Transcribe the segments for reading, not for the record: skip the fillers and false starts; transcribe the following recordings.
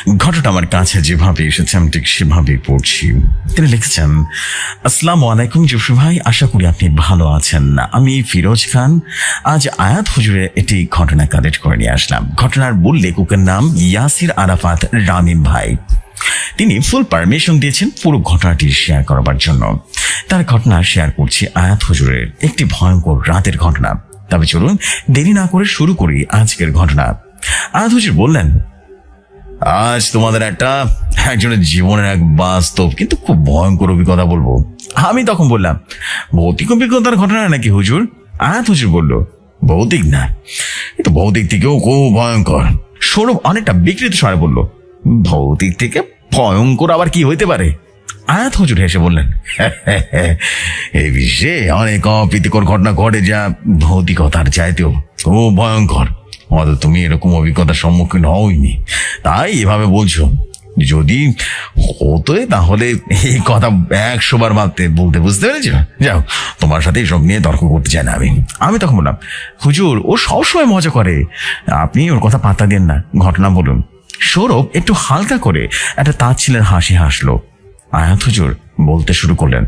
ঘটনাটা আমার কাছে যেভাবে এসেছে আমি ঠিক সেভাবেই পড়ছি। তিনি লিখেছেন, আসসালামু আলাইকুম জসু ভাই, আশা করি আপনি ভালো আছেন। আমি ফিরোজ খান, আজ আয়াত হুজুরে একটি ঘটনা কালেক্ট করে নিয়ে আসলাম। ঘটনার মূল লেখকের নাম ইয়াসির আরাফাত রামিম ভাই। তিনি ফুল পারমিশন দিয়েছেন পুরো ঘটনাটি শেয়ার করবার জন্য। তার ঘটনা শেয়ার করছি আয়াত হুজুরের একটি ভয়ঙ্কর রাতের ঘটনা। তবে চলুন দেরি না করে শুরু করি আজকের ঘটনা। আয়াত হুজুর বললেন, আজ তোমাদের একজনের জীবনের এক বাস্তব কিন্তু খুব ভয়ঙ্কর অভিজ্ঞতা বলবো। আমি তখন বললাম, ভৌতিক অভিজ্ঞতার ঘটনা নাকি হুজুর? আয়াত হুজুর বলল, ভৌতিক না, কিন্তু ভৌতিক থেকেও খুব ভয়ঙ্কর। সৌরভ অনেকটা বিকৃত স্বরে বলল, ভৌতিক থেকে ভয়ঙ্কর আবার কি হইতে পারে? আয়াত হুজুর হেসে বললেন, এই বিশ্বে অনেক অপ্রীতিকর ঘটনা ঘটে যা ভৌতিকতার চাইতেও খুব ভয়ঙ্কর। হয়তো তুমি এরকম অভিজ্ঞতার সম্মুখীন হওনি, তাই এভাবে বলছো। যদি হতোই তাহলে এই কথা 100 বার বলতে, বুঝতে পেরেছ? যাও, তোমার সাথে এসব নিয়ে তর্ক করতে চাই না আমি তখন বললাম, হুজুর ও সবসময় মজা করে, আপনি ওর কথা পাত্তা দেন না, ঘটনা বলুন। সৌরভ একটু হালকা করে একটা তাচ্ছিলের হাসি হাসলো। আয়াত হুজুর বলতে শুরু করলেন,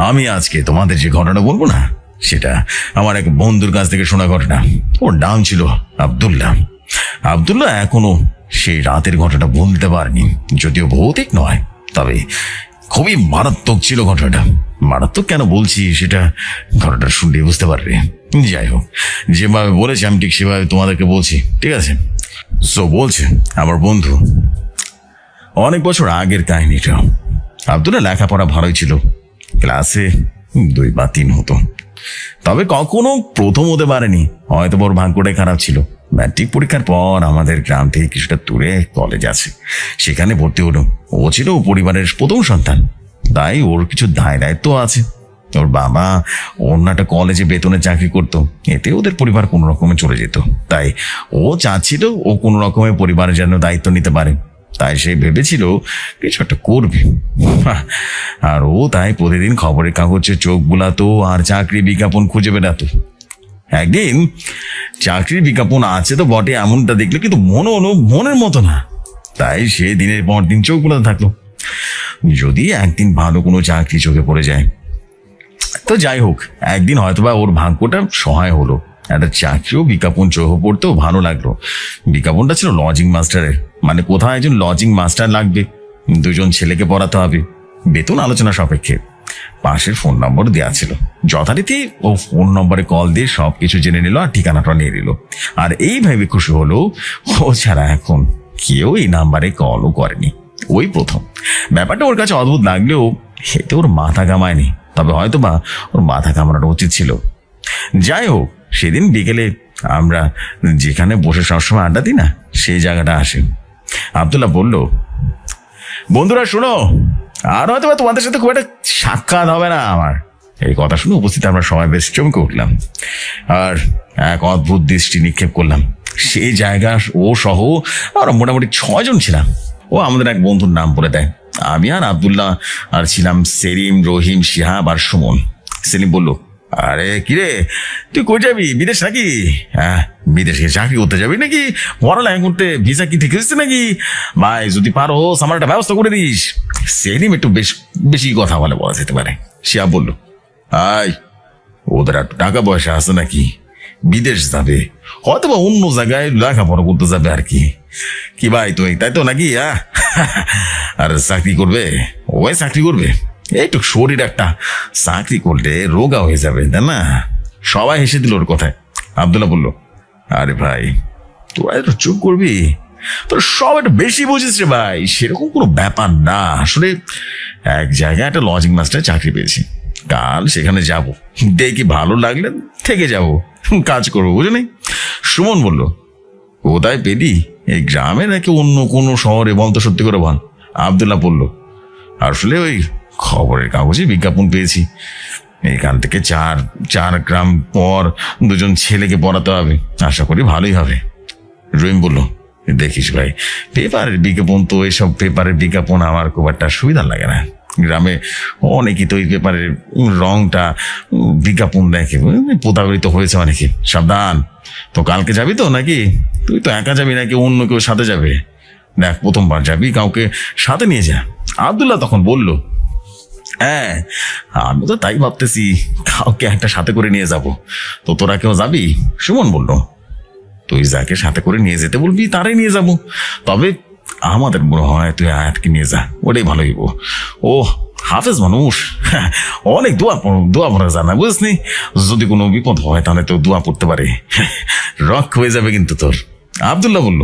আমি আজকে তোমাদের যে ঘটনা বলবো না, সেটা আমার এক বন্ধুর কাছ থেকে শোনা ঘটনা। ওর নাম ছিল আব্দুল্লাহ। আব্দুল্লাহ এখনো সেই রাতের ঘটনাটা বলতে পারেনি, যদিও ভৌতিক নয়, তবে খুবই মারাত্মক ছিল ঘটনাটা। মারাত্মক কেন বলছি সেটা ঘটনাটা শুনলে বুঝতে পারবে। যাই হোক, যেভাবে বলেছি আমি ঠিক সেভাবে তোমাদেরকে বলছি, ঠিক আছে? সো বলছে আমার বন্ধু, অনেক বছর আগের কাহিনীটা। আব্দুল্লাহ লেখাপড়া ভালোই ছিল, ক্লাসে 2 বা 3 হতো, তবে কখনো প্রথম হতে পারেনি। হয়তো ওর ভাগ্যটাই খারাপ ছিল। ম্যাট্রিক পরীক্ষার পর আমাদের গ্রাম থেকে কিছুটা দূরে কলেজ আছে, সেখানে ভর্তি হলো। ও ছিল পরিবারের প্রথম সন্তান, তাই ওর কিছু দায় দায়িত্ব আছে। ওর বাবা অন্য একটা কলেজে বেতনে চাকরি করতো, এতে ওদের পরিবার কোনো রকমে চলে যেত। তাই ও চাচ্ছিল ও কোনো রকমের পরিবারের যেন দায়িত্ব নিতে পারে। তাই সে ভেবেছিল কিছু একটা করবে, আর ও তাই প্রতিদিন খবরের কাগজে চোখ বুলাতো আর চাকরি বিজ্ঞাপন খুঁজে বেড়াতো। একদিন চাকরির বিজ্ঞাপন আছে তো বটে, এমনটা দেখলো, কিন্তু মনের মতো না। তাই সে দিনের পর দিন চোখ বুলাতে থাকলো, যদি একদিন ভালো কোনো চাকরি চোখে পড়ে যায়। তো যাই হোক, একদিন হয়তোবা ওর ভাগ্যটা সহায় হলো, একটা চাকরিও বিজ্ঞাপন চোখে পড়তেও ভালো লাগলো। বিজ্ঞাপনটা ছিল লজিং মাস্টারের, মানে কোথাও একজন লজিং মাস্টার লাগবে, 2 জন ছেলেকে পড়াতে হবে, বেতন আলোচনা সাপেক্ষে। পাশের ফোন নম্বর দেওয়া ছিল। যথারীতি ও ফোন নম্বরে কল দিয়ে সবকিছু জেনে নিল আর ঠিকানাটা নিয়ে নিল। আর এই ভেবে খুশি হলো ও ছাড়া এখন কেউ এই নাম্বারে কলও করেনি, ওই প্রথম। ব্যাপারটা ওর কাছে অদ্ভুত লাগলেও এতে ওর মাথা কামায়নি, তবে হয়তো বা ওর মাথা কামানো উচিত ছিল। যাই হোক, সেদিন বিকেলে আমরা যেখানে বসে সবসময় আড্ডা দিই না, সেই জায়গাটা আসে। আব্দুল্লাহ বলল, বন্ধুরা শোনো, আর হয়তো তোমাদের সাথে খুব একটা সাক্ষাৎ হবে না আমার। এই কথা শুনে উপস্থিত আমরা সবাই বেশ চমকে উঠলাম আর এক অদ্ভুত দৃষ্টি নিক্ষেপ করলাম। সেই জায়গা ও সহ আমরা মোটামুটি 6 জন ছিলাম। ও আমাদের এক বন্ধুর নাম বলে দেয়। আমি আর আব্দুল্লাহ আর ছিলাম সেলিম, রহিম, শিহাব আর সুমন। সেলিম বলল, আরে কিরে, তুই কই যাবি? বিদেশ নাকি? হ্যাঁ, বিদেশে চাকরি করতে যাবি নাকি? পড়ালেখা করতে? ভিসা কি ঠিক হচ্ছে নাকি? ভাই যদি পারো আমার একটা ব্যবস্থা করে দিস। সেলিম একটু বেশি কথা বলা যেতে পারে। শিয়া বলল, আই, ওদের একটু টাকা পয়সা আছে নাকি? বিদেশ যাবে, হয়তো বা অন্য জায়গায় লেখাপড়া করতে যাবে আর কি। কি ভাই তুই তাই তো নাকি? আর চাকরি করবে? ওই চাকরি করবে, একটু শরীর একটা চাকরি করলে রোগা হয়ে যাবে, তাই না? সবাই হেসে দিল ওর কথায়। আব্দুল্লাহ বলল, আরে ভাই তোরা একটু চুপ করবি, তোর সব একটু বেশি বুঝিস রে ভাই। সেরকম কোনো ব্যাপার না, আসলে এক জায়গায় একটা লজিং মাস্টার চাকরি পেয়েছি, কাল সেখানে যাব, দেখি ভালো লাগলে থেকে যাব, কাজ করবো, বুঝলি? সুমন বলল, কোথায় পেলি? এই গ্রামে নাকি অন্য কোনো শহরে? বলতো সত্যি করে বল। আব্দুল্লাহ বলল, আসলে ওই খবরের কাগজে বিজ্ঞাপন পেয়েছি, এখান থেকে 4 গ্রাম পর 2 জন ছেলেকে পড়াতে হবে, আশা করি ভালোই হবে। রহিম বলল, দেখিস ভাই, পেপারের বিজ্ঞাপন তো, এসব পেপারের বিজ্ঞাপন আমার খুব একটা সুবিধা লাগে না। গ্রামে অনেকেই তো ওই পেপারের রংটা বিজ্ঞাপন দেখে, প্রতারিত হয়েছে অনেকে। সাবধান, তো কালকে যাবি তো নাকি? তুই তো একা যাবি নাকি অন্য কেউ সাথে যাবে? দেখ প্রথমবার যাবি, কাউকে সাথে নিয়ে যা। আব্দুল্লাহ তখন বলল, হ্যাঁ আমি তো তাই ভাবতেছি, কাউকে একটা সাথে করে নিয়ে যাব। তো তোরা কেউ যাবি? সুমন বলল, তুই যাকে সাথে করে নিয়ে যেতে বলবি তারাই নিয়ে যাব। তবে আমাদের মনে হয় তুই আয়াতকে নিয়ে যা, ওটাই ভালো হইব। ও হাফেজ মানুষ, অনেক দোয়া পড়া জানা, বুঝলি? যদি কোনো বিপদ হয় তাহলে তো দোয়া পড়তে পারে, রক হয়ে যাবে কিন্তু তোর। আব্দুল্লাহ বলল,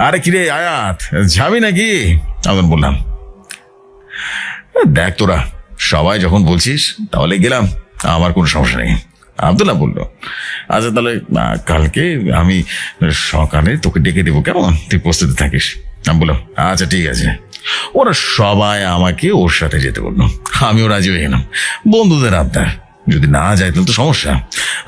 আরে কিরে আয়াত, যাবি নাকি? আমি বললাম, দেখ তোরা সবাই যখন বলছিস তাহলে গেলাম, আমার কোনো সমস্যা নেই। আব্দুল্লাহ বলল, আচ্ছা তাহলে কালকে আমি সকালে তোকে ডেকে দেবো, কেমন? তুই প্রস্তুতি থাকিস। আমি বললাম, আচ্ছা ঠিক আছে। ওরা সবাই আমাকে ওর সাথে যেতে বললো, আমিও রাজি হয়ে গেলাম। বন্ধুদের আবদার, যদি না যায় তাহলে তো সমস্যা।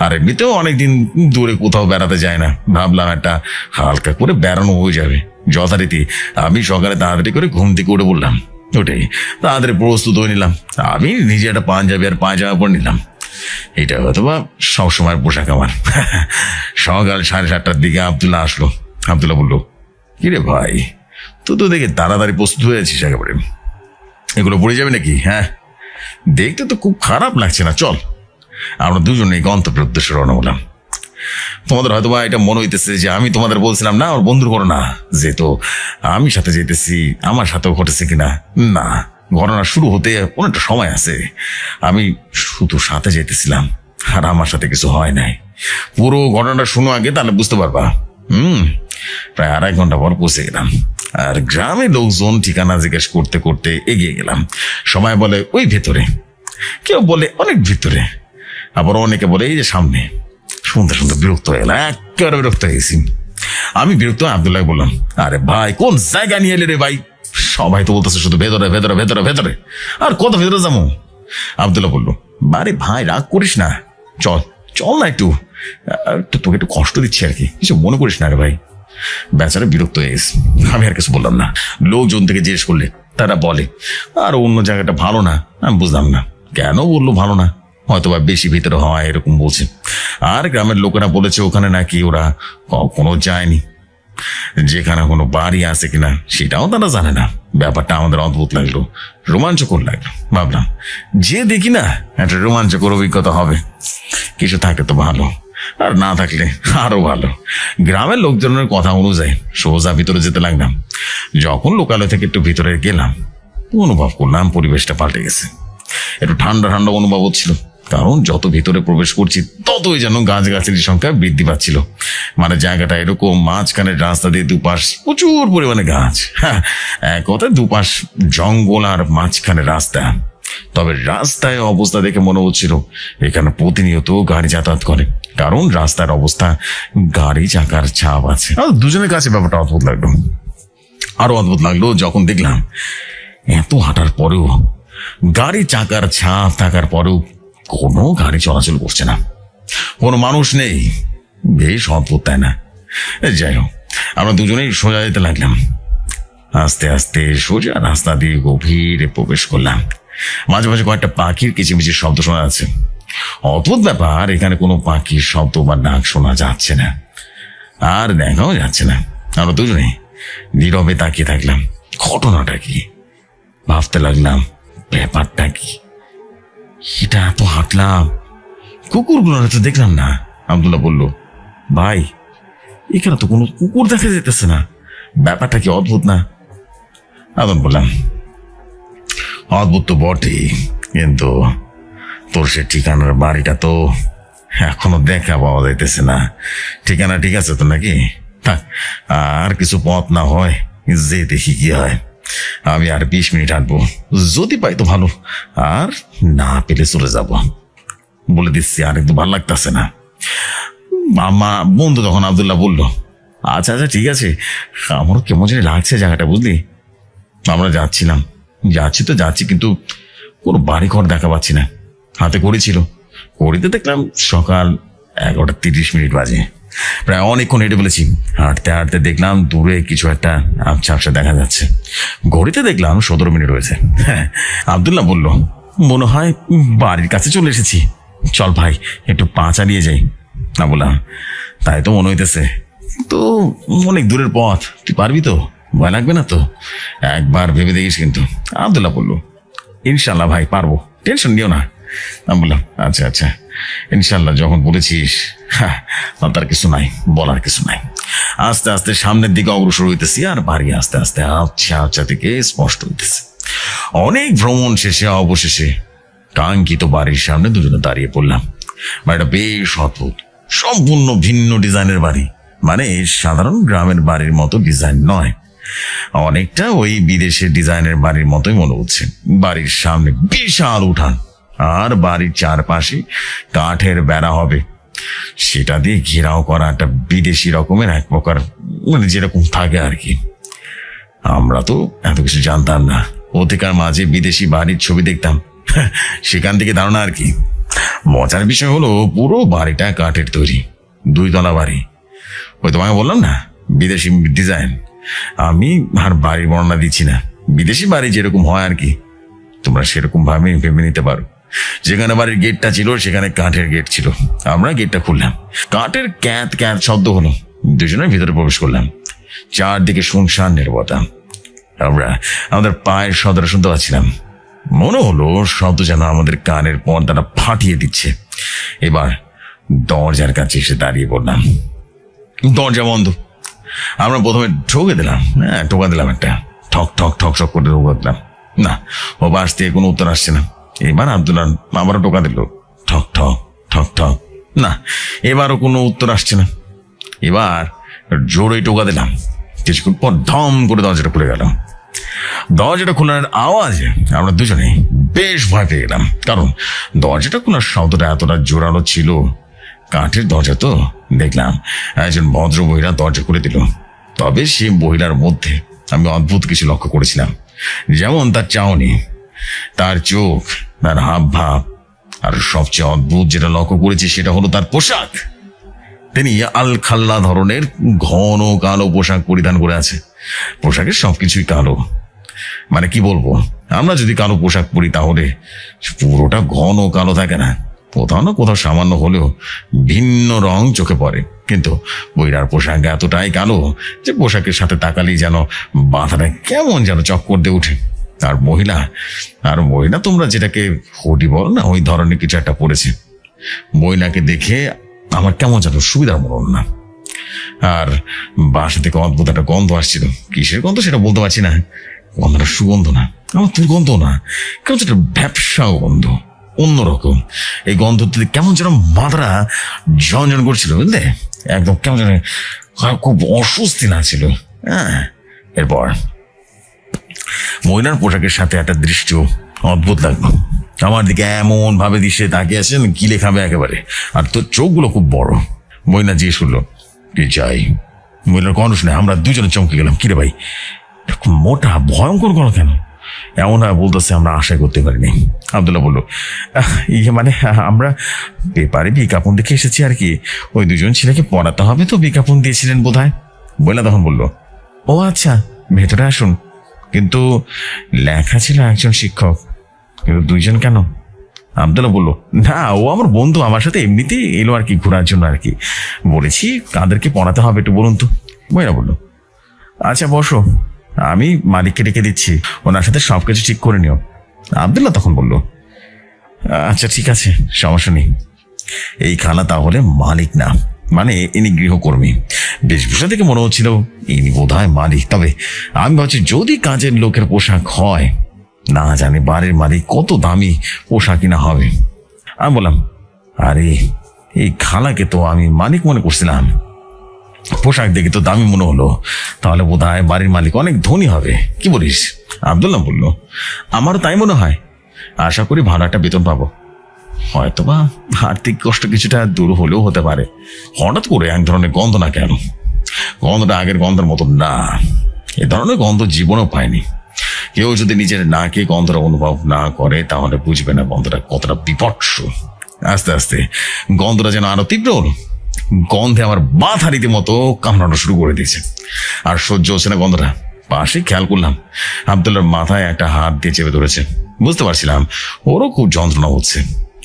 আর এমনিতেও অনেকদিন দূরে কোথাও বেড়াতে যায় না, ভাবলাম একটা হালকা করে বেড়ানো হয়ে যাবে। যথারীতি আমি সকালে তাড়াতাড়ি করে ঘুম থেকে উঠে বললাম, ওটাই তাড়াতাড়ি প্রস্তুত হয়ে নিলাম। আমি নিজে একটা পাঞ্জাবি আর পায়জামা পরে নিলাম, এটা হয়তো বা সবসময় পোশাক আমার। সকাল 7:30টার দিকে আব্দুল্লাহ আসলো। আব্দুল্লাহ বললো, কিরে ভাই, তুই তো দেখে তাড়াতাড়ি প্রস্তুত হয়ে আছিস একেবারে, এগুলো পড়ে যাবে নাকি? হ্যাঁ, দেখতে তো খুব খারাপ লাগছে না, চল আমরা দুজনে গন্তব্যের উদ্দেশ্যে রওনা হলাম। তোমাদের হয়তো বা এটা মনে হইতেছে যে আমি তোমাদের বলছিলাম না আমার বন্ধুর ঘটনা, যে তো আমি সাথে যেতেছি, আমার সাথেও ঘটেছে কিনা। না, ঘটনা শুরু হতে অনেকটা সময় আছে। আমি শুধু সাথে যেতেছিলাম, আর আমার সাথে কিছু হয় নাই। পুরো ঘটনাটা শুনো আগে, তাহলে বুঝতে পারবা। প্রায় 2.5 ঘন্টা পর পৌঁছে গেলাম, আর গ্রামের লোকজন ঠিকানা জিজ্ঞেস করতে করতে এগিয়ে গেলাম। সবাই বলে ওই ভেতরে, কেউ বলে অনেক ভিতরে, আবার অনেকে বলে এই যে সামনে। শুনতে শুনতে বিরক্ত হয়ে গেলাম, একেবারে বিরক্ত হয়ে গেছি। আমি বিরক্ত আব্দুল্লাহ বললাম, আরে ভাই কোন জায়গা নিয়ে এলে রে ভাই? সবাই তো বলতেছে শুধু ভেতরে ভেতরে ভেতরে ভেতরে, আর কত ভেতরে যাবো? আব্দুল্লাহ বললো, আরে ভাই রাগ করিস না, চল চল না একটু, তোকে একটু কষ্ট দিচ্ছি আর কি, কিছু মনে করিস না রে ভাই। বেচারা বিরক্ত হয়ে গেছে, আমি আর কিছু বললাম না। লোকজন থেকে জিজ্ঞেস করলে তারা বলে আর অন্য জায়গাটা ভালো না। আমি বুঝলাম না কেন বললো ভালো না, হয়তোবা বেশি ভিতরে হয় এরকম বলছে। আর গ্রামের লোকেরা বলেছে ওখানে নাকি ওরা কখনো যায়নি, যেখানে কোনো বাড়ি আছে কিনা সেটাও তারা জানে না। ব্যাপারটা আমাদের অদ্ভুত লাগলো, রোমাঞ্চকর লাগলো। ভাবলাম যে দেখি না একটা রোমাঞ্চকর অভিজ্ঞতা হবে, কিছু থাকে তো ভালো, আর না থাকলে আরো ভালো। গ্রামের লোকজনের কথা অনুযায়ী সোজা ভিতরে যেতে লাগলাম। যখন লোকালয় থেকে একটু ভিতরে গেলাম, অনুভব করলাম পরিবেশটা পাল্টে গেছে। একটু ঠান্ডা ঠান্ডা অনুভব হচ্ছিল, কারণ যত ভিতরে প্রবেশ করছি ততই যেন গাছগাছালির সংখ্যা বৃদ্ধি পাচ্ছিল। মানে জায়গাটা এরকম, মাঝখানের রাস্তা দিয়ে দুপাশ প্রচুর পরিমাণে গাছ, হ্যাঁ এক কথায় দুপাশ জঙ্গল আর মাঝখানে রাস্তা। তবে রাস্তায় অবস্থা দেখে মনে হচ্ছিল এখানে প্রতিনিয়ত গাড়ি যাতায়াত করে, কারণ রাস্তার অবস্থা গাড়ি চাকার ছাপ আছে। দুজনের কাছে ব্যাপারটা অদ্ভুত লাগলো। আরো অদ্ভুত লাগলো যখন দেখলাম এত হাঁটার পরেও, গাড়ি চাকার ছাপ থাকার পরেও কোনো গাড়ি চলাচল করছে না, কোনো মানুষ নেই। বেশ অদ্ভুত, তাই না? যাই হোক, আমরা দুজনেই সোজা যেতে লাগলাম। আস্তে আস্তে সোজা রাস্তা দিয়ে গভীরে প্রবেশ করলাম। মাঝে মাঝে কয়েকটা পাখির কিচিমিচির শব্দ শোনা যাচ্ছে। অদ্ভুত ব্যাপার, এখানে কোনো পাখির শব্দ বা ডাক শোনা যাচ্ছে না, আর দেখাও যাচ্ছে না। আমরা দুজনেই নীরবে তাকিয়ে থাকলাম। ঘটনাটা কি ভাবতে লাগলাম, ব্যাপারটা কি? এটা এত হাঁটলাম, কুকুরগুলো তো দেখলাম না। আব্দুল্লাহ বলল, ভাই এখানে তো কোনো কুকুর দেখা যেতেছে না, ব্যাপারটা কি অদ্ভুত না? আমি বললাম, অদ্ভুত তো বটে, কিন্তু তোর সে ঠিকানার বাড়িটা তো এখনো দেখা পাওয়া যাইতেছে না। ঠিকানা ঠিক আছে তো নাকি? আর কিছু পথ না হয় যে দেখি কি হয়। আমি আর 20 মিনিট হাঁটবো, যদি পাই তো ভালো, আর না পেলে চলে যাব। বলে দিচ্ছি আর একটু ভালো লাগতেছে না। আমার বন্ধু তখন আব্দুল্লাহ বলল, আচ্ছা আচ্ছা ঠিক আছে, আমারও কেমন জানি লাগছে জায়গাটা, বুঝলি? আমরা যাচ্ছি কিন্তু কোনো বাড়ি ঘর দেখা পাচ্ছি না। হাতে করেছিল, করিতে দেখলাম সকাল 11:30 বাজে। প্রায় অনেকক্ষণ হেঁটে ফেলেছি। হাঁটতে হাঁটতে দেখলাম দূরে কিছু একটা আবছা আবছা দেখা যাচ্ছে। ঘড়িতে দেখলাম 17 মিনিট হয়েছে। হ্যাঁ, আব্দুল্লাহ বলল, মনে হয় বাড়ির কাছে চলে এসেছি, চল ভাই একটু পা চালিয়ে যাই। না বললাম, তাই তো মনে হইতেছে, তো অনেক দূরের পথ, তুই পারবি তো? ভয় লাগবে না তো? একবার ভেবে দেখিস কিন্তু। আব্দুল্লাহ বলল, ইনশাল্লাহ ভাই পারবো, টেনশন নিও না। আমি বললাম, আচ্ছা আচ্ছা, ইনশাল্লাহ যখন বলেছিস, হ্যাঁ, তার কিছু নাই, বলার কিছু নাই। আস্তে আস্তে সামনের দিকে অগ্রসর হইতেছি, আর বাড়ি আস্তে আস্তে আবছা আবছা থেকে স্পষ্ট হইতেছে। অনেক ভ্রমণ শেষে অবশেষে কাঙ্ক্ষিত বাড়ির সামনে দুজনে দাঁড়িয়ে পড়লাম। বাড়িটা বেশ অদ্ভুত, সম্পূর্ণ ভিন্ন ডিজাইনের বাড়ি। মানে সাধারণ গ্রামের বাড়ির মতো ডিজাইন নয়, অনেকটা ওই বিদেশের ডিজাইনের বাড়ির মতোই মনে হচ্ছে। বাড়ির সামনে বিশাল উঠান, আর বাড়ির চারপাশে কাঠের বেড়া হবে, সেটা দিয়ে ঘেরাও করা একটা বিদেশি রকমের এক প্রকার, মানে যেরকম থাকে আর কি। আমরা তো এত কিছু জানতাম না, ওতেকার মাঝে বিদেশি বাড়ির ছবি দেখতাম, সেখান থেকে ধারণা আর কি। মজার বিষয় হলো পুরো বাড়িটা কাঠের তৈরি, 2 তলা বাড়ি। ওই তোমাকে বললাম না বিদেশি ডিজাইন। আমি আর বাড়ির বর্ণনা দিচ্ছি না, বিদেশি বাড়ি যেরকম হয় আর কি, তোমরা সেরকম ভাবে ভেবে নিতে পারো। যেখানে বাড়ির গেটটা ছিল সেখানে কাঠের গেট ছিল। আমরা গেটটা খুললাম, কাঠের ক্যাঁত ক্যাঁত শব্দ হলো, দুজনের ভিতরে প্রবেশ করলাম। চারদিকে শুনশান নীরবতা। আমরা আমাদের পায়ের শব্দটা শুনতে পাচ্ছিলাম। মনে হলো শব্দ যেন আমাদের কানের পর্দাটা ফাটিয়ে দিচ্ছে। এবার দরজার কাছে এসে দাঁড়িয়ে পড়লাম। দরজা বন্ধ। আমরা প্রথমে টোকা দিলাম একটা, ঠক ঠক ঠক ঠক করে টোকা দিলাম। না, ও বাস থেকে কোনো উত্তর আসছে না। এবার আব্দুল্লাহ আবারও টোকা দিল, ঠক ঠক ঠক ঠক। না, এবারও কোনো উত্তর আসছে না। এবার জোরে টোকা দিলাম। কিছুক্ষণ পর ধম করে দরজাটা খুলে গেল। দরজাটা খোলার আওয়াজে আমরা দুজনেই বেশ ভয় পেয়ে গেলাম, কারণ দরজাটা খোলার শব্দটা এতটা জোরালো ছিল। কাঠের দরজা তো। দেখলাম একজন ভদ্র মহিলা দরজা খুলে দিল। তবে সে মহিলার মধ্যে আমি অদ্ভুত কিছু লক্ষ্য করেছিলাম, যেমন তার চাহনি, তার চোখ, তার হাব ভাব, আর সবচেয়ে অদ্ভুত যেটা লক্ষ্য করেছি সেটা হলো তার পোশাক। তিনি আল খাল্লা ধরনের ঘন কালো পোশাক পরিধান করে আছে। পোশাকের সবকিছুই কালো, মানে কি বলবো, আমরা যদি কালো পোশাক পরি তাহলে পুরোটা ঘন কালো থাকে না, কোথাও না কোথাও সামান্য হলেও ভিন্ন রং চোখে পড়ে। কিন্তু বইরার পোশাক এতটাই কালো যে পোশাকের সাথে তাকালেই যেন মাথাটা কেমন যেন চক্কর দিয়ে উঠে। আর মহিলা তোমরা যেটাকে হুডি বলো না, ওই ধরনের কিছু একটা পড়েছে। মহিলাকে দেখে আমার কেমন যেন সুবিধার মনে হল না। আর বাসা থেকে অদ্ভুত একটা গন্ধ আসছিল। কিসের গন্ধ সেটা বলতে পারছি না। গন্ধটা সুগন্ধ না, আমার দুর্গন্ধ না, কেমন একটা ব্যবসা গন্ধ, অন্যরকম। এই গন্ধতে কেমন যেন মাথাটা ঝনঝন করছিল, বুঝলে, একদম কেমন যেন খুব অস্বস্তি লাগছিল। হ্যাঁ, এরপর মহিলার পোশাকের সাথে একটা দৃশ্য অদ্ভুত লাগলো। আমার দিকে এমন ভাবে দৃশ্যে তাকিয়ে আছেন গিলে খাবে একেবারে, আর তোর চোখগুলো খুব বড়। মহিলা জিজ্ঞেস করলো, কি চাই? মহিলার কণ্ঠ শুনে আমরা দুজনে চমকে গেলাম। কিরে ভাই, মোটা ভয়ঙ্কর গলা কেন? এমন বলতেছে আমরা আশা করতে পারিনি। আব্দুল্লাহ বললো, মানে আমরা পেপারে বিজ্ঞাপন দেখে এসেছি আর কি, ওই 2জন ছেলেকে পড়াতে হবে তো বিজ্ঞাপন দিয়েছিলেন বোধ হয়। বইলা তখন বললো, ও আচ্ছা, ভেতরে আসুন। কিন্তু লেখা ছিল একজন শিক্ষক, কিন্তু 2জন কেন? আব্দুল্লাহ বললো, না, ও আমার বন্ধু, আমার সাথে এমনিতেই এলো আর কি, ঘোরার জন্য আর কি। বলেছি কাদেরকে পড়াতে হবে একটু বলুন তো। বইরা বললো, আচ্ছা বসো, আমি মালিককে ডেকে দিচ্ছি, ওনার সাথে সবকিছু ঠিক করে নিও। আব্দুল্লাহ তখন বলল, আচ্ছা ঠিক আছে, সমস্যা নেই। এই খালা তাহলে মালিক না, মানে ইনি গৃহকর্মী। বেশভূষা থেকে মনে হচ্ছিল ইনি বোধ হয় মালিক। তবে আমি ভাবছি যদি কাজের লোকের পোশাক হয়, না জানি বাড়ির মালিক কত দামি পোশাক কিনা হবে। আমি বললাম, আরে এই খালাকে তো আমি মালিক মনে করছিলাম, পোশাক দেখে তো দামি মনে হলো, তাহলে বোধ হয় বাড়ির মালিক অনেক ধনী হবে। কি বলিস? আব্দুল্লাহ বলল, আমারও তাই মনে হয়। আশা করি ভালো একটা বেতন পাবো, হয়তোবা আর্থিক কষ্ট কিছুটা দূর হলেও হতে পারে। হঠাৎ করে এক ধরনের গন্ধ না কেন? গন্ধটা আগের গন্ধের মতো না, এ ধরনের গন্ধ জীবনেও পায়নি। কেউ যদি নিজের নাকে গন্ধটা অনুভব না করে তাহলে বুঝবে না গন্ধটা কতটা বিপৎস। আস্তে আস্তে গন্ধটা যেন আরো তীব্র হলো। গন্ধে আমার মাথা রীতিমতো কামড়ানো শুরু করে দিয়েছে, আর সহ্য হচ্ছে না গন্ধটা। পাশে খেয়াল করলাম আব্দুল্লাহর মাথায় একটা হাত দিয়ে চেপে ধরেছে। বুঝতে পারছিলাম ওরও খুব যন্ত্রণা হচ্ছে,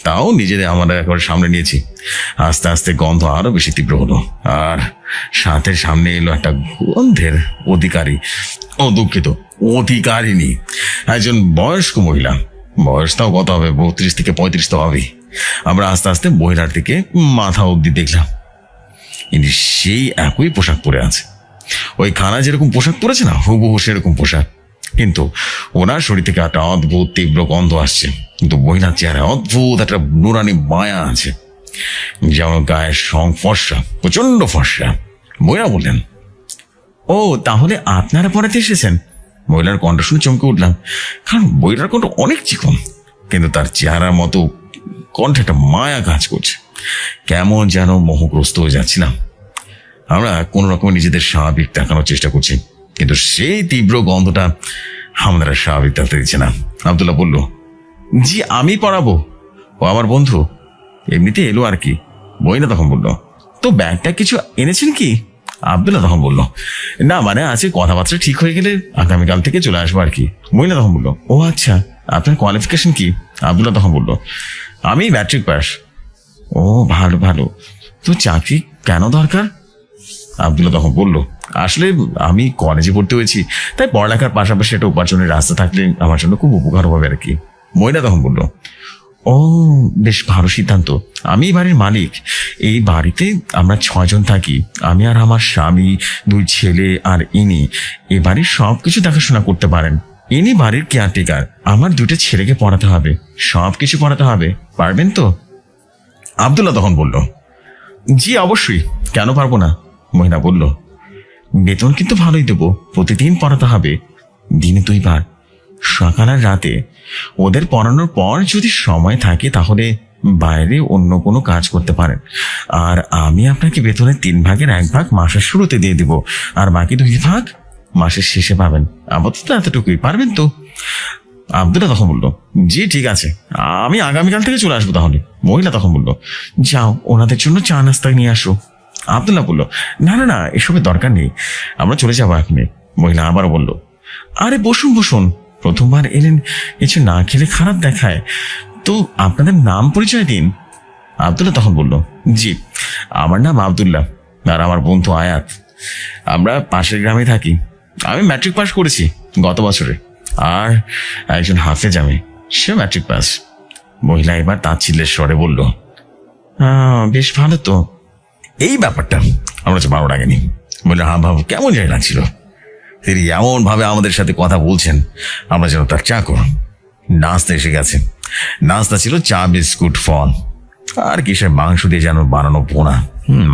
তাও নিজেদের আমরা একেবারে সামনে নিয়েছি। আস্তে আস্তে গন্ধ আরো বেশি তীব্র হলো, আর সাথে সামনে এলো একটা গন্ধের অধিকারী ও দুঃখিত, অধিকারিণী, একজন বয়স্ক মহিলা। বয়সটাও কত হবে, 32 থেকে 35 তো হবেই। আমরা আস্তে আস্তে মহিলার দিকে মাথা অব্দি দেখলাম। ইনি সেই একই পোশাক পরে আছে, ওই খানা যেরকম পোশাক পরেছে না, হুবহু সেরকম পোশাক। কিন্তু ওনার শরীর থেকে একটা অদ্ভুত তীব্র গন্ধ আসছে। কিন্তু মহিলার চেহারায় অদ্ভুত একটা নুরানি মায়া আছে, যেমন গায়ের সং ফর্সা, প্রচন্ড ফর্সা। মহিলা বললেন, ও তাহলে আপনারা পড়াতে এসেছেন? মহিলার কণ্ঠ শুনে চমকে উঠলাম, কারণ মহিলার কণ্ঠ অনেক চিকন, কিন্তু তার চেহারার মতো কণ্ঠে একটা মায়া কাজ করছে। কেমন যেন মোহগ্রস্ত হয়ে যাচ্ছিলাম। আমরা কোন রকম নিজেদের স্বাভাবিক দেখানোর চেষ্টা করছি, কিন্তু সেই তীব্র গন্ধটা আমাদের স্বাভাবিক থাকতে দিচ্ছে না। আব্দুল্লাহ বলল, জি আমি পড়াবো, ও আমার বন্ধু, এমনিতে এলো আর কি। মহিলা তখন বলল, তো ব্যাগটা কিছু এনেছেন কি? আব্দুল্লাহ তখন বলল, না মানে আছে, কথাবার্তা ঠিক হয়ে গেলে আগামীকাল থেকে চলে আসবো আর কি। মহিলা তখন বলল, ও আচ্ছা, আপনার কোয়ালিফিকেশন কি? আব্দুল্লাহ তখন বলল, আমি ম্যাট্রিক পাস। ও ভালো ভালো, তো চাকরি কেন দরকার? আব্দুল্লাহ তখন বলল, আসলে আমি কলেজে ভর্তি হয়েছি, তাই পড়ালেখার পাশাপাশি একটা উপার্জনের রাস্তা থাকলে আমার জন্য খুব উপকার হবে আর কি। মহিলা তখন বলল, ও বেশ ভালো সিদ্ধান্ত। আমি এই বাড়ির মালিক। এই বাড়িতে আমরা 6 জন থাকি, আমি আর আমার স্বামী, 2 ছেলে আর ইনি। এই বাড়ির সবকিছু দেখাশোনা করতে পারেন। ইনি বাড়ির কেয়ারটেকার। আমার 2 ছেলেকে পড়াতে হবে, সবকিছু পড়াতে হবে, পারবেন তো? আব্দুল্লাহ তখন বলল, জি অবশ্যই, কেন পারবো না? মহিলা বলল, বেতন কিন্তু ভালোই দেবো, প্রতিদিন পড়াতে হবে, দিনে 2 বার, সকাল আর রাতে। ওদের পড়ানোর পর যদি সময় থাকে তাহলে বাইরে অন্য কোনো কাজ করতে পারেন। আর আমি আপনাকে বেতনের 3 ভাগের 1 ভাগ মাসের শুরুতে দিয়ে দিব, আর বাকি 2 ভাগ মাসের শেষে পাবেন। আপাতত এতটুকুই, পারবেন তো? আব্দুল্লাহ তখন বলল, জি ঠিক আছে, আমি আগামীকাল থেকে চলে আসবো তাহলে। মহিলা তখন বলল, যাও ওনাদের জন্য চা নাস্তা নিয়ে আসো। আব্দুল্লাহ বলল, না না না, এসবের দরকার নেই, আমরা চলে যাবো এখনই। মহিলা আবারও বলল, আরে বসুন বসুন, প্রথমবার এলেন, কিছু না খেলে খারাপ দেখায়, তো আপনাদের নাম পরিচয় দিন। আব্দুল্লাহ তখন বলল, জি আমার নাম আব্দুল্লাহ, আর আমার বন্ধু আয়াত। আমরা পাশের গ্রামে থাকি। আমি ম্যাট্রিক পাস করেছি গত বছরে, আর একজন হাফেজ, আমি, সে ম্যাট্রিক পাস। মহিলা এবার তাচ্ছিল্যের স্বরে বলল, বেশ ভালো তো। এই ব্যাপারটা আমরা যে ভালো লাগেনি। বললে, হ্যাঁ ভাবো, কেমন জানি লাগছিল। তিনি এমন ভাবে আমাদের সাথে কথা বলছেন, আমরা যেন তার চাকর। নাস্তা এসে গেছে। নাস্তা ছিল চা, বিস্কুট, ফল, আর কিসের মাংস দিয়ে যেন বানানো পোনা।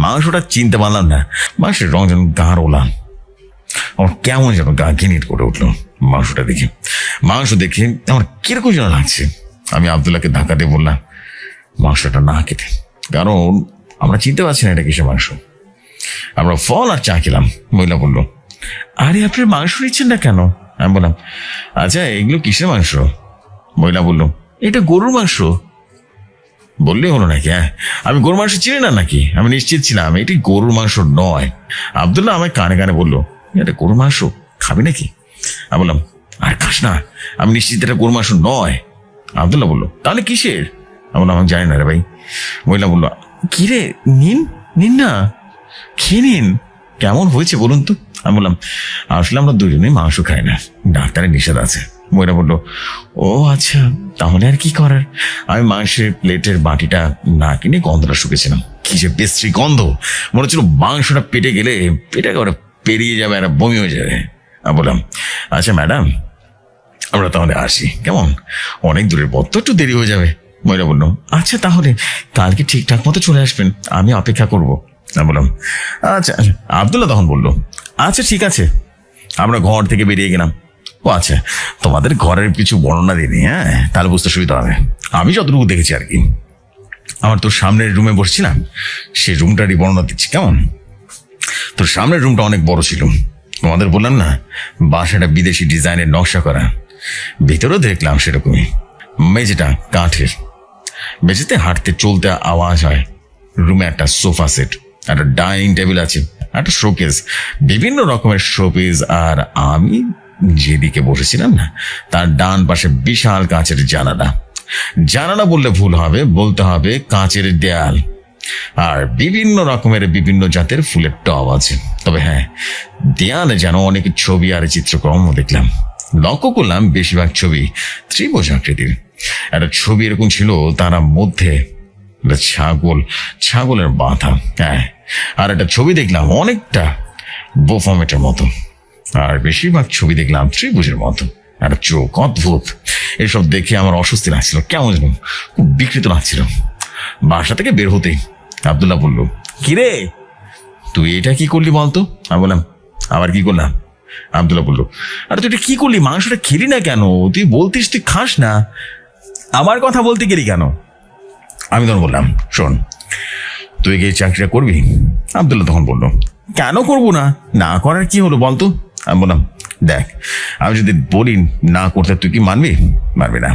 মাংসটা চিনতে পারলাম না, মাংসের রং যেন গাঢ় লাল। আমার কেমন যেন গা ঘিনিট করে উঠলো মাংসটা দেখে। মাংস দেখে আমার কিরকম যেন লাগছে। আমি আব্দুল্লাহকে ধাক্কা দিয়ে বললাম, মাংসটা না খেতে, কারণ আমরা চিনতে পারছি না এটা কিসের মাংস। আমরা ফল আর চা খেলাম। মহিলা বলল, আরে আপনার মাংস নিচ্ছেন না কেন? আমি বললাম, আচ্ছা এগুলো কিসের মাংস? মহিলা বলল, এটা গরুর মাংস। বললেই হলো নাকি? হ্যাঁ, আমি গরুর মাংস চিনি না নাকি? আমি নিশ্চিত ছিলাম এটি গরুর মাংস নয়। আব্দুল্লাহ আমায় কানে কানে বললো, এটা গরুর মাংস, খাবি নাকি? আমি বললাম, আর খাস না, আমি নিশ্চিত এটা গরুর মাংস নয়। আব্দুল্লাহ বললো, তাহলে কিসের? আমি বললাম, আমি জানি না রে ভাই। মহিলা বললো, কিরে, নিন নিন না, খেয়ে নিন, কেমন হয়েছে বলুন তো? আমি বললাম, আসলে আমরা 2 জনেই মাংস খাই না, ডাক্তারের নিষেধ আছে। মহিলা বললো, ও আচ্ছা, তাহলে আর কি করার। আমি মাংসের প্লেটের বাটিটা না কিনে গন্ধটা শুকেছিলাম। কি যে বিশ্রী গন্ধ, মনে হচ্ছিল মাংসটা পেটে গেলে পেটে একেবারে পেরিয়ে যাবে আর বমি হয়ে যাবে। আমি বললাম, আচ্ছা ম্যাডাম, আমরা তাহলে আসি, কেমন? অনেক দূরের পথ তো, একটু দেরি হয়ে যাবে। মহিলা বললো, আচ্ছা তাহলে কালকে ঠিকঠাক মতো চলে আসবেন, আমি অপেক্ষা করবো। আমি বললাম, আচ্ছা। আব্দুল্লাহ তখন বললো, আচ্ছা ঠিক আছে। আমরা ঘর থেকে বেরিয়ে গেলাম। ও আচ্ছা, তোমাদের ঘরের কিছু বর্ণনা দিনি, হ্যাঁ, তাহলে বুঝতে সুবিধা হবে। আমি যতটুকু দেখেছি আর কি। আমার তোর সামনের রুমে বসছিলাম, সেই রুমটারই বর্ণনা দিচ্ছি, কেমন? তোর সামনের রুমটা অনেক বড় ছিল। তোমাদের বললাম না, বাসাটা বিদেশি ডিজাইনের নকশা করা। ভিতরেও দেখলাম সেরকমই। মেঝেটা কাঠের, মেঝেতে হাঁটতে চলতে আওয়াজ হয়। রুমে একটা সোফা সেট, একটা ডাইনিং টেবিল আছে, একটা শোকেস, বিভিন্ন রকমের শোপিস। আর আমি যেদিকে বসেছিলাম না, তার ডান পাশে বিশাল কাঁচের জানালা। জানালা বললে ভুল হবে, বলতে হবে কাঁচের দেয়াল। আর বিভিন্ন রকমের বিভিন্ন জাতের ফুলের টব আছে। তবে হ্যাঁ, দেয়ালে যেন অনেক ছবি আর চিত্রকর্ম দেখলাম। লক্ষ্য করলাম বেশিরভাগ ছবি ত্রিভুজ আকৃতির। একটা ছবি এরকম ছিল, তার মধ্যে একটা ছাগলের মাথা। হ্যাঁ, আর একটা ছবি দেখলাম অনেকটা বোফামেটের মতো। আর বেশিরভাগ ছবি দেখলাম ত্রিভুজের মতো। একটা চোখ, অদ্ভুত। এসব দেখে আমার অস্বস্তি লাগছিল, কেমন যেন খুব বিকৃত লাগছিল। বাসা থেকে বের হতেই আব্দুল্লাহ বলল, কিরে তুই এটা কি করলি বলতো? আমি বললাম, আবার কি করলাম? আব্দুল্লাহ বলল, আরে তুই এটা কি করলি? মাংসটা খেলি না কেন? তুই বলতিস তুই খাস না, আমার কথা বলতে গেলি কেন? আমি তখন বললাম, শোন, তুই কি এই চাকরিটা করবি? আব্দুল্লাহ তখন বলল, কেন করবো না? না করার কি হলো বলতো? আমি বললাম, দেখ, আমি যদি বলি না করতে তুই কি মানবি? মানবি না।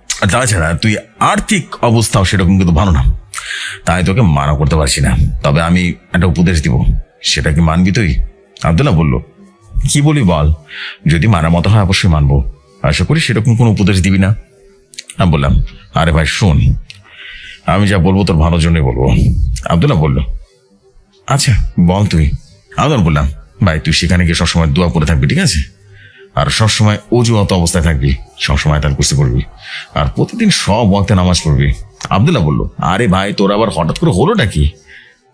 আর তাছাড়া তুই আর্থিক অবস্থাও সেরকম কিন্তু ভালো না, তাই তোকে মানা করতে পারছি না। তবে আমি একটা উপদেশ দিব, সেটা কি মানবি তুই? আব্দুল্লাহ বলল, কি বলি বল, যদি মানার মতো হয় অবশ্যই মানবো। আশা করি সেরকম কোনো উপদেশ দিবি না। আমি বললাম, আরে ভাই শোন, আমি যা বলবো তোর ভালোর জন্যই বলবো। আব্দুল্লাহ বলল, আচ্ছা বল তুই। আমি বললাম, ভাই তুই সেখানে গিয়ে সবসময় দোয়া করে থাকবি, ঠিক আছে? আর সবসময় অজুহাত অবস্থায় থাকবি, সবসময় তার কুস্তি করবি, আর প্রতিদিন সব ওয়াক্তে নামাজ পড়বি। আব্দুল্লাহ বলল, আরে ভাই তোর আবার হঠাৎ করে হলোটা কি?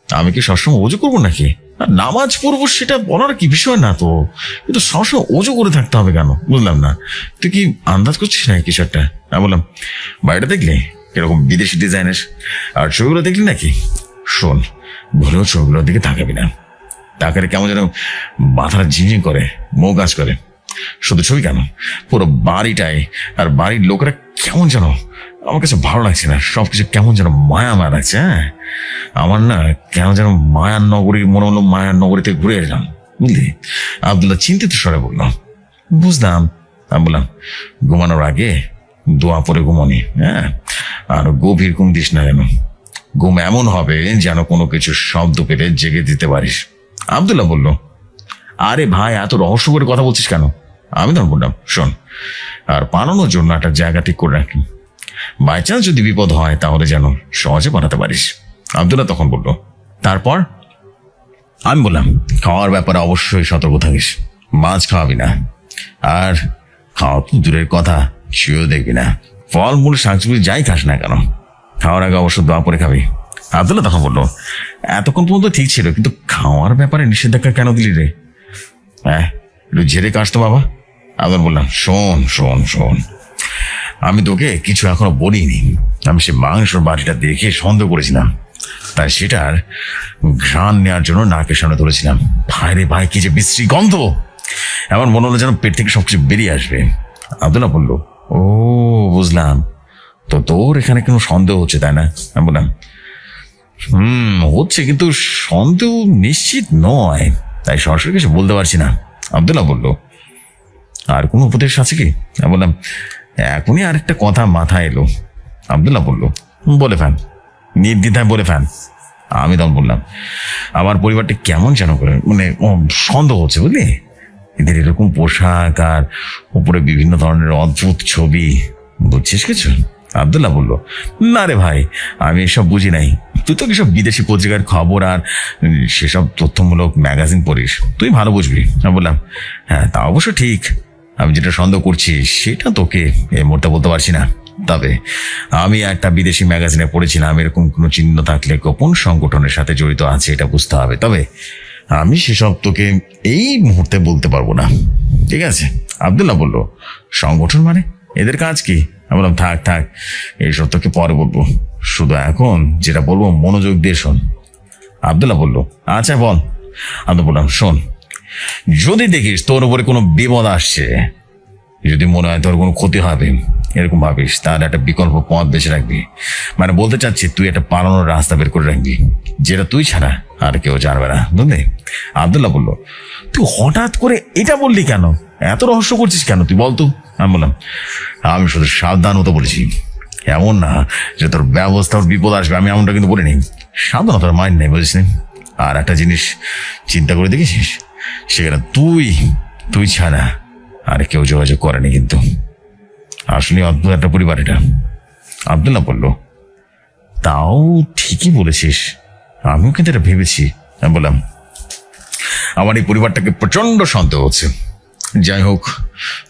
আমি কি সবসময় অজু করবো নাকি? আর নামাজ পড়বো সেটা বলার কি বিষয় না তো, কিন্তু সবসময় অজু করে থাকতে হবে কেন? বুঝলাম না, তুই কি আন্দাজ করছিস না কিছু একটা? আমি বললাম, বাড়িটা দেখলি এরকম বিদেশি ডিজাইনের, আর ছবিগুলো দেখলি নাকি? শোন, ভুলেও ছবিগুলোর দিকে তাকাবি না। তাকালে কেমন যেন মাথাটা ঝিমঝিম করে, মুখ কাজ করে। শুধু ছবি কেন, পুরো বাড়িটাই আর বাড়ির লোকেরা কেমন যেন আমার কাছে ভালো লাগছে না। সবকিছু কেমন যেন মায়া মায়া লাগছে। হ্যাঁ, আমার না কেন যেন মায়ার নগরী মনে হলো, মায়ার নগরীতে ঘুরে এলাম, বুঝলি? আব্দুল্লাহ চিন্তিত স্বরে বলল, বুঝলাম। আমি বললাম, ঘুমানোর আগে দোয়া পরে ঘুমনি। হ্যাঁ, আর গভীর ঘুম দিস না যেন। ঘুম এমন হবে যেন কোনো কিছু শব্দ পেলে জেগে দিতে পারিস। আব্দুল্লাহ বলল, আরে ভাই এত রহস্য করে কথা বলছিস কেন? আমি তখন বললাম, শোন, আর পালানোর জন্য একটা জায়গা ঠিক করে রাখি, বাই চান্স যদি বিপদ হয় তাহলে যেন সহজে পাঠাতে পারিস। আব্দুল্লাহ তখন বলল, তারপর? আমি বললাম, খাওয়ার ব্যাপারে অবশ্যই সতর্ক থাকিস, মাছ খাওয়াবি না, আর খাওয়া তো দূরের কথা, ছুঁয়েও দেখবি না। ফলমূল শাকসবজি যাই খাস না কেন, খাওয়ার আগে অবশ্য দোয়া পরে খাবি। আব্দুল্লাহ তখন বলল, এতক্ষণ পর্যন্ত ঠিক ছিল, কিন্তু খাওয়ার ব্যাপারে নিষেধাজ্ঞা কেন দিলি রে? হ্যাঁ, একটু ঝেড়ে কাস তো বাবা। আবার বললাম, শোন শোন শোন, আমি তোকে কিছু এখনো বলিনি। আমি সে মাংসর বাটিটা দেখে সন্দেহ করেছিলাম, তাই সেটার ঘ্রাণ নেওয়ার জন্য নাকের সামনে ধরেছিলাম। ভাই রে ভাই, কি যে বিশ্রী গন্ধ! এমন মনে হলো যেন পেট থেকে সবকিছু বেরিয়ে আসবে। আব্দুল্লাহ বলল, ও বুঝলাম, তো তোর এখানে কোনো সন্দেহ হচ্ছে তাই না? আমি বললাম, হচ্ছে, কিন্তু সন্দেহ নিশ্চিত নয়, তাই সরাসরি কিছু বলতে পারছি না। আব্দুল্লাহ বলল, আর কোনো উপদেশ আছে কি? আমি বললাম, এখনই আরেকটা কথা মাথায় এলো। আব্দুল্লাহ বলল, বলে ফেন, নির্দ্বিধায় বলে ফেন। আমি তখন বললাম, আমার পরিবারটা কেমন যেন করে মানে সন্দেহ হচ্ছে, বুঝলি? এদের এরকম পোশাক আর উপরে বিভিন্ন ধরনের অদ্ভুত ছবি, বুঝছিস কিছু? আব্দুল্লাহ বলল, না রে ভাই, আমি এসব বুঝি নাই। তুই তো কিসব বিদেশি পত্রিকার খবর আর সেসব তথ্যমূলক ম্যাগাজিন পড়িস, তুই ভালো বুঝবি। আমি বললাম, হ্যাঁ তা অবশ্য ঠিক, আমি যেটা সন্দেহ করছি সেটা তোকে এই মুহূর্তে বলতে পারছি না। তবে আমি একটা বিদেশি ম্যাগাজিনে পড়েছিলাম, এরকম কোনো চিহ্ন থাকলে গোপন সংগঠনের সাথে জড়িত আছে, এটা বুঝতে হবে। তবে আমি সেসব তোকে এই মুহূর্তে বলতে পারবো না, ঠিক আছে? আব্দুল্লাহ বলল, সংগঠন মানে এদের কাজ কি? আমি বললাম, থাক থাক, এইসব তোকে পরে বলবো, শুধু এখন যেটা বলবো মনোযোগ দিয়ে শোন। আব্দুল্লাহ বলল, আচ্ছা বল। আমি বললাম, শোন, যদি দেখিস তোর উপরে কোনো বিপদ আসছে, যদি মনে হয় তোর কোনো ক্ষতি হবে এরকম ভাবিস, তাহলে একটা বিকল্প পথ বেছে রাখবি। মানে বলতে চাচ্ছি, তুই একটা পালানোর রাস্তা বের করে রাখবি, যেটা তুই ছাড়া আর কেউ জানবে না, বুঝলি? আব্দুল্লাহ বলল, তুই হঠাৎ করে এটা বললি কেন? এত রহস্য করছিস কেন তুই বলতো? আমি বললাম, আমি শুধু সাবধান হতে বলেছি, এমন না যে তোর ব্যবস্থার বিপদ আসবে, আমি এমনটা কিন্তু বলিনি। সাবধানতার মাইন্ড নেই, বুঝিস? আর একটা জিনিস চিন্তা করে দেখেছিস, সেখানে তুই ছাড়া আর কেউ যোগাযোগ করেনি, কিন্তু আসলে অদ্ভুত একটা পরিবার এটা। আব্দুল্লাহ বলল, তাও ঠিকই বলেছিস, আমিও কিন্তু এটা ভেবেছি। আমি বললাম, আমার এই পরিবারটাকে প্রচন্ড সন্দেহ হচ্ছে। যাই হোক,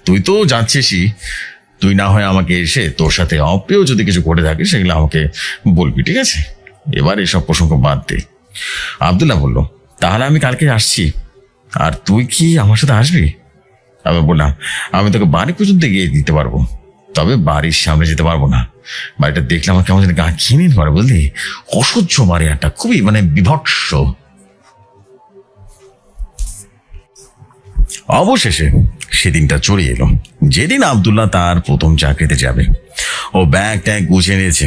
তুই তো যাচ্ছিসই, তুই না হয় আমাকে এসে তোর সাথে অপ্রিয় যদি কিছু করে থাকে সেগুলো আমাকে বলবি, ঠিক আছে? এবার এসব প্রসঙ্গ বাদ দে। আব্দুল্লাহ বলল, তাহলে আমি কালকে আসছি, আর তুই কি আমার সাথে আসবি? আমি বললাম, আমি তোকে বাড়ি পর্যন্ত গিয়ে দিতে পারবো, তবে বাড়ির সামনে যেতে পারবো না। বাড়িটা দেখলে আমার কেমন যেন গা খিনির করে, বুঝলি? অসহ্য বাড়ি একটা, খুবই বিভৎস। অবশেষে সেদিনটা চলে এলো, যেদিন আব্দুল্লাহ তার প্রথম চাকরিতে যাবে। ও ব্যাগ ট্যাগ গুছিয়ে নিয়েছে,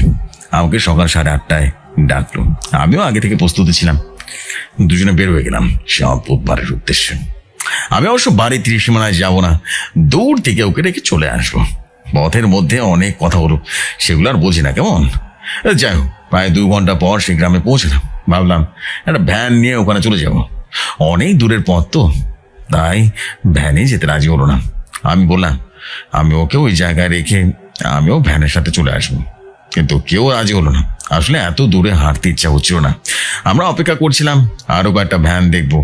আমাকে সকাল 8:30টায় ডাকলো। আমিও আগে থেকে প্রস্তুতি ছিলাম। দুজনে বের হয়ে গেলাম শ্যামপুর বাড়ির উদ্দেশ্যে। আমি অবশ্য বাড়ির ত্রিসীমানায় যাব না, দূর থেকে ওকে রেখে চলে আসবো। পথের মধ্যে অনেক কথা হলো, সেগুলো আর বলছি না, কেমন? যাই হোক, প্রায় 2 ঘন্টা পর সে গ্রামে পৌঁছলাম। ভাবলাম একটা ভ্যান নিয়ে ওখানে চলে যাব, অনেক দূরের পথ তো, তাই ভ্যানে যেতে রাজি হলো না। আমি বললাম আমি ওকে ওই জায়গায় রেখে আমিও ভ্যানের সাথে চলে আসবো, কিন্তু কেউ রাজি হলো না। আসলে এত দূরে হাঁটতে ইচ্ছা হচ্ছিল না। আমরা অপেক্ষা করছিলাম আরো কয়েকটা ভ্যান দেখবো,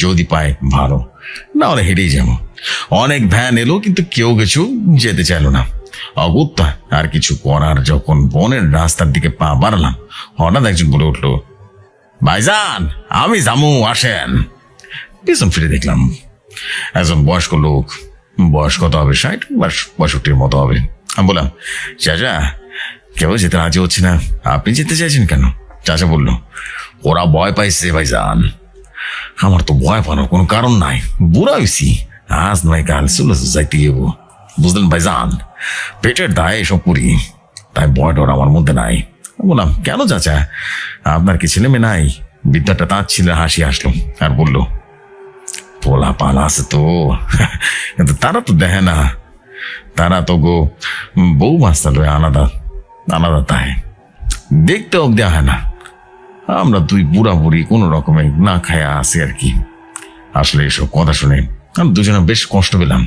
যদি পাই ভালো, না হলে হেঁটেই যাবো। অনেক ভ্যান এলো, কিন্তু কেউ কিছু যেতে চাইলো না। অগত্যা আর কিছু করার যখন বনের রাস্তার দিকে পা বাড়ালাম, হঠাৎ একজন বলে উঠলো, ভাইজান আমি জামু, আসেন। পিছন ফিরে দেখলাম একজন বয়স্ক লোক, বয়স কত হবে, 60 বা 65 মতো হবে। আমি বললাম, চাচা কেউ যেতে রাজি হচ্ছে না, আপনি যেতে চাইছেন কেন? চাচা বলল, ওরা ভয় পাইছে ভাইজান। আমার তো ভয় পাওয়ার কোনো কারণ নাই, বুড়া হয়েছি, আজ নয় কাল চলে যাইতে যাবো, বুঝলেন ভাইজান? পেটের দায়ে এসব করি, তাই ভয় ডর আমার মধ্যে নাই। বললাম, কেন চাচা, আপনার কি ছেলে মেয়ে নাই? বিদ্যাটা তার ছিল, হাসি আসলো আর বলল, পোলা পালা আছে তো, কিন্তু তারা তো দেখে না, তারা তো গো বউ বাচ্চা লয় আলাদা আলাদা, তাই দেখতে অব্দি হয় না। আমরা 2 বুড়া বুড়ি কোনো রকমে না খায়া আছি আর কি। আসলে এসব কথা শুনে আমি দুজনে বেশ কষ্ট পেলাম।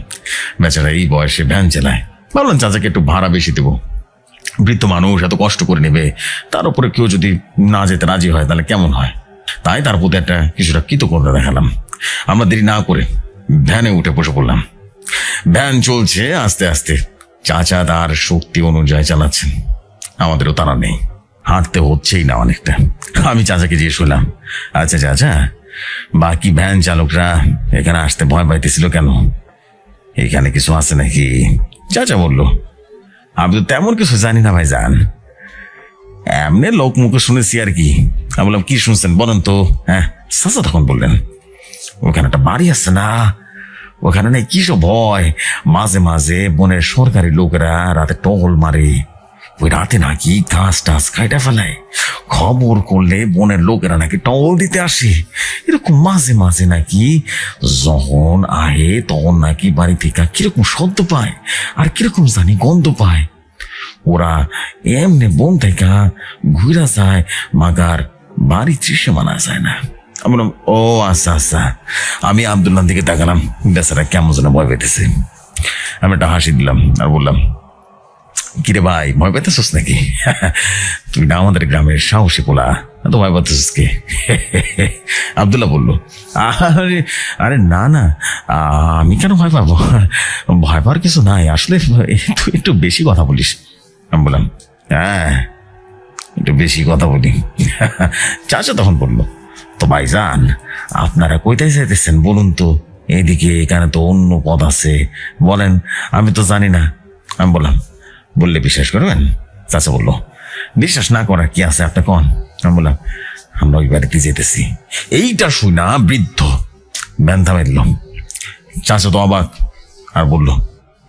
বেচারা এই বয়সে ভ্যান চালায়। ভাবলাম চাচাকে একটু ভাড়া বেশি দেবো, বৃদ্ধ মানুষ এত কষ্ট করে নেবে, তার উপরে কেউ যদি না যেতে রাজি হয় তাহলে কেমন হয়? তাই তার প্রতি একটা কিছুটা কৃতজ্ঞতা দেখালাম। আমরা দেরি না করে ভ্যানে উঠে বসে পড়লাম। ভ্যান চলছে আস্তে আস্তে, চাচা তার শক্তি অনুযায়ী চালাচ্ছেন, আমাদেরও তারা নেই, হাঁটতে হচ্ছেই না অনেকটা। আমি চাচাকে জিজ্ঞেস করলাম, আচ্ছা চাচা, বাকি ভ্যান চালকরা এখানে আসতে ভয় পাইতেছিল কেন? এখানে কিছু আছে নাকি? চাচা বলল, আমি তো তেমন কিছু জানি না ভাইজান, এমনি লোক মুখে শুনেছি আর কি। আমি বললাম, কি শুনছেন বলেন তো? হ্যাঁ, চাচা তখন বললেন, ওখানে একটা বাড়ি আছে না, ওখানে নাই কি সব ভয়, মাঝে মাঝে বনের সরকারি লোকেরা রাতে টহল মারে, ওই রাতে নাকি ঘাস টাস খাইটা ফেলায়, খবর করলে বনের লোকেরা নাকি টহল দিতে আসে। এরকম মাঝে মাঝে নাকি যখন আহে তখন নাকি বাড়ি থেকে কিরকম শব্দ পায় আর কিরকম জানি গন্ধ পায়। ওরা এমনি বন থেকে ঘুরা যায়, মাগার বাড়ি দৃশ্যমানা যায় না। আমি বললাম, ও আচ্ছা আচ্ছা। আমি আব্দুল্লাহর দিকে তাকালাম, বেচারা কেমন যেন ভয় পেতেছে। আমি একটা হাসি দিলাম আর বললাম, কিরে ভাই, ভয় পেতেছিস নাকি? তুই না আমাদের গ্রামের সাহসী পোলা, তো ভয় পেতেছিস কে? আব্দুল্লাহ বলল, আরে আরে না না, আমি কেন ভয় পাবো? ভয় পাওয়ার কিছু নাই, আসলে তুই একটু বেশি কথা বলিস। আমি বললাম, হ্যাঁ একটু বেশি কথা বলি। চাচা তখন বললো, তো ভাইজান আপনারা কইতাই চাইতেছেন বলুন তো, এদিকে এখানে তো অন্য পথ আছে, বলেন, আমি তো জানি না। আমি বললাম, বললে বিশ্বাস করবেন? চাচা বললো, বিশ্বাস না করার কি আছে আপনি কন। আমি বললাম, আমরা ওই বাড়িতে যেতেছি। এইটা শুই না বৃদ্ধ ভ্যান থামাই দিল। চাচা তো অবাক আর বললো,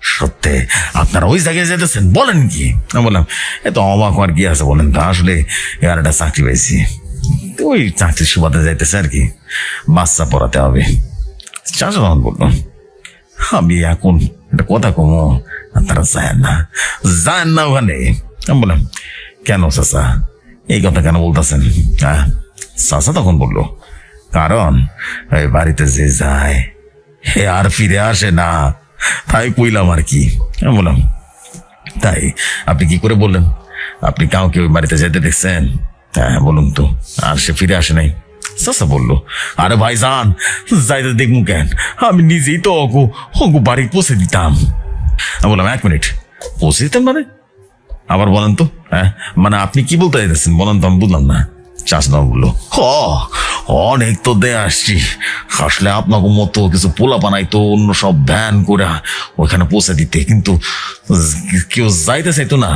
সত্যি আপনারা ওই জায়গায় যেতেছেন, বলেন কি? আমি বললাম, এত অবাক আর কি আছে বলেন তো, আসলে এবার একটা চাকরি পাইছি, ওই চাকরির সুবাদে যাইতেছে আর কি, বাচ্চা পড়াতে হবে। চাচা তখন বললো, আমি এখন একটা কথা কমো, আপনারা যায় না ওখানে। আমি বললাম, কেন চাচা এই কথা কেন বলতেছেন? হ্যাঁ, চাচা তখন বললো, কারণ এই বাড়িতে যে যায় হে আর ফিরে আসে না, তাই কইলাম আর কি। আমি বললাম, তাই আপনি কি করে বললেন? আপনি কাউকে ওই বাড়িতে যেতে দেখছেন? হ্যাঁ বলুন তো। আর সে ফিরে আসে নাই? চাচা বললো, আরে ভাইজান, যাইতে দেখবো কেন, আমি নিজেই তো অগো অগো বাড়ি পৌঁছে দিতাম। আমি বললাম, 1 মিনিট, পৌঁছে দিতেন মানে? আবার বলেন তো। হ্যাঁ মানে আপনি কি বলতে চাইতেছেন বলেন তো, আমি বুঝলাম না। চাষনা বললো, অনেক তো দিয়ে আসছি, আসলে আপনাকে মতো কিছু পোলা বানাইতো অন্য সব ভ্যান করে ওইখানে পৌঁছে দিতে, কিন্তু কেউ যাইতে চাইতো না।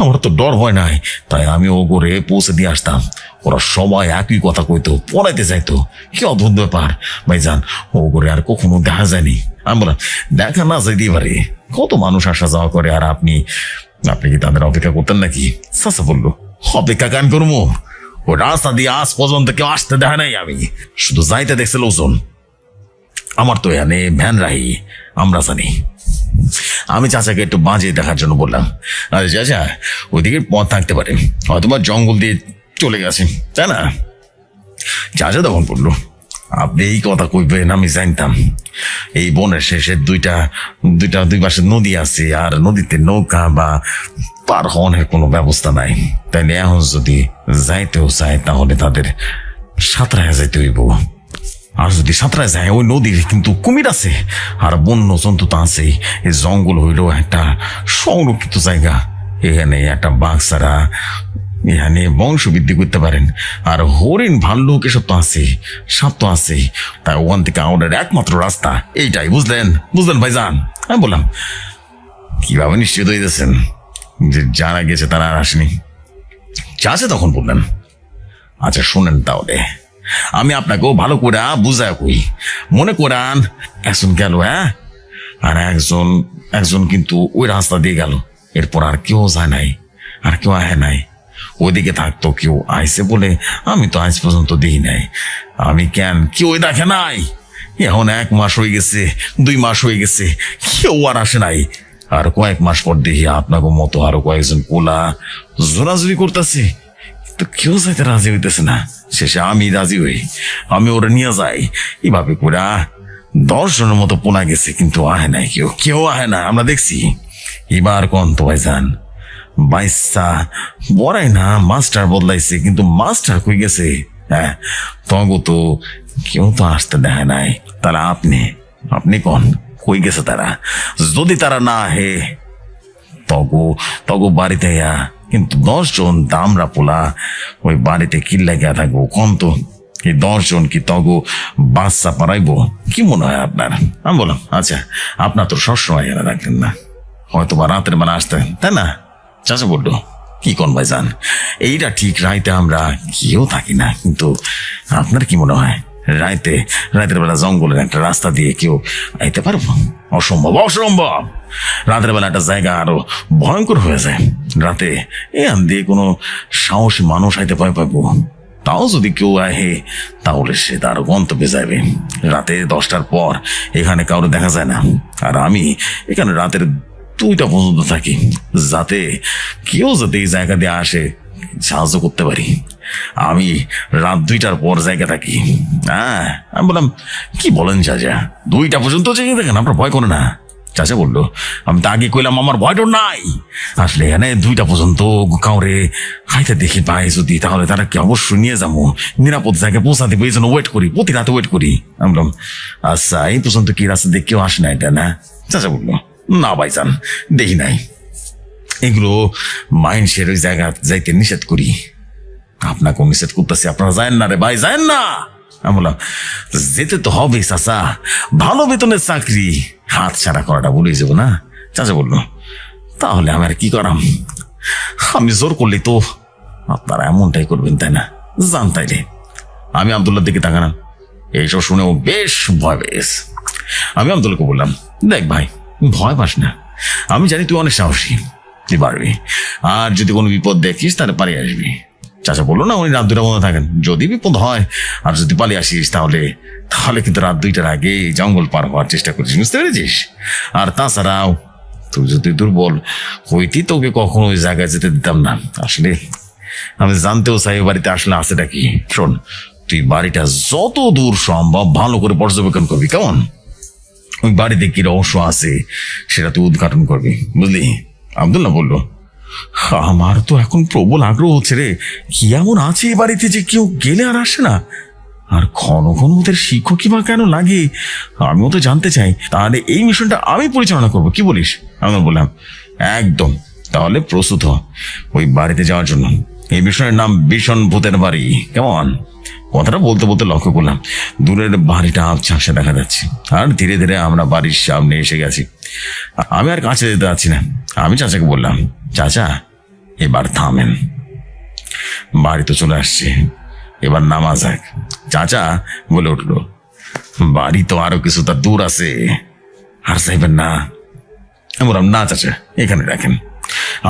আমার তো ডর হয় নাই, তাই আমি ও করে পৌঁছে দিয়ে আসতাম। ওরা সবাই একই কথা কইতো, পড়াইতে চাইতো। কি অদ্ভুত ব্যাপার ভাইজান, ও করে আর কখনো দেখা যায়নি। আমি বললাম, দেখা না যাইতেই পারে, কত মানুষ আসা যাওয়া করে, আর আপনি কি তাদের অপেক্ষা করতেন নাকি? চাচা বললো, অপেক্ষা কেন করবো? ও রাস্তা দিয়ে আজ পর্যন্ত কেউ আসতে দেখা নাই, আমি শুধু যাইতে দেখছে লোকজন। আমার তো এখানে ভ্যান রাহি, আমরা জানি। আমি চাচাকে একটু বাজিয়ে দেখার জন্য বললাম, আরে চাচা, ওইদিকে পথ থাকতে পারে, হয়তো বা জঙ্গল দিয়ে চলে গেছে, তাই না? চাচা তখন বললো, আপনি এই কথা কইবেন আমি জানতাম। এই বনের শেষে দুই পাশে নদী আছে, আর নদীতে নৌকা বা পার হওয়ার কোনো ব্যবস্থা নাই। তাইলে এখন যদি যাইতেও চায় তাহলে তাদের সাঁতরায় যাইতে হইব। আর যদি সাঁতরায় যায়, ওই নদীর কিন্তু কুমির আছে, আর বন্য জন্তু তো আছেই। এই জঙ্গল হইল একটা সংরক্ষিত জায়গা, এখানে একটা বাঘ ছাড়া এখানে বংশ বৃদ্ধি করতে পারেন। আর হরিণ, ভাল্লুক এসব তো আছে, সাপ তো আছে। তাই ওখান থেকে আমাদের একমাত্র রাস্তা এইটাই। বুঝলেন ভাইজান? আমি বললাম, কিভাবে নিশ্চিত হইতেছেন যে যারা গেছে তারা আর আসেনি? চাচা তখন বললেন, আচ্ছা শোনেন, তাহলে আমি আপনাকেও ভালো করে বুঝায় কই। মনে করান একজন গেল, হ্যাঁ, আর একজন কিন্তু ওই রাস্তা দিয়ে গেল, এরপর আর কেউ যায় নাই, আর কেউ আহে নাই। ওইদিকে থাকতো কেউ আইসে বলে আমি তো আজ পর্যন্ত দিই নাই। আমি কেন, কেউ দেখে নাই। এখন 1 মাস হয়ে গেছে, 2 মাস হয়ে গেছে, কেউ আর আসে নাই। আর কয়েক মাস পর দেখি আপনাকে মতো আরো কয়েকজন পোলা জোরাজুরি করতেছে, তো কেউ যাইতে রাজি হইতেছে না। শেষে আমি রাজি হই, আমি ওরা নিয়ে যাই। এভাবে করে 10 জনের মতো পোলা গেছে, কিন্তু আহে নাই, কেউ আহে না, আমরা দেখছি। এবার কোন তো ভাইজান, বাইসা বড়াই না, মাস্টার বদলাইছে, কিন্তু মাস্টার কই গেছে? হ্যাঁ, তগো তো কেউ তো আসতে দেয় নাই। তাহলে আপনি কোন কই গেছে তারা? যদি তারা না হে তগো বাড়িতে কিন্তু 10 জন দামরা পোলা ওই বাড়িতে কিল্লা গিয়া থাকবো কোন তো? এই 10 জন কি তগো বাচ্চা পারাইবো? কি মনে হয় আপনার? আমি বললাম, আচ্ছা আপনার তো সবসময় এনে রাখতেন না, হয়তো বা রাতের বেলা আসতেন, তাই না? চাচা বললো, কি কোন ভাইজান, এইটা ঠিক, রাইতে আমরা কেউ থাকি না, কিন্তু আপনার কি মনে হয় রাতের বেলা জঙ্গলের একটা রাস্তা দিয়ে কেউ আইতে পারবো? অসম্ভব। রাতের বেলা একটা জায়গা আরো ভয়ঙ্কর হয়ে যায়। রাতে এখান দিয়ে কোনো সাহসী মানুষ আইতে ভয় পাবো। তাও যদি কেউ আহে তাহলে সে তার গন্তব্যে যাবে। রাতে 10টার পর এখানে কাউকে দেখা যায় না, আর আমি এখানে রাতের 2টা পর্যন্ত থাকি, যাতে কেউ যাতে এই জায়গা দিয়ে আসে সাহায্য করতে পারি। আমি রাত 2টার পর জায়গা থাকি। হ্যাঁ, আমি বললাম, কি বলেন চাচা, 2টা পর্যন্ত জেগে দেখেন, আপনার ভয় করে না? চাচা বললো, আমি তো আগে কইলাম আমার ভয় ডর নাই। আসলে এখানে 2টা পর্যন্ত কাউরে খাইতে দেখি পাই যদি, তাহলে তারা কি অবশ্যই নিয়ে যাবো, নিরাপদ জায়গায় পৌঁছা দেবো, এই জন্য ওয়েট করি, প্রতি রাতে ওয়েট করি। আমি বললাম, আচ্ছা এই পর্যন্ত কি রাস্তা দিয়ে কেউ আসে না এটা না? চাচা বললো, না ভাইজান, দেখি নাই। এগুলো মাইন্ডসের ওই জায়গা যাইতে নিষেধ করি। আপনাকে নিষেধ করতেছি, আপনারা যায় না রে ভাই, যায় না। আমি বললাম, যেতে তো হবে চাচা, ভালো বেতনের চাকরি, হাত ছাড়া করাটা ভুলেই যাবো না? চাচা বললো, তাহলে আমি আর কি করাম, আমি জোর করলি তো আপনারা এমনটাই করবেন, তাই না? জান তাইলে। আমি আব্দুল্লার দিকে তাকালাম, এইসব শুনেও বেশ ভয় পেয়েছে। আমি আব্দুল্লাহকে বললাম, দেখ ভাই, ভয় পাস না, আমি জানি তুই অনেক সাহসী, তুই পারবি, আর যদি কোনো বিপদ দেখিস তাহলে পালিয়ে আসবি। চাচা বললো, না উনি রাত 2টা বন্ধ থাকেন, যদি বিপদ হয় আর যদি পালিয়ে আসিস তাহলে কিন্তু রাত 2টার আগে জঙ্গল পার হওয়ার চেষ্টা করিস, বুঝতে পেরেছিস? আর তাছাড়াও তুই যদি দুর্বল হইতি তোকে কখনো ওই জায়গায় যেতে দিতাম না। আসলে আমি জানতেও চাই বাড়িতে আসলে আছেটা কি। শোন, তুই বাড়িটা যত দূর সম্ভব ভালো করে পর্যবেক্ষণ করবি, কেমন? ওই বাড়িতে কি রহস্য আছে সেটা তুই উদ্ঘাটন করবি, বুঝলি? আব্দুল্লাহ বললো, আমার তো এখন প্রবল আগ্রহ হচ্ছে রে, কি এমন আছে এই বাড়িতে যে কেউ গেলে আর আসে না? আর ঘন ঘন ওদের শিক্ষকই বা কেন লাগে, আমিও তো জানতে চাই। তাহলে এই মিশনটা আমি পরিচালনা করব, কি বলিস? আমি বললাম, একদম। তাহলে প্রস্তুত হ ওই বাড়িতে যাওয়ার জন্য। এই মিশনের নাম ভীষণ ভূতের বাড়ি, কেমন? কথাটা বলতে বলতে লক্ষ্য করলাম দূরের বাড়িটা ঝাপসা দেখা যাচ্ছে, আর ধীরে ধীরে আমরা বাড়ির সামনে এসে গেছি। আমি আর কাছে যেতে পারছি না। আমি চাচাকে বললাম, চাচা এবার থামেন, বাড়ি তো চলে আসছে, এবার নামা যাক। চাচা বলে উঠলো, বাড়ি তো আরো কিছুটা দূর আছে, আর চাইবেন না? আমি বললাম, না চাচা এখানে রাখেন।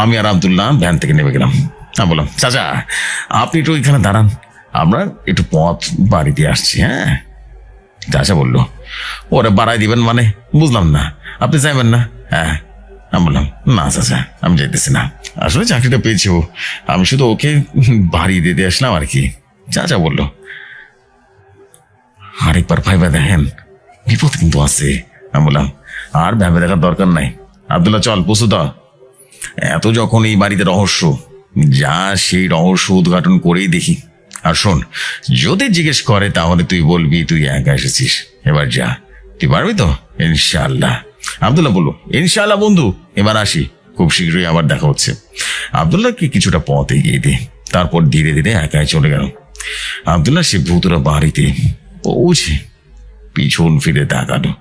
আমি আর আব্দুল্লাহ ভ্যান থেকে নেমে গেলাম। আমি বললাম, চাচা আপনি একটু এখানে দাঁড়ান, আমরা একটু পথ বাড়ি দিয়ে আসছি। হ্যাঁ। চাচা বললো, ওরা বাড়াই দিবেন মানে? বুঝলাম না, আপনি চাইবেন না? হ্যাঁ। আমি বললাম, না চাচা আমি যাইতেছি না, আসলে চাকরিটা পেয়েছি, আমি শুধু ওকে বাড়ি দিতে আসলাম আর কি। চাচা বলল, আরেকবার ভাইবা দেখেন, বিপদ কিন্তু আছে। আমি বললাম, আর ভেবে দেখার দরকার নাই, আব্দুল্লাহ চল প্রস্তুত হ। এত যখন এই বাড়িতে রহস্য, যা সেই রহস্য উদ্ঘাটন করেই দেখি। আর শোন, যদি জিজ্ঞেস করে তাহলে তুই বলবি তুই একা এসেছিস। এবার যা, তুই পারবি তো? ইনশাআল্লাহ। আব্দুল্লাহ বললো, ইনশাআল্লাহ বন্ধু, এবার আসি, খুব শীঘ্রই আবার দেখা হচ্ছে। আব্দুল্লাহকে কিছুটা পথ এগিয়ে দে, তারপর ধীরে ধীরে একাই চলে গেল। আব্দুল্লাহ সে ভূতরা বাড়িতে পৌঁছে পিছন ফিরে তাকালো,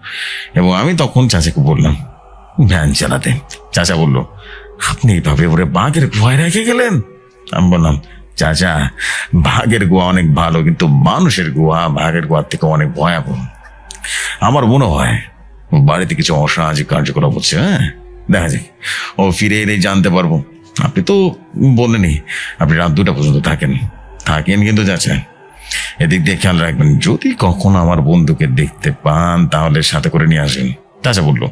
এবং আমি তখন চাচাকে বললাম ভ্যান চালাতে। চাচা বলল, আপনি এইভাবে ওরে বাঘের গুহায় রেখে গেলেন? আমি বললাম, চাচা বাঘের গুহা অনেক ভালো, কিন্তু মানুষের গুহা বাঘের গুহার থেকে অনেক ভয়াবহ। আমার মনে হয় বাড়িতে কিছু অসামাজিক কার্যকলাপ হচ্ছে। হ্যাঁ, দেখা যাক, ও ফিরে এলেই জানতে পারবো। আপনি তো বললেনই আপনি রাত 2টা পর্যন্ত থাকেন কিন্তু চাচা এদিক দিয়ে খেয়াল রাখবেন, যদি কখনো আমার বন্ধুকে দেখতে পান তাহলে সাথে করে নিয়ে আসেন। চাচা বললো,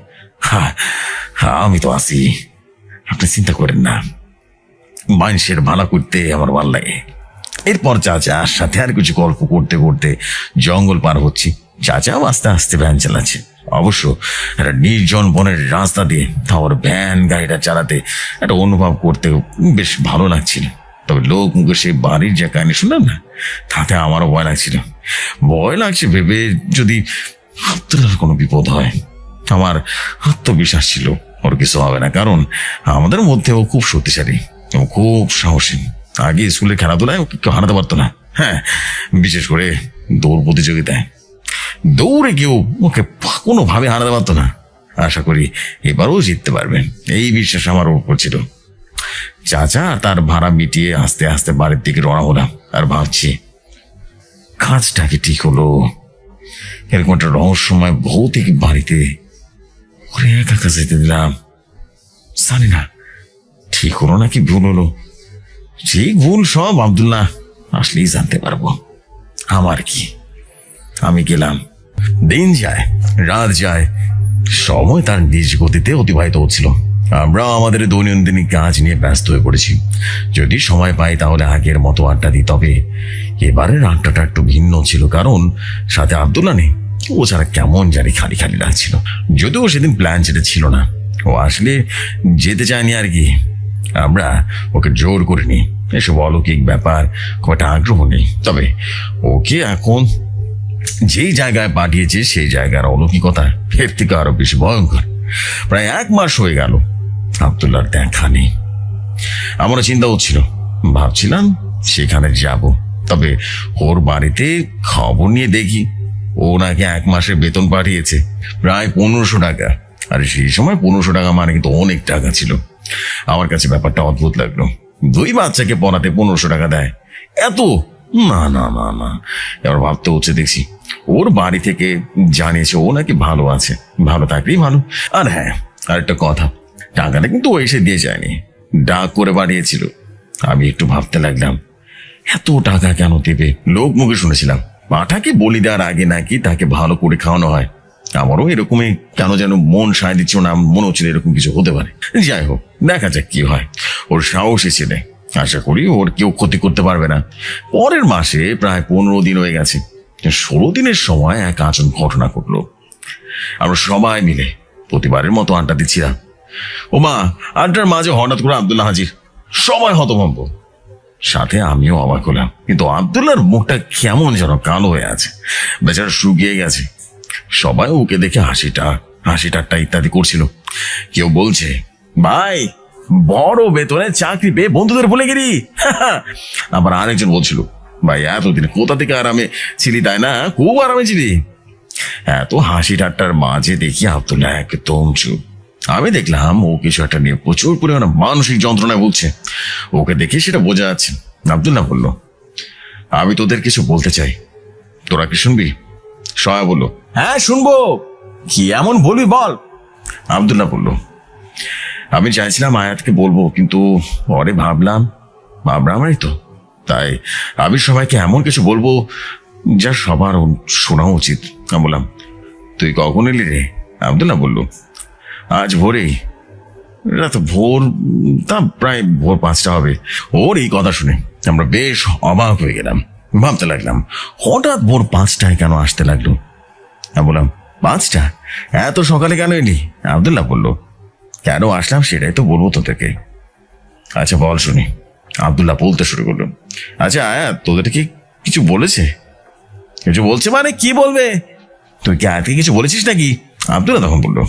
হ্যাঁ আমি তো আছি, আপনি চিন্তা করেন না, মানুষের ভালো করতে আমার ভালো লাগে। এরপর চাচার সাথে আর কিছু গল্প করতে করতে জঙ্গল পার হচ্ছি। চাচাও আস্তে আস্তে ভ্যান চালাচ্ছে, অবশ্য একটা নির্জন বনের রাস্তা দিয়ে। তারপর ভ্যান গাড়িটা চালাতে একটা অনুভব করতে বেশ ভালো লাগছিল। তবে লোক মুখে সেই বাড়ির যে কাহিনী শুনলাম না, তাতে আমারও ভয় লাগছিল। ভয় লাগছে ভেবে যদি আব্দুল্লাহর কোনো বিপদ হয়। আমার আত্মবিশ্বাস ছিল ওর কিছু হবে না, কারণ আমাদের মধ্যে ও খুব শক্তিশালী এবং খুব সাহসী। আগে স্কুলের খেলাধুলায় ওকে কেউ হারাতে পারতো না। হ্যাঁ, বিশেষ করে দৌড় প্রতিযোগিতায় দৌড়ে কেউ ওকে কোনোভাবে হারাতে পারতো না। আশা করি এবারও জিততে পারবেন, এই বিশ্বাস আমার উপর ছিল। চাচা তার ভাড়া মিটিয়ে আস্তে আস্তে বাড়ির দিকে রওনা হলাম, আর ভাবছি কাজটাকে ঠিক হলো। এরকম একটা রহস্যময় ভৌতিক বাড়িতে ওরে একা একা যেতে দিলাম, জানি না ঠিক হলো নাকি ভুল হলো। ঠিক ভুল সব আব্দুল্লাহ আসলেই জানতে পারবো। আমার কি, আমি গেলাম। দিন যায়, রাত যায়, সময় তার নিজ গতিতে অতিবাহিত হচ্ছিল। আমরা আমাদের দৈনন্দিন কাজ নিয়ে ব্যস্ত হয়ে পড়েছি। যদি সময় পাই তাহলে আগের মতো আড্ডা দিই, তবে এবারের আড্ডাটা একটু ভিন্ন ছিল, কারণ সাথে আব্দুল্লাহ নেই। ও ছাড়া কেমন জানি খালি খালি লাগছিল। যদিও সেদিন প্ল্যান যেটা ছিল না, ও আসলে যেতে চায়নি আর কি। আমরা ওকে জোর করিনি, এসব অলৌকিক ব্যাপার খুব একটা আগ্রহ নেই। তবে ওকে এখন যেই জায়গায় পাঠিয়েছে সেই জায়গার অলৌকিকতা এর থেকে আরো বেশি ভয়ঙ্কর। প্রায় 1 মাস হয়ে গেল আব্দুল্লাহর দেখা নেই। আমারও চিন্তা হচ্ছিল, ভাবছিলাম সেখানে যাব, তবে ওর বাড়িতে খবর নিয়ে দেখি ও নাকি 1 মাসের বেতন পাঠিয়েছে, প্রায় 1500 টাকা। আর সেই সময় 1500 টাকা মানে কিন্তু অনেক টাকা ছিল। আমার কাছে ব্যাপারটা অদ্ভুত লাগলো। 2 বাচ্চাকে পড়াতে 1500 টাকা দেয়, এত? না না না না। এবার ভাবতে হচ্ছে, দেখছি ওর বাড়ি থেকে জানিয়েছে ও নাকি ভালো আছে, ভালো থাকলেই ভালো। আর হ্যাঁ, আরেকটা কথা, টাকাটা কিন্তু ও এসে দিয়ে যায়নি, ডাক করে বাড়িয়েছিল। আমি একটু ভাবতে লাগলাম, এত টাকা কেন দেবে? লোক মুখে শুনেছিলাম পাঠাকে বলি দেওয়ার আগে নাকি তাকে ভালো করে খাওয়ানো হয়। আমারও এরকমই কেন যেন মন সায় দিচ্ছিল না, মনে হচ্ছিল এরকম কিছু হতে পারে। যাই হোক, দেখা যাক কি হয়। ওর সাহসী ছেলে, আশা করি ওর কেউ ক্ষতি করতে পারবে না। পরের মাসে প্রায় 15 দিন হয়ে গেছে। 16 দিনের সময় এক আচরণ ঘটনা ঘটলো। আমরা সবাই মিলে প্রতিবারের মতো আড্ডা দিচ্ছিলাম। ও মা, আড্ডার মাঝে হঠাৎ করে আব্দুল্লাহ হাজির। সবাই হতভম্ব, সাথে আমিও অবাক হলাম। কিন্তু আব্দুল্লাহর মুখটা কেমন যেন কালো হয়ে আছে, বেচারা শুকিয়ে গেছে। সবাই ওকে দেখে হাসি ঠাট্টা ইত্যাদি করছিল। কেউ বলছে, ভাই বড় বেতনে চাকরি পেয়ে বন্ধুদের ভুলে গেলি। আবার আরেকজন বলছিল, ভাই এতদিন কোথা থেকে আরামে ছিলি, তাই না? খুব আরামে ছিলি। এত হাসি ঠাট্টার মাঝে দেখি আব্দুল্লাহ একদম চুপ। আমি দেখলাম ও কিছু একটা নিয়ে প্রচুর পরিমাণে মানসিক যন্ত্রণায় ভুগছে। ওকে দেখে সেটা বোঝা যাচ্ছে। আব্দুল্লাহ বলল, আমি তোদের কিছু বলতে চাই, তোরা কি শুনবি? সবাই বলল, হ্যাঁ শুনবো, কি এমন বলবি বল। আব্দুল্লাহ বলল, আমি চাইছিলাম আয়াতকে বলবো, কিন্তু পরে ভাবলাম আমারই তো, তাই আমি সবাইকে এমন কিছু বলবো যা সবার শোনা উচিত। আমি বললাম, তুই কখন এলি রে? আব্দুল্লাহ বলল, আজ ভোরেই। রাত ভোর, তা প্রায় ভোর 5টা হবে। ওর এই কথা শুনে আমরা বেশ অবাক হয়ে গেলাম। ভাবতে লাগলাম, হঠাৎ ভোর 5টায় কেন আসতে লাগলো? আমি বললাম, 5টা? এত সকালে কেন এলি? আব্দুল্লাহ বলল, কেন আসলাম সেটাই তো বলবো তোদেরকে। আচ্ছা বল শুনি। আব্দুল্লাহ বলতে শুরু করলো, আচ্ছা আয়াত তোদের কি কিছু বলেছে? কিছু বলছে মানে কি বলবে? তুই কি আয়াতকে কিছু বলেছিস নাকি? আব্দুল্লাহ তখন বললো,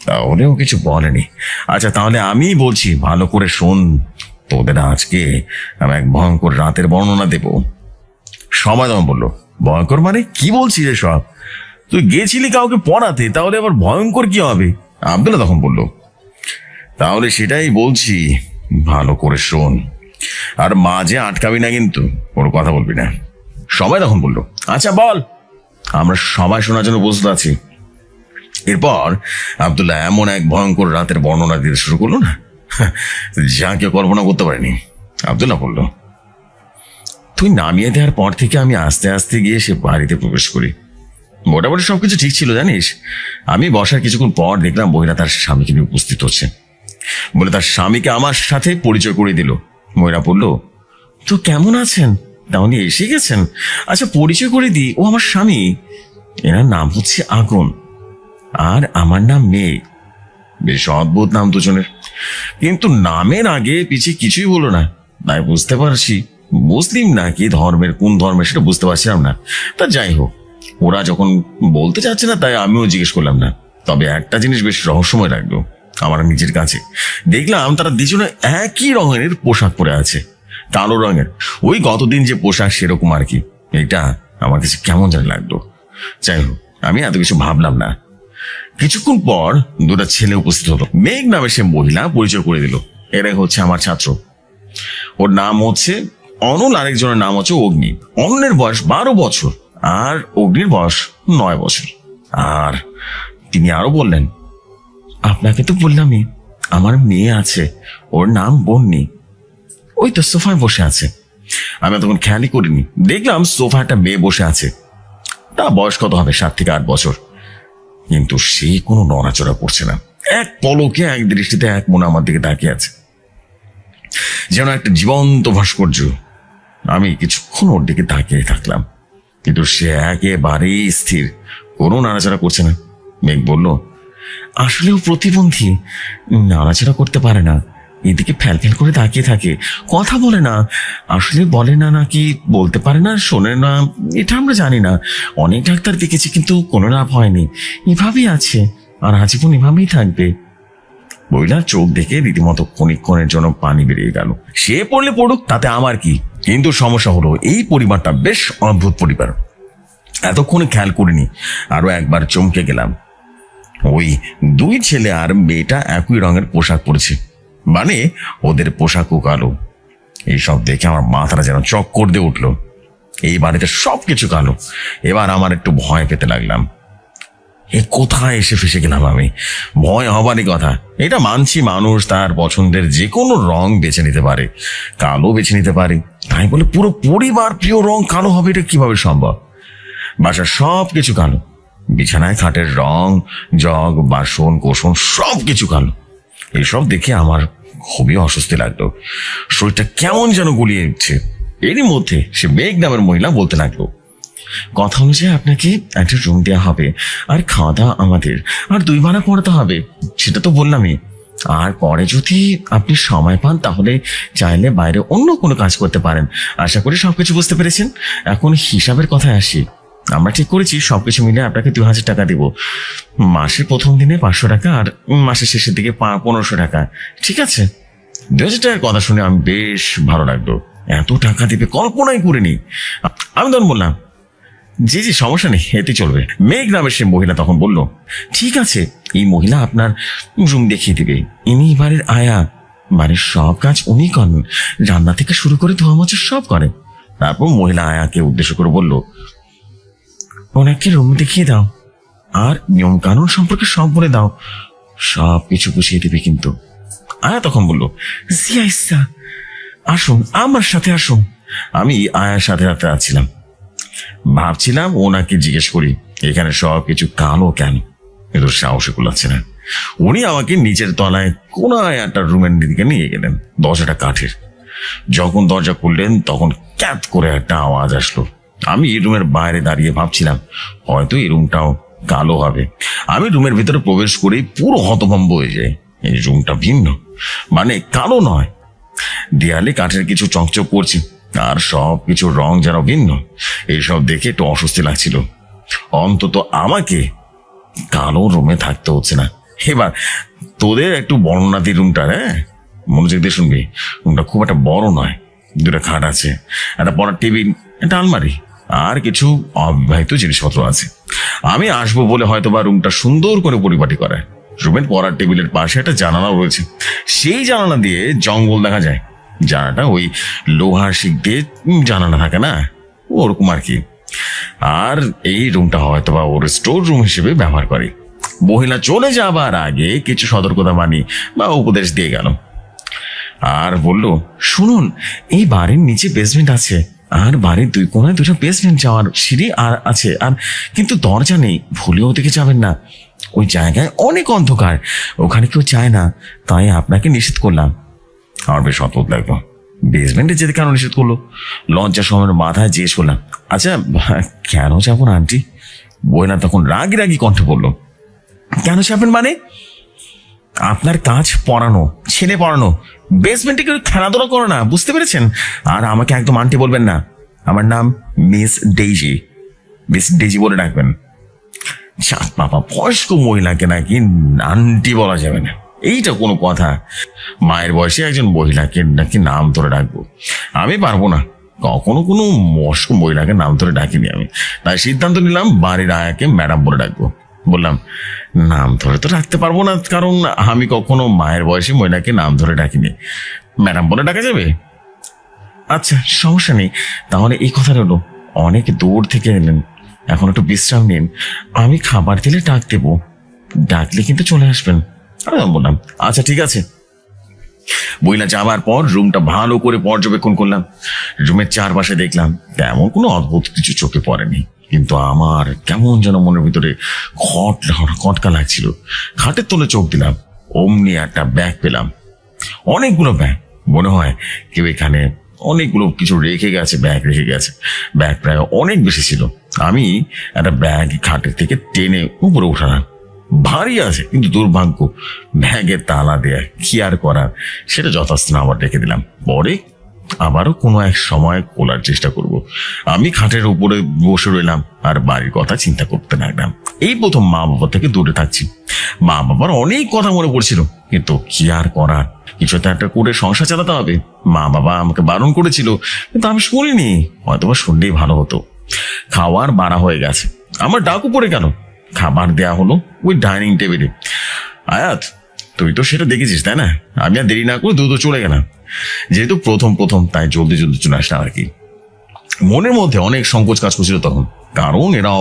তাহলেও কিছু বলেনি। আচ্ছা তাহলে আমি বলছি, ভালো করে শোন। তোদের আজকে আমি এক ভয়ঙ্কর রাতের বর্ণনা দেব। সবাই তখন বললো, ভয়ঙ্কর মানে কি বলছিস এসব? তুই গেছিলি কাউকে পড়াতে, তাহলে আবার ভয়ঙ্কর কি হবে? আব্দুল্লাহ তখন বললো, তাহলে সেটাই বলছি, ভালো করে শোন, আর মাঝে আটকাবি না, কিন্তু কোনো কথা বলবি না। সবাই তখন বললো, আচ্ছা বল, আমরা সবাই শোনার জন্য প্রস্তুত আছি। এরপর আব্দুল্লাহ এমন এক ভয়ঙ্কর রাতের বর্ণনা দিতে শুরু করলো না, যা কেউ কল্পনা করতে পারেনি। আব্দুল্লাহ বলল, তুই নামিয়ে দেওয়ার পর থেকে আমি আস্তে আস্তে গিয়ে সে বাড়িতে প্রবেশ করি। মোটামুটি সবকিছু ঠিক ছিল জানিস। আমি বসার কিছুক্ষণ পর দেখলাম মহিলা তার স্বামীকে নিয়ে উপস্থিত হচ্ছে। বলে তার স্বামীকে আমার সাথে পরিচয় করে দিল। মহিলা বলল, তো কেমন আছেন? তাহলে এসে গেছেন? আচ্ছা পরিচয় করে দিই, ও আমার স্বামী, এনার নাম হচ্ছে আগুন, আর আমার নাম মেঘ। বেশ অদ্ভুত নাম দুজনের, কিন্তু নামের আগে পিছিয়ে কিছুই বলো না। তাই বুঝতে পারছি মুসলিম নাকি ধর্মের, কোন ধর্মের সেটা বুঝতে পারছিলাম না। তা যাই হোক, ওরা যখন বলতে চাচ্ছে না তাই আমিও জিজ্ঞেস করলাম না। তবে একটা জিনিস বেশ রহস্যময় লাগলো আমার নিজের কাছে। দেখলাম তারা দুজনে একই রঙের পোশাক পরে আছে, কালো রঙের। ওই গতদিন যে পোশাক সেরকম আর কি। এটা আমার কাছে কেমন জানি লাগলো। যাই হোক, আমি এত কিছু ভাবলাম না। কিছুক্ষণ পর দুটা ছেলে উপস্থিত হলো। মেঘ নামে সে মহিলা পরিচয় করে দিল, এরাই হচ্ছে আমার ছাত্র। ওর নাম হচ্ছে অনল, আরেকজনের নাম হচ্ছে অগ্নি। অনলের বয়স 12 বছর আর অগ্নির বয়স 9 বছর। আর তিনি আরো বললেন, আপনাকে তো বললামই আমার মেয়ে আছে, ওর নাম বন্নি, ওই তো সোফায় বসে আছে। আমি তখন খেয়ালই করিনি, দেখলাম সোফায় একটা মেয়ে বসে আছে। তা বয়স কত হবে, 7 থেকে 8 বছর। কিন্তু সে কোনো নড়াচড়া করছে না, এক পলকে এক দৃষ্টিতে এক মনে আমার দিকে তাকিয়ে আছে, যেন একটা জীবন্ত ভাস্কর্য। আমি কিছুক্ষণ ওর দিকে তাকিয়ে থাকলাম, কিন্তু সে একেবারেই স্থির, কোনো নাড়াচাড়া করছে না। মেঘ বলল, আসলে ও প্রতিবন্ধী, নাড়াচাড়া করতে পারে না, এদিকে ফ্যাল ফ্যাল করে তাকিয়ে থাকে, কথা বলে না। আসলে বলে না নাকি বলতে পারে না, শোনে না, এটা আমরা জানি না। অনেক ডাক্তার দেখেছি কিন্তু কোনো লাভ হয়নি, এভাবেই আছে আর আজীবন এভাবেই থাকবে। বইলা চোখ দেখে রীতিমতো ক্ষণিক্ষণের জন্য পানি বেরিয়ে গেল। সে পড়লে পড়ুক, তাতে আমার কি। কিন্তু সমস্যা হলো, এই পরিবারটা বেশ অদ্ভুত পরিবার। এতক্ষণে খেয়াল করিনি, আরো একবার চমকে গেলাম। ওই 2 ছেলে আর মেয়েটা একই রঙের পোশাক পরেছে, মানে ওদের পোশাকও কালো। এইসব দেখে আমার মাথাটা যেন চক্কর দিয়ে উঠলো। এই বাড়িতে সবকিছু কালো। এবার আমার একটু ভয় পেতে লাগলাম। এ কোথায় এসে ফেসে গেলাম আমি? ভয় হবারই কথা। এটা মানছি, মানুষ তার পছন্দের যে কোনো রং বেছে নিতে পারে, কালো বেছে নিতে পারে। তাই বলে পুরো পরিবার প্রিয় রং কালো হবে, এটা কিভাবে সম্ভব? বাসার সব কিছু কালো, বিছানায় খাটের রং, জগ, বাসন কোসন সবকিছু কালো। এইসব দেখে আমার খুবই অস্বস্তি লাগলো, শরীরটা কেমন যেন গুলিয়ে উঠছে। এরই মধ্যে সে মেঘ নামের মহিলা বলতে লাগলো, কথা অনুযায়ী আপনাকে একটা রুম দেওয়া হবে, আর খাওয়া দাওয়া আমাদের, আর 2 ভাড়া পড়াতে হবে, সেটা তো বললামই। আর পরে যদি আপনি সময় পান তাহলে চাইলে বাইরে অন্য কোনো কাজ করতে পারেন। আশা করি সবকিছু বুঝতে পেরেছেন। এখন হিসাবের কথায় আসি। আমরা ঠিক করেছি সবকিছু মিলে আপনাকে 2,000 টাকা দিব। মাসের প্রথম দিনে 500 টাকা আর মাসের শেষের দিকে 1500 টাকা। ঠিক আছে? 2,000 টাকার কথা শুনে আমি বেশ ভালো লাগলো। এত টাকা দিবে কল্পনাই করিনি। আমি তখন বললাম, জি জি, সমস্যা নেই, এতে চলবে। মেঘ নামের সে মহিলা তখন বলল, ঠিক আছে, এই মহিলা আপনার রুম দেখিয়ে দিবে। ইনি বাড়ির আয়া, বাড়ির সব কাজ উনি করেন, রান্না থেকে শুরু করে ধোয়া মোছা সব করে। তারপর মহিলা আয়াকে উদ্দেশ্য করে বলল, ওনাকে রুম দেখিয়ে দাও আর নিয়ম কানুন সম্পর্কে সব বলে দাও, সব কিছু বুঝিয়ে দিবে কিন্তু। আয়া তখন বলল, জি আইসা, আসুন আমার সাথে আসুন। আমি আয়ার সাথে রাতে আছিলাম, ভাবছিলাম ওনাকে জিজ্ঞেস করি এখানে সব কিছু কালো কেন, কিন্তু সাহসে কুলাচ্ছে না। উনি আমাকে নিচের তলায় কোনায় একটা রুমের দিকে নিয়ে গেলেন। দরজাটা কাঠের। যখন দরজা খুললেন তখন ক্যাত করে একটা আওয়াজ আসলো। আমি এই রুমের বাইরে দাঁড়িয়ে ভাবছিলাম হয়তো এই রুমটাও কালো হবে। আমি রুমের ভিতরে প্রবেশ করেই পুরো হতভম্ব হয়ে যায়। এই রুমটা ভিন্ন, মানে কালো নয়। দেয়ালে কাঠের কিছু চকচক করছে আর সব কিছু রং যেন ভিন্ন। এইসব দেখে একটু অস্বস্তি লাগছিল। অন্তত আমাকে কালো রুমে থাকতে হচ্ছে না। এবার তোদের একটু বর্ণনা দি রুমটার। হ্যাঁ, মনোযোগ দিয়ে শুনবি। রুমটা খুব একটা বড় নয়। দুটো খাট আছে, একটা পড়ার টেবিল, একটা আলমারি আর কিছু অবিবাহিত জিনিসপত্র আছে। আমি আসবো বলে হয়তো বা রুমটা সুন্দর করে পরিপাটি করা। রুমের পড়ার টেবিলের পাশে একটা জানালা রয়েছে। সেই জানালা দিয়ে জঙ্গল দেখা যায়। জানালাটা ওই লোহার শিক দিয়ে জানালা থাকে না, ওরকম আর কি। আর এই রুমটা হয়তো বা ওর স্টোর রুম হিসেবে ব্যবহার করে। মহিলা চলে যাবার আগে কিছু সতর্কতা বাণী বা উপদেশ দিয়ে গেল আর বলল, শুনুন, এই বাড়ির নিচে বেসমেন্ট আছে আর বাড়ির দুই কোণায় দুটো বেসমেন্ট যাওয়ার সিঁড়ি আর আছে, আর কিন্তু দরজা নেই। ভুলেও দিকে যাবেন না। ওই জায়গায় অনেক অন্ধকার, ওখানে কেউ চায় না, তাই আপনাকে নিষেধ করলাম। আমার বেশ অদ্ভুত লাগলো। বেসমেন্টে যেতে কেন নিষেধ করলো? লজ্জা সময়ের মাথায় জিজ্ঞেস করলাম, আচ্ছা কেন যাবো না আন্টি? বইনা তখন রাগি রাগি কণ্ঠে বললো, কেন যাবেন মানে? আপনার কাজ পড়ানো, ছেলে পড়ানো। বেসমেন্টে কেউ খেলাধুলা করো না, বুঝতে পেরেছেন? আর আমাকে একদম আন্টি বলবেন না। আমার নাম মিস ডেইজি। মিস ডেইজি বলে ডাকবেন। চাঁদ বাবা, বয়স্ক মহিলাকে নাকি আন্টি বলা যাবে না, এইটা কোনো কথা? মায়ের বয়সে একজন মহিলাকে নাকি নাম ধরে ডাকবো? আমি পারবো না, কখনো কোনো বয়স্ক মহিলাকে নাম ধরে ডাকিনি আমি। তাই সিদ্ধান্ত নিলাম বাড়ির আয়াকে ম্যাডাম বলে ডাকবো। বললাম, নাম ধরে তো রাখতে পারবো না, কারণ আমি কখনো মায়ের বয়সী মহিলাকে নাম ধরে ডাকিনি। ম্যাডাম বলে ডাকা যাবে? আচ্ছা, সমস্যা নেই। তাহলে এই কথাটা হলো, অনেক দূর থেকে এলেন, এখন একটু বিশ্রাম নিন। আমি খাবার দিলে ডাক দেবো, ডাকলে কিন্তু চলে আসবেন। আমি বললাম, আচ্ছা ঠিক আছে। মহিলা যাবার পর রুমটা ভালো করে পর্যবেক্ষণ করলাম। রুমের চারপাশে দেখলাম তেমন কোনো অদ্ভুত কিছু চোখে পড়েনি, কিন্তু আমার কেমন যেন মনের ভিতরে খটকা লাগছিল। খাটের তলে চোখ দিলাম, অমনি একটা ব্যাগ পেলাম। অনেকগুলো ব্যাগ, মনে হয় কেউ এখানে অনেকগুলো কিছু রেখে গেছে, ব্যাগ রেখে গেছে। ব্যাগ প্রায় অনেক বেশি ছিল। আমি একটা ব্যাগ খাটের থেকে টেনে উপরে উঠালাম। ভারী আছে, কিন্তু দুর্ভাগ্য ব্যাগের তালা দেয়া, কি আর করার, সেটা যথাস্থানে আবার রেখে দিলাম। পরে আবারও কোনো এক সময় খোলার চেষ্টা করব। আমি খাটের উপরে বসে রইলাম আর বাড়ির কথা চিন্তা করতে লাগলাম। এই প্রথম মা বাবা থেকে দূরে থাকছি। মা বাবার অনেক কথা মনে পড়ছিল, কিন্তু কি আর করার, কিছু তো একটা করে সংসার চালাতে হবে। মা বাবা আমাকে বারণ করেছিল, কিন্তু আমি শুনিনি। হয়তোবা শুনলেই ভালো হতো। খাওয়ার বাড়া হয়ে গেছে, আমার ডাকু পড়ে গেল। খাবার দেয়া হলো ওই ডাইনিং টেবিলে। আয়াত, তুই তো সেটা দেখেছিস তাই না? আমি আর দেরি না করে দ্রুত চলে গেলাম। যেহেতু প্রথম তাই জলদি চলে আসলাম আর কি। মনের মধ্যে অনেক সংকোচ কাজ করছিল তখন, কারণ এরা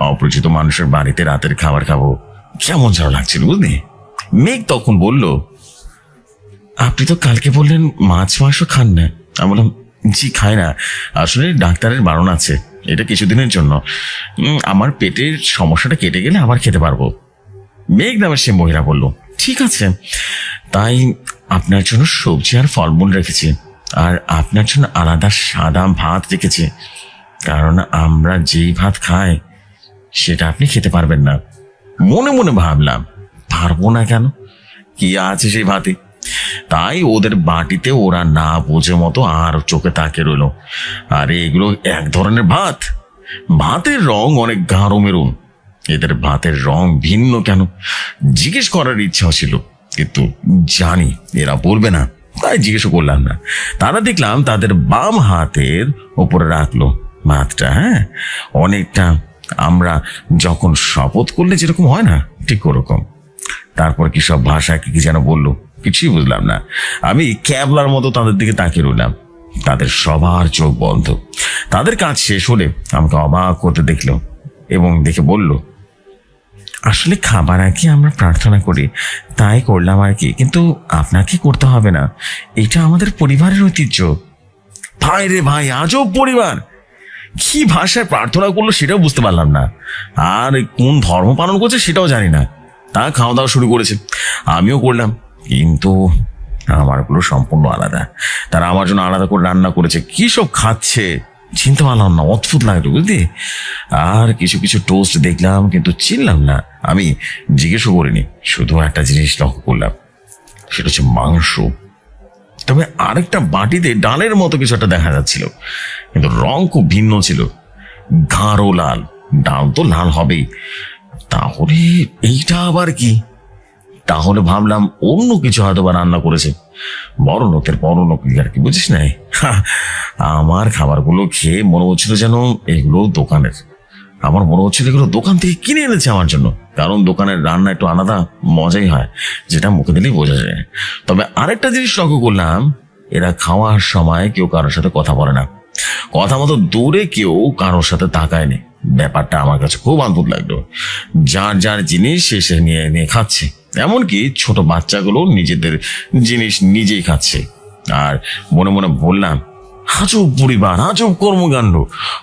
অপরিচিত মানুষের বাড়িতে রাতের খাবার খাবো, কেমন যেন লাগছিল, বুঝলি? মেঘ তখন বলল, আপনি তো কালকে বললেন মাছ মাংস খান না। আমি বললাম, জি খাই না, আসলে ডাক্তারের বারণ আছে, এটা কিছুদিনের জন্য। আমার পেটের সমস্যাটা কেটে গেলে আবার খেতে পারবো। মেঘ নামের সে মহিলা বলল, ঠিক আছে, তাই আপনার জন্য সবজি আর ফলমূল রেখেছি, আর আপনার জন্য আলাদা সাদা ভাত রেখেছি, কারণ আমরা যেই ভাত খাই সেটা আপনি খেতে পারবেন না। মনে মনে ভাবলাম, পারবো না কেন? কি আছে সেই ভাতে। তাই ওদের বাটিতে ওরা না বোঝে মতো আর চোখে তাকে রইল। আরে এগুলো এক ধরনের ভাত, ভাতের রং অনেক গাঢ় মেরুন। এদের ভাতের রং ভিন্ন কেন জিজ্ঞেস করার ইচ্ছা ছিল, কিন্তু জানি এরা বলবে না, তাই জিজ্ঞেস করলাম না। তারা দেখলাম তাদের বাম হাতের ওপরে রাখলো ভাতটা। হ্যাঁ, অনেকটা আমরা যখন শপথ করলে যেরকম হয় না, ঠিক ওরকম। তারপর কি সব ভাষা কি যেন বললো, কিছুই বুঝলাম না। আমি ক্যাবলার মতো তাদের দিকে তাকিয়ে রইলাম। তাদের সবার চোখ বন্ধ। তাদের কাজ শেষ হলে আমাকে অবাক করতে দেখলো এবং দেখে বলল, আসলে খাবার আগে আমরা প্রার্থনা করি, তাই করলাম আর কি, কিন্তু আপনাকে করতে হবে না, এটা আমাদের পরিবারের ঐতিহ্য। ভাই রে ভাই, আজব পরিবার! কি ভাষায় প্রার্থনা করলো সেটাও বুঝতে পারলাম না, আর কোন ধর্ম পালন করছে সেটাও জানি না। তা খাওয়া দাওয়া শুরু করেছে, আমিও করলাম, কিন্তু আমারগুলো সম্পূর্ণ আলাদা। তারা আমার জন্য আলাদা করে রান্না করেছে। কি সব খাচ্ছে চিনতে পারলাম না, অদ্ভুত লাগলো বুঝলি। আর কিছু কিছু টোস্ট দেখলাম, কিন্তু চিনলাম না। আমি জিজ্ঞেসও করিনি, শুধু একটা জিনিস লক্ষ্য করলাম, সেটা হচ্ছে মাংস। তবে আরেকটা বাটিতে ডালের মতো কিছু একটা দেখা যাচ্ছিল, কিন্তু রং খুব ভিন্ন ছিল, গাঢ় লাল। ডাল তো লাল হবেই, তাহলে এইটা আবার কি? তাহলে ভাবলাম অন্য কিছু হয়তো বা রান্না করেছে, বড় লোকের বড় লোক আর কি, বুঝিস না। আমার খাবারগুলো খেয়ে মনে হচ্ছিল যেন এগুলো দোকানের। আমার মনে হচ্ছিল এগুলো দোকান থেকে কিনে এনেছে আমার জন্য, কারণ দোকানের রান্না একটু আলাদা মজাই হয়, যেটা মুখে দিলেই বোঝা যায়। তবে আরেকটা জিনিস লক্ষ্য করলাম, এরা খাওয়ার সময় কেউ কারোর সাথে কথা বলে না, কথা মতো দূরে কেউ কারোর সাথে তাকায়নি। ব্যাপারটা আমার কাছে খুব অদ্ভুত লাগলো। যার যার জিনিস সে নিয়ে নিয়ে খাচ্ছে, এমনকি ছোট বাচ্চাগুলো নিজেদের জিনিস নিজেই খাচ্ছে। আর মনে মনে বললাম, আজব পরিবার, আজব কর্মকাণ্ড।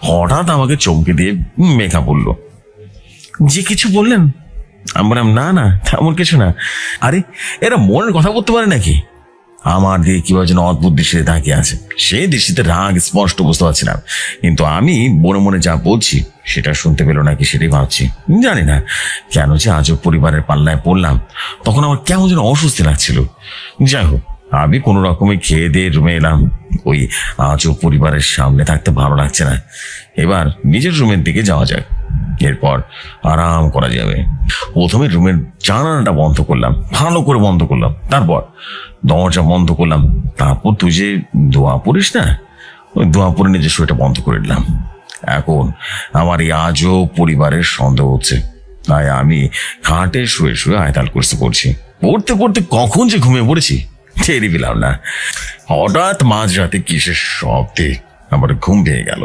হঠাৎ আমাকে চমকে দিয়ে মেঘা বলল, যে কিছু বললেন? আমি বললাম, না না তেমন কিছু না। আরে এরা মনের কথা বলতে পারে নাকি? আমার দিকে কিভাবে যেন অদ্ভুত দৃষ্টিতে তাকিয়ে আছে। সেই দৃষ্টিতে রাগ স্পষ্ট বুঝতে পারছিলাম, কিন্তু আমি মনে মনে যা বলছি সেটা শুনতে পেল নাকি সেটাই ভাবছি। জানি না কেন যে আজব পরিবারের পাল্লায় পড়লাম, তখন আমার কেমন যেন অস্বস্তি লাগছিল। যাই হোক, আমি কোনো রকমে খেয়ে দিয়ে রুমে এলাম। ওই আজব পরিবারের সামনে থাকতে ভালো লাগছে না, এবার নিজের রুমের দিকে যাওয়া যাক, এরপর আরাম করা যাবে। প্রথমে রুমের জানালাটা বন্ধ করলাম, ভালো করে বন্ধ করলাম, তারপর দরজা বন্ধ করলাম। তারপর তুই যে দোয়া পড়িস না, ওই দোয়া পড়ে নিজে শুয়েটা বন্ধ করে দিলাম। এখন আমার এই আজব পরিবারের সন্দেহ হচ্ছে, তাই আমি খাটে শুয়ে শুয়ে আয়তাল কুরসি পড়ছি। পড়তে পড়তে কখন যে ঘুমিয়ে পড়েছি টেরই পেলাম না। হঠাৎ মাঝরাতে কিসের শব্দে আমার ঘুম ভেঙে গেল।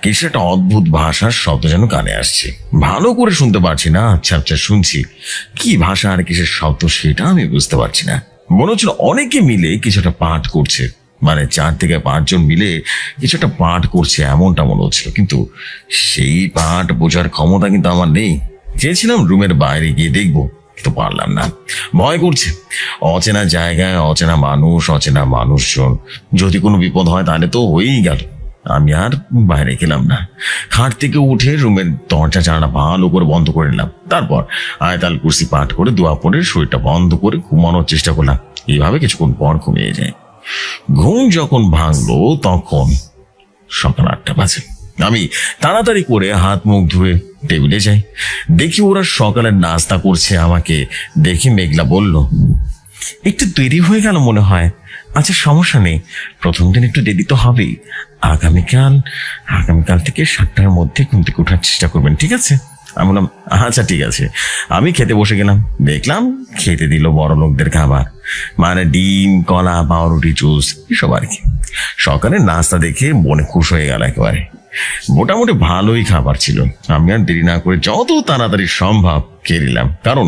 কিসের একটা অদ্ভুত ভাষার শব্দ যেন কানে আসছে, ভালো করে শুনতে পারছি না, আচ্ছা আচ্ছা শুনছি। কি ভাষা আর কিসের শব্দ সেটা আমি বুঝতে পারছি না। মনে হচ্ছিল অনেকে মিলে কিছু একটা পাঠ করছে, মানে 4 থেকে 5 জন মিলে কিছু একটা পাঠ করছে এমনটা মনে হচ্ছিল, কিন্তু সেই পাঠ বোঝার ক্ষমতা কিন্তু আমার নেই। চেয়েছিলাম রুমের বাইরে গিয়ে দেখবো, কিন্তু পারলাম না, ভয় করছে। অচেনা জায়গায় অচেনা মানুষ, অচেনা মানুষজন, যদি কোনো বিপদ হয় তাহলে তো হয়েই গেল। আমি আর বাইরে গেলাম না, খাট থেকে উঠে রুমের দরজা জানালা ভালো করে বন্ধ করে নিলাম। তারপর আয়তাল কুরসি পাঠ করে দোয়া পড়ে শরীরটা বন্ধ করে ঘুমানোর চেষ্টা করলাম। এইভাবে কিছুক্ষণ পর ঘুমিয়ে যায়। ঘুম যখন ভাঙলো তখন সকাল 8টা বাজে। আমি তাড়াতাড়ি করে হাত মুখ ধুয়ে টেবিলে যাই, দেখি ওরা সকালের নাস্তা করছে। আমাকে দেখি মেঘলা বলল, একটু দেরি হয়ে গেল মনে হয়। আচ্ছা সমস্যা নেই, প্রথম দিন একটু দেরি তো হবেই। আগামীকাল থেকে 7টার মধ্যে ঘুম থেকে ওঠার চেষ্টা করবেন, ঠিক আছে? আমি বললাম, আচ্ছা ঠিক আছে। আমি খেতে বসে গেলাম, দেখলাম খেতে দিল বড় লোকদের খাবার, মানে ডিম, কলা, পাউরুটি, জুস, এসব আর কি। সকালে নাস্তা দেখে মনে খুশ হয়ে গেল একেবারে। মোটামুটি ভালোই খাবার ছিল। আমি আর দেরি না করে যত তাড়াতাড়ি সম্ভব খেয়ে নিলাম, কারণ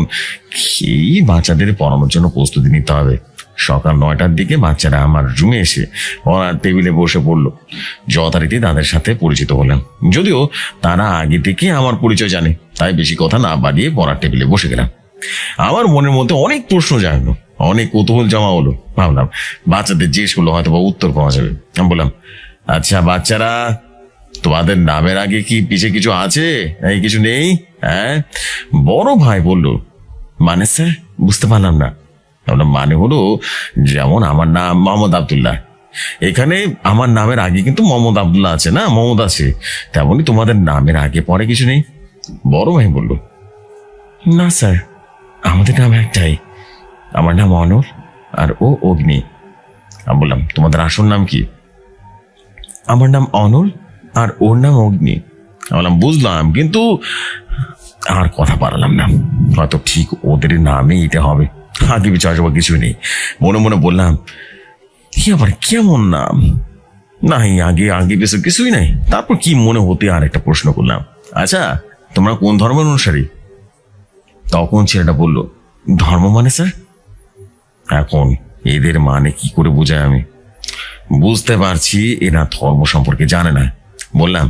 খেয়েই বাচ্চাদের পড়ানোর জন্য প্রস্তুতি নিতে হবে। সকাল 9টার দিকে বাচ্চারা আমার রুমে এসে পড়ার টেবিলে বসে পড়লো। যথারীতি তাদের সাথে পরিচিত হলাম, যদিও তারা আগে থেকে আমার পরিচয় জানে, তাই বেশি কথা না বাড়িয়ে পড়ার টেবিলে বসে গেলাম। আমার মনের মধ্যে অনেক প্রশ্ন জাগলো, অনেক কৌতূহল জমা হলো। ভাবলাম বাচ্চাদের জিজ্ঞেস করলো হয়তো বা উত্তর পাওয়া যাবে। আমি বললাম, আচ্ছা বাচ্চারা, তোমাদের নামের আগে কি পিছে কিছু আছে, এই কিছু নেই? হ্যাঁ। বড় ভাই বলল, মানে স্যার বুঝতে পারলাম না। আমরা মানে হলো, যেমন আমার নাম মোহাম্মদ আব্দুল্লাহ, এখানে আমার নামের আগে কিন্তু মোহাম্মদ আব্দুল্লাহ আছে না, মোহাম্মদ আছে, তেমনই তোমাদের নামের আগে পরে কিছু নেই। বড় ভাই বলল, না স্যার, আমাদের নাম একটাই, আমার নাম অনর আর ও অগ্নি। আমি বললাম, তোমাদের আসল নাম কি? আমার নাম অনর আর ওর নাম অগ্নি। আমি বললাম, বুঝলাম, কিন্তু আর কথা পারলাম না, হয়তো ঠিক ওদের নামে এটা হবে, আগে পিছু আসবো কিছু নেই। মনে মনে বললাম, কি আবার কেমন নাম, নাই আগে আগে পিছু কিছুই নাই। তারপর কি মনে হতে আর একটা প্রশ্ন করলাম, আচ্ছা তোমরা কোন ধর্মের অনুসারী? তখন ছেলেটা বলল, ধর্ম মানে স্যার? এখন এদের মানে কি করে বোঝায় আমি? বুঝতে পারছি এরা ধর্ম সম্পর্কে জানে না। বললাম,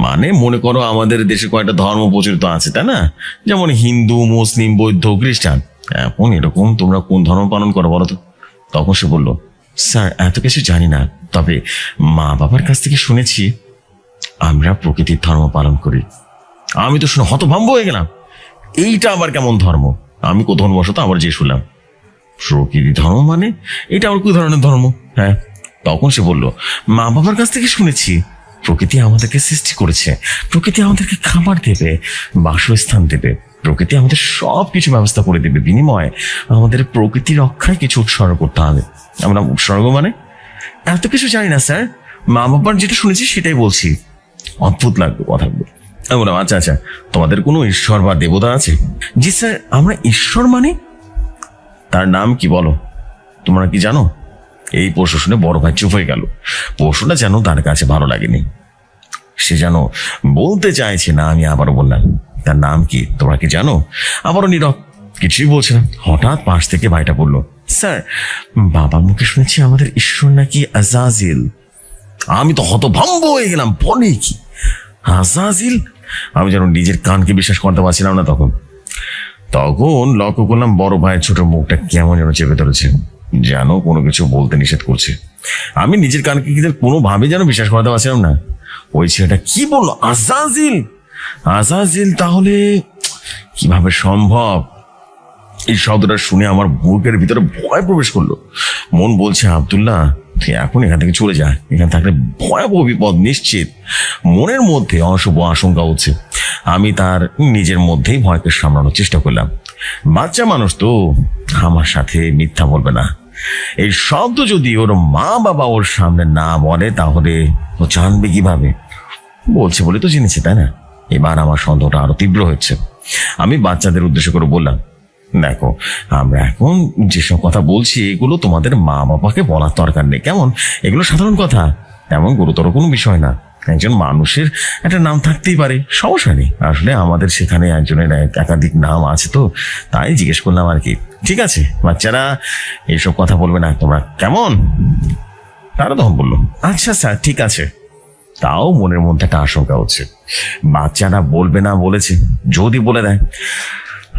মানে মনে করো আমাদের দেশে কয়েকটা ধর্ম প্রচলিত আছে, তাই না? যেমন হিন্দু, মুসলিম, বৌদ্ধ, খ্রিস্টান। এখন এরকম তোমরা কোন ধর্ম পালন করো বলো তো? তখন সে বলল, স্যার এত কিছু জানি না, তবে মা বাবার কাছ থেকে শুনেছি আমরা প্রকৃতির ধর্ম পালন করি। আমি তো শুনে হতভম্ব হয়ে গেলাম, এইটা আবার কেমন ধর্ম? আমি কোথাও বসত আবার যে শুনলাম প্রকৃতি ধর্ম মানে এটা আবার কি ধরনের ধর্ম? হ্যাঁ, তখন সে বলল, মা বাবার কাছ থেকে শুনেছি প্রকৃতি আমাদেরকে সৃষ্টি করেছে, প্রকৃতি আমাদেরকে খাবার দেবে, বাসস্থান দেবে, প্রকৃতি আমাদের সব কিছু ব্যবস্থা করে দেবে, বিনিময়ে আমাদের প্রকৃতি রক্ষায় কিছু উৎসর্গ করতে হবে। আমরা উৎসর্গ মানে? এত কিছু জানি না স্যার, মা বাবার যেটা শুনেছি সেটাই বলছি। অদ্ভুত লাগলো কথাগুলো। আমি বললাম, আচ্ছা আচ্ছা, তোমাদের কোনো ঈশ্বর বা দেবতা আছে? জি স্যার, আমরা ঈশ্বর মানে? তার নাম কি বলো? তোমরা কি জানো? এই প্রশ্ন শুনে বড় ভাই চুপ হয়ে গেল। প্রশ্নটা যেন তার কাছে ভালো লাগেনি, সে যেন বলতে চাইছে না। আমি আবারও বললাম, তার নাম কি তোমরা কি জানো? আবারও নীরব, কিছুই বলছে না। হঠাৎ পাশ থেকে ভাইটা বলল, স্যার বাবার মুখে শুনেছি আমাদের ঈশ্বর নাকি আজাজিল। আমি তো হতভম্ব হয়ে গেলাম, বলে কি আজাজিল? আমি যেন নিজের কানকে বিশ্বাস করতে পারছিলাম না। তখন লক্ষ্য করলাম বড় ভাইয়ের ছোট মুখটা কেমন যেন চেপে ধরেছে, যেন কোনো কিছু বলতে নিষেধ করছে। আমি নিজের কানকে কোনোভাবে যেন বিশ্বাস করতে পারছিলাম না। ওই ছেলেটা কি বললো, আজাজিল? আজাজিল তাহলে কিভাবে সম্ভব? এই শব্দটা শুনে আমার বুকের ভিতরে ভয় প্রবেশ করলো। মন বলছে, আব্দুল্লাহ তুই এখন এখান থেকে চলে যা, এখানে থাকলে ভয়াবহ বিপদ নিশ্চিত। মনের মধ্যে অশুভ আশঙ্কা হচ্ছে। আমি তার নিজের মধ্যেই ভয়কে সামলানোর চেষ্টা করলাম। বাচ্চা মানুষ তো, আমার সাথে মিথ্যা বলবে না। এই শব্দ যদি ওর মা বাবা ওর সামনে না বলে তাহলে ও জানবে কিভাবে? বলছে বলে তো জেনেছে, তাই না? এবার আমার সন্দেহটা আরো তীব্র হচ্ছে। আমি বাচ্চাদের উদ্দেশ্য করে বললাম, দেখো আমরা এখন যেসব কথা বলছি এগুলো তোমাদের মা বাবাকে বলার দরকার নেই, কেমন? এগুলো সাধারণ কথা, তেমন গুরুতর কোনো বিষয় না। একজন মানুষের একটা নাম থাকতেই পারে, সমস্যা নেই। আসলে আমাদের সেখানে একজনের একাধিক নাম আছে, তো তাই জিজ্ঞেস করলাম আর কি। ঠিক আছে বাচ্চারা, এইসব কথা বলবে না তোমরা, কেমন? তারা তখন বললো, আচ্ছা স্যার ঠিক আছে। তাও মনের মধ্যে একটা আশঙ্কা হচ্ছে, বাচ্চারা বলবে না বলেছে, যদি বলে দেয়।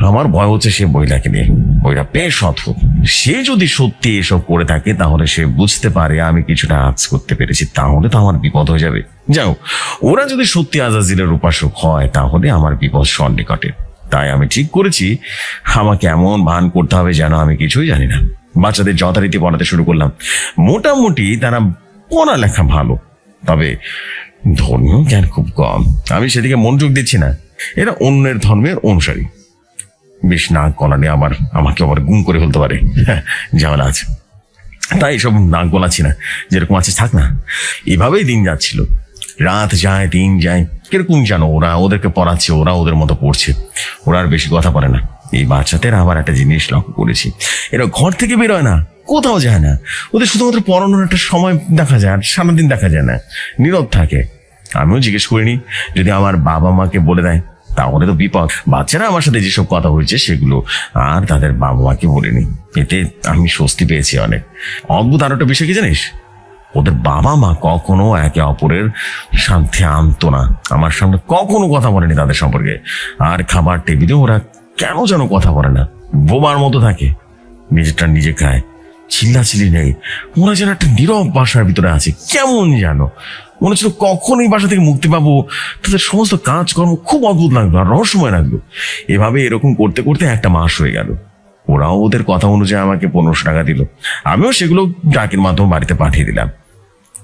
আমার ভয় হচ্ছে সে বইটাকে নিয়ে। বইটা বেশ অদ্ভুত, সে যদি সত্যি এসব করে থাকে তাহলে সে বুঝতে পারে আমি কিছুটা আজ করতে পেরেছি, তাহলে তো আমার বিপদ হয়ে যাবে। যাও, ওরা যদি সত্যি আজাজিলের উপাসক হয় তাহলে আমার বিপদ সন্নিকটে। তাই আমি ঠিক করেছি আমাকে এমন ভান করতে হবে যেন আমি কিছুই জানি না। বাচ্চাদের যথারীতি পড়াতে শুরু করলাম। মোটামুটি তারা পড়ালেখা ভালো, তবে ধর্মীয় জ্ঞান খুব কম। আমি সেদিকে মনোযোগ দিচ্ছি না। এরা অন্যের ধর্মের অনুসারী, বেশ নাক গলানে আমাকে আবার গুম করে ফেলতে পারে, ঝামেলা আছে। তাই এসব নাক গলাচ্ছি না, যেরকম আছে থাক না। এভাবেই দিন যাচ্ছিল। রাত যায় দিন যায়, কিরকম জানো ওরা ওদেরকে পড়াচ্ছে, ওরা ওদের মতো পড়ছে, ওরা আর বেশি কথা বলে না। এই বাচ্চাদের আবার একটা জিনিস লক্ষ্য করেছি, এরা ঘর থেকে বেরোয় না, কোথাও যায় না। ওদের শুধুমাত্র পড়ানোর একটা সময় দেখা যায়, আর সারাদিন দেখা যায় না, নীরব থাকে। আমিও জিজ্ঞেস করিনি, যদি আমার বাবা মাকে বলে দেয় তাহলে তো বিপদ। বাচ্চারা আমার সাথে যেসব কথা হয়েছে সেগুলো আর তাদের বাবা মাকে বলিনি, এতে আমি স্বস্তি পেয়েছি অনেক। অদ্ভুত আরো একটা বিষয় কি জানিস, ওদের বাবা মা কখনো একে অপরের সাথে আনতো না, আমার সামনে কখনো কথা বলেনি তাদের সম্পর্কে। আর খাবার টেবিলে ওরা কেন যেন কথা বলে না, বোবার মতো থাকে, নিজেরটা নিজে খায়, চিল্লাচিল্লি নেই। ওরা যেন একটা নীরব বাসার ভিতরে আছে, কেমন যেন মনে হচ্ছিল কখন এই বাসা থেকে মুক্তি পাবো। তাদের সমস্ত কাজকর্ম খুব অদ্ভুত লাগলো আর রহস্যময় লাগলো। এভাবে এরকম করতে করতে একটা মাস হয়ে গেল। ওরাও ওদের কথা অনুযায়ী আমাকে 1500 টাকা দিল। আমিও সেগুলো ডাকের মাধ্যমে বাড়িতে পাঠিয়ে দিলাম।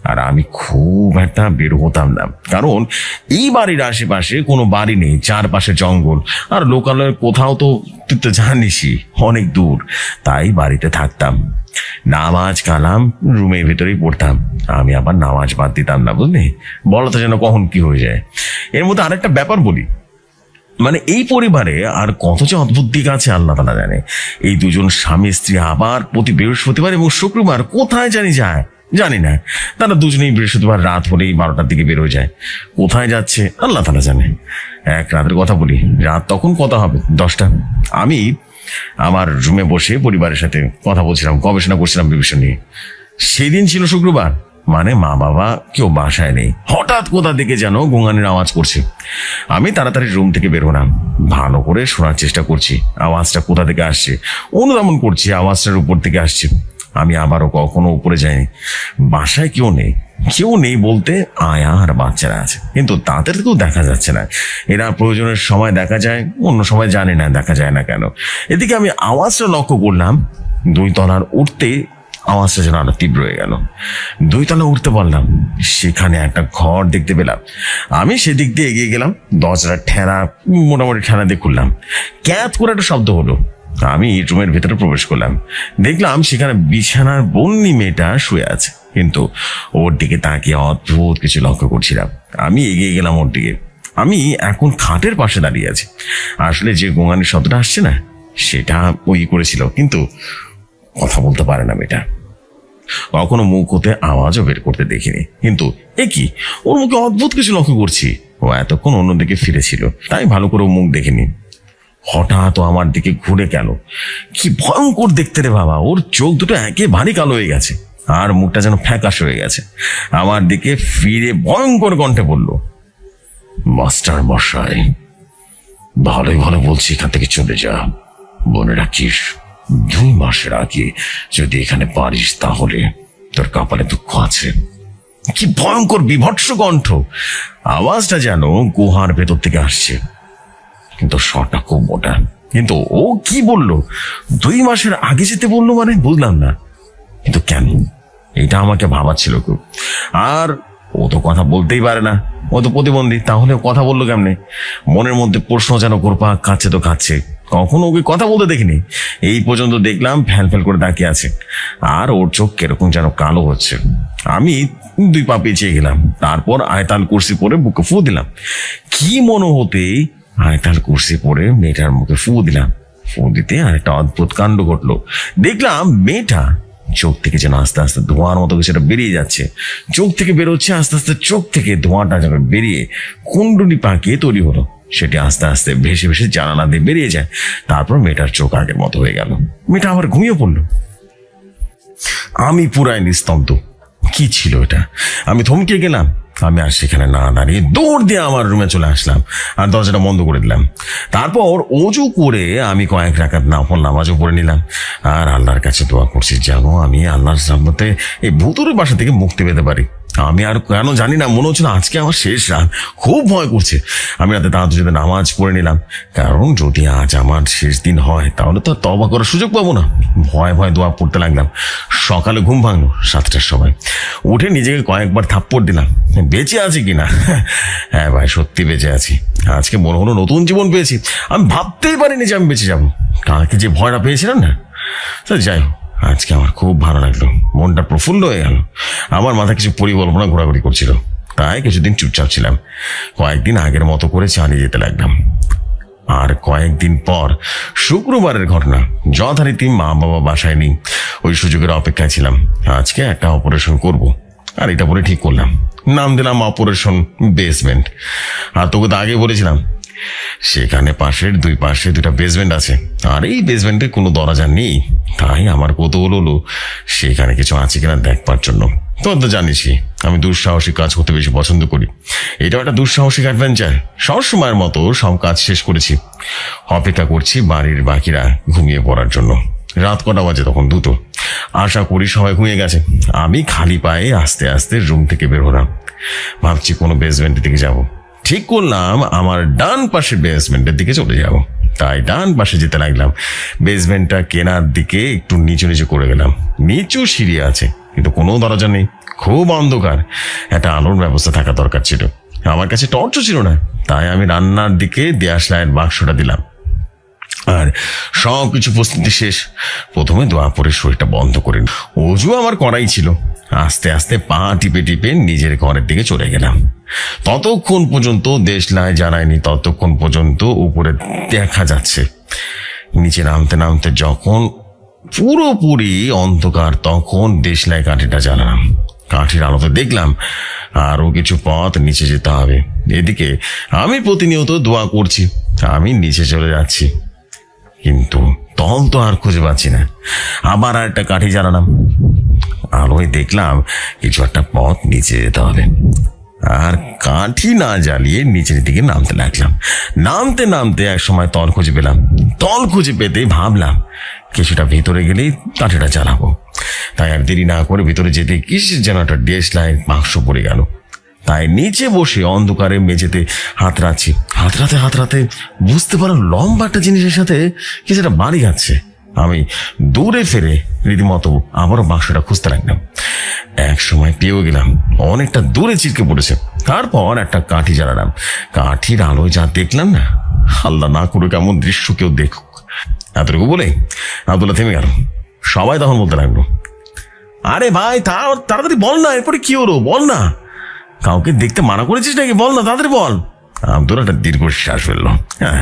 আর আমি খুব একটা বের হতাম না, কারণ এই বাড়ির আশেপাশে কোনো বাড়ি নেই, চারপাশে জঙ্গল, আর লোকালয়ের কোথাও তো তুই তো জানিসই অনেক দূর। তাই বাড়িতে থাকতাম, নামাজ কালাম রুমের ভেতরেই পড়তাম। আমি আবার নামাজ বাদ দিতাম না, বুঝলি, বলো তো যেন কখন কি হয়ে যায়। এর মধ্যে আরেকটা ব্যাপার বলি, মানে এই পরিবারে আর কত যে অদ্ভুত দিক আছে আল্লাহ তাআলা জানে। এই দুজন স্বামী স্ত্রী আবার প্রতি বৃহস্পতিবার এবং শুক্রবার কোথায় যায় জানি না। তারা দুজনেই বৃহস্পতিবার রাত হলেই 12টার দিকে বেরোয় যায়। কোথায় যাচ্ছে আল্লাহ তাআলা জানে। এক রাতের কথা বলি, রাত তখন কথা হবে 10টা। আমি আমার রুমে বসে পরিবারের সাথে কথা বলছিলাম, গবেষণা করছিলাম বিষয় নিয়ে। সেদিন ছিল শুক্রবার, মানে মা বাবা কেউ বাসায় নেই। হঠাৎ কোথা থেকে যেন গোঙানির আওয়াজ করছে। আমি তাড়াতাড়ি রুম থেকে বের হলাম, ভালো করে শোনার চেষ্টা করছি আওয়াজটা কোথা থেকে আসছে। অনুধাবন করছি আওয়াজটার উপর থেকে আসছে। আমি আবারও কখনো উপরে যাইনি। বাসায় কেউ নেই বলতে আয়া আর বাচ্চারা আছে, কিন্তু তাদেরকেও দেখা যাচ্ছে না। এরা প্রয়োজনের সময় দেখা যায়, অন্য সময় জানি না দেখা যায় না কেন। এদিকে আমি আওয়াজটা লক্ষ্য করলাম, 2 তলার উঠতে আওয়াজটা যেন আরো তীব্র হয়ে গেল। 2 তলা উঠতে পারলাম, সেখানে একটা ঘর দেখতে পেলাম। আমি সেদিক দিয়ে এগিয়ে গেলাম, দরজাটা মোটামুটি ঠেলা দিয়ে খুললাম। ক্যাত করে একটা শব্দ হলো। আমি রুমের ভেতরে প্রবেশ করলাম, দেখলাম সেখানে বিছানার বন্যি মেয়েটা শুয়ে আছে, কিন্তু ওর দিকে তাকিয়ে অদ্ভুত কিছু লক্ষ্য করছিলাম। আমি এগিয়ে গেলাম ওর দিকে। আমি এখন খাটের পাশে দাঁড়িয়ে আছি। আসলে যে গোঙানির শব্দটা আসছে না, সেটা ওই করেছিল, কিন্তু কথা বলতে পারে না মেয়েটা। কখনো মুখ হতে আওয়াজও বের করতে দেখিনি, কিন্তু কি ওর মুখে অদ্ভুত কিছু লক্ষ্য করছি। ও এতক্ষণ অন্যদিকে ফিরেছিল, তাই ভালো করে মুখ দেখিনি। হঠাৎ আমার দিকে ঘুরে গেল। কি ভয়ঙ্কর দেখতে রে বাবা! ওর চোখ দুটো একেবারে কালো হয়ে গেছে, আর মুখটা যেন ফ্যাকাশ হয়ে গেছে। আমার দিকে ফিরে ভয়ঙ্কর কণ্ঠে বলল, মাস্টার মশাই, ভালোই ভালো বলছি এখান থেকে চলে যা। মনে রাখিস, 2 মাসের আগে যদি এখানে পারিস তাহলে তোর কপালে দুঃখ আছে। কি ভয়ঙ্কর বিভৎস কণ্ঠ! আওয়াজটা যেন গুহার ভেতর থেকে আসছে, কিন্তু স্বরটা খুব মোটা। কিন্তু ও কি বললো 2 মাসের আগে যেতে বললো, মানে বুঝলাম না। কিন্তু কেন, এটা আমাকে ভাবাচ্ছিল খুব। আর ও তো কথা বলতেই পারে না, ও তো প্রতিবন্ধী, তাহলে কথা বললো কেমনে? মনের মধ্যে প্রশ্ন যেন ঘুরপাক খাচ্ছে তো খাচ্ছে। কখনো ওকে কথা বলতে দেখিনি। এই পর্যন্ত দেখলাম ফ্যাল ফ্যাল করে তাকিয়ে আছে, আর ওর চোখ কিরকম যেন কালো হচ্ছে। আমি 2 পা পিছিয়ে গেলাম, তারপর আয়তাল কুরসি পরে বুকে ফু দিলাম। কি মনে হতেই আয়তাল কুরসি পরে মেয়েটার মুখে ফু দিলাম। ফু দিতে আর একটা অদ্ভুত কাণ্ড ঘটলো। দেখলাম মেয়েটা চোখ থেকে যেন আস্তে আস্তে ধোঁয়ার মতো কিছুটা বেরিয়ে যাচ্ছে। চোখ থেকে বেরোচ্ছে আস্তে আস্তে, চোখ থেকে ধোঁয়াটা যেন বেরিয়ে কুণ্ডলি পাকিয়ে তৈরি হলো। সেটি আস্তে আস্তে ভেসে ভেসে জানালা দিয়ে বেরিয়ে যায়। তারপর মেয়েটার চোখ আগের মতো হয়ে গেল। মেয়েটা আবার ঘুমিয়ে পড়লো। আমি পুরাই নিস্তব্ধ। কি ছিল এটা? আমি থমকে গেলাম। আমি আর সেখানে না দাঁড়িয়ে দৌড় দিয়ে আমার রুমে চলে আসলাম আর দরজাটা বন্ধ করে দিলাম। তারপর অজু করে আমি কয়েক রাকাত নফল নামাজও পড়ে নিলাম আর আল্লাহর কাছে দোয়া করছি যেন আমি আল্লাহর সামনে এই ভূতুর বাসা থেকে মুক্তি পেতে পারি। আমি আর কেন জানি না মনে হচ্ছিল আজকে আমার শেষ রাত। খুব ভয় করছে। আমি রাতে তাড়াতাড়ি নামাজ পড়ে নিলাম, কারণ যদি আজ আমার শেষ দিন হয় তাহলে তো তওবা করার সুযোগ পাবো না। ভয় ভয় দোয়া পড়তে লাগলাম। সকালে ঘুম ভাঙলো 7টার সময়। উঠে নিজেকে কয়েকবার থাপ্পড় দিলাম, বেঁচে আছি কিনা। হ্যাঁ ভাই, সত্যি বেঁচে আছি। আজকে মনে হলো নতুন জীবন পেয়েছি। আমি ভাবতেই পারিনি যে আমি বেঁচে যাবো। কালকে যে ভয়টা পেয়েছিলাম না, যাই হোক, আজকে আমার খুব ভালো লাগলো। মনটা প্রফুল্ল হয়ে গেল। আমার মাথায় কিছু পরিকল্পনা ঘোরাঘুরি করছিল, তাই কিছুদিন চুপচাপ ছিলাম। কয়েকদিন আগের মতো করে চালিয়ে যেতে লাগলাম। আর কয়েকদিন পর শুক্রবারের ঘটনা। যথারীতি মা বাবা বাসায় নেই, ওই সুযোগের অপেক্ষায় ছিলাম। আজকে একটা অপারেশন করব, আর এটা বলে ঠিক করলাম। নাম দিলাম অপারেশন বেসমেন্ট। আর তোকে তো আগে বলেছিলাম সেখানে দুই পাশে 2টা বেসমেন্ট আছে, আর এই বেসমেন্টে কোনো দরজা নেই। তাই আমার কৌতূহল হলো সেখানে কিছু আছে কিনা দেখবার জন্য। তোর তো জানিসই আমি দুঃসাহসিক কাজ করতে বেশি পছন্দ করি। এটাও একটা দুঃসাহসিক অ্যাডভেঞ্চার। সব সময়ের মতো সব কাজ শেষ করেছি, অপেক্ষা করছি বাড়ির বাকিরা ঘুমিয়ে পড়ার জন্য। রাত কটা বাজে তখন? 2টো। আশা করি সবাই ঘুমিয়ে গেছে। আমি খালি পায়ে আস্তে আস্তে রুম থেকে বের হলাম। ভাবছি কোনো বেসমেন্টের দিকে যাব। ঠিক করলাম আমার ডান পাশের বেসমেন্টের দিকে চলে যাব। তাই ডান পাশে যেতে লাগলাম। বেসমেন্টটা কেনার দিকে একটু নিচু নিচু করে গেলাম। নিচু সিঁড়ি আছে কিন্তু কোনো দরজা নেই, খুব অন্ধকার। একটা আলোর ব্যবস্থা থাকা দরকার ছিল। আমার কাছে টর্চও ছিল না, তাই আমি রান্নার দিকে দেয়াশলাইয়ের বাক্সটা দিলাম। আর সব কিছু প্রস্তুতি শেষ। প্রথমে দোয়া পরে শরীরটা বন্ধ করে অজু আমার করাই ছিল। আস্তে আস্তে পা টিপে টিপে নিজের ঘরের দিকে চলে গেলাম। ততক্ষণ পর্যন্ত দেশলাই জ্বালায়নি, ততক্ষণ পর্যন্ত উপরে দেখা যাচ্ছে। নিচে নামতে নামতে যখন পুরোপুরি অন্ধকার, তখন দেশলাই কাঠিটা জ্বালালাম। কাঠির আলোতে দেখলাম আরো কিছু পথ নিচে যেতে হবে। এদিকে আমি প্রতিনিয়ত দোয়া করছি। আমি নিচে চলে যাচ্ছি, কিন্তু তল তো আর খুঁজে পাচ্ছি না। আবার আর একটা কাঠি জ্বালালাম। আলোয় দেখলাম কিছু একটা পথ নিচে যেতে হবে। আর কাঠি না জ্বালিয়ে নিচের দিকে নামতে লাগলাম। নামতে নামতে এক সময় তল খুঁজে পেলাম। তল খুঁজে পেতে ভাবলাম কিছুটা ভিতরে গেলেই কাঠিটা জ্বালাবো। তাই আর দেরি না করে ভিতরে যেতে কিসের যেন একটা দেশলাইয়ের বাক্স পড়ে গেল। তাই নিচে বসে অন্ধকারে মেঝেতে হাতড়াতে বুঝতে পারলাম লম্বা একটা জিনিসের সাথে কিছু একটা বাড়ি যাচ্ছে। আমি দূরে ফিরে রীতিমতো আবারও বাক্সটা খুঁজতে লাগলাম। এক সময় পেয়েও গেলাম, অনেকটা দূরে ছিটকে পড়েছে। তারপর একটা কাঠি জ্বালালাম। কাঠির আলোয় যা দেখলাম না, আল্লাহ না করে কেমন দৃশ্য কেউ দেখুক। এতটুকু বলে আব্দুল্লাহ থেমে গেল। সবাই তখন বলতে লাগলো, আরে ভাই তাড়াতাড়ি বল না, এরপরে কি হলো বল না, কাউকে দেখতে মানা করেছিস নাকি, বল না তাড়াতাড়ি বল। আব্দুল একটা দীর্ঘশ্বাস ফেললো। হ্যাঁ,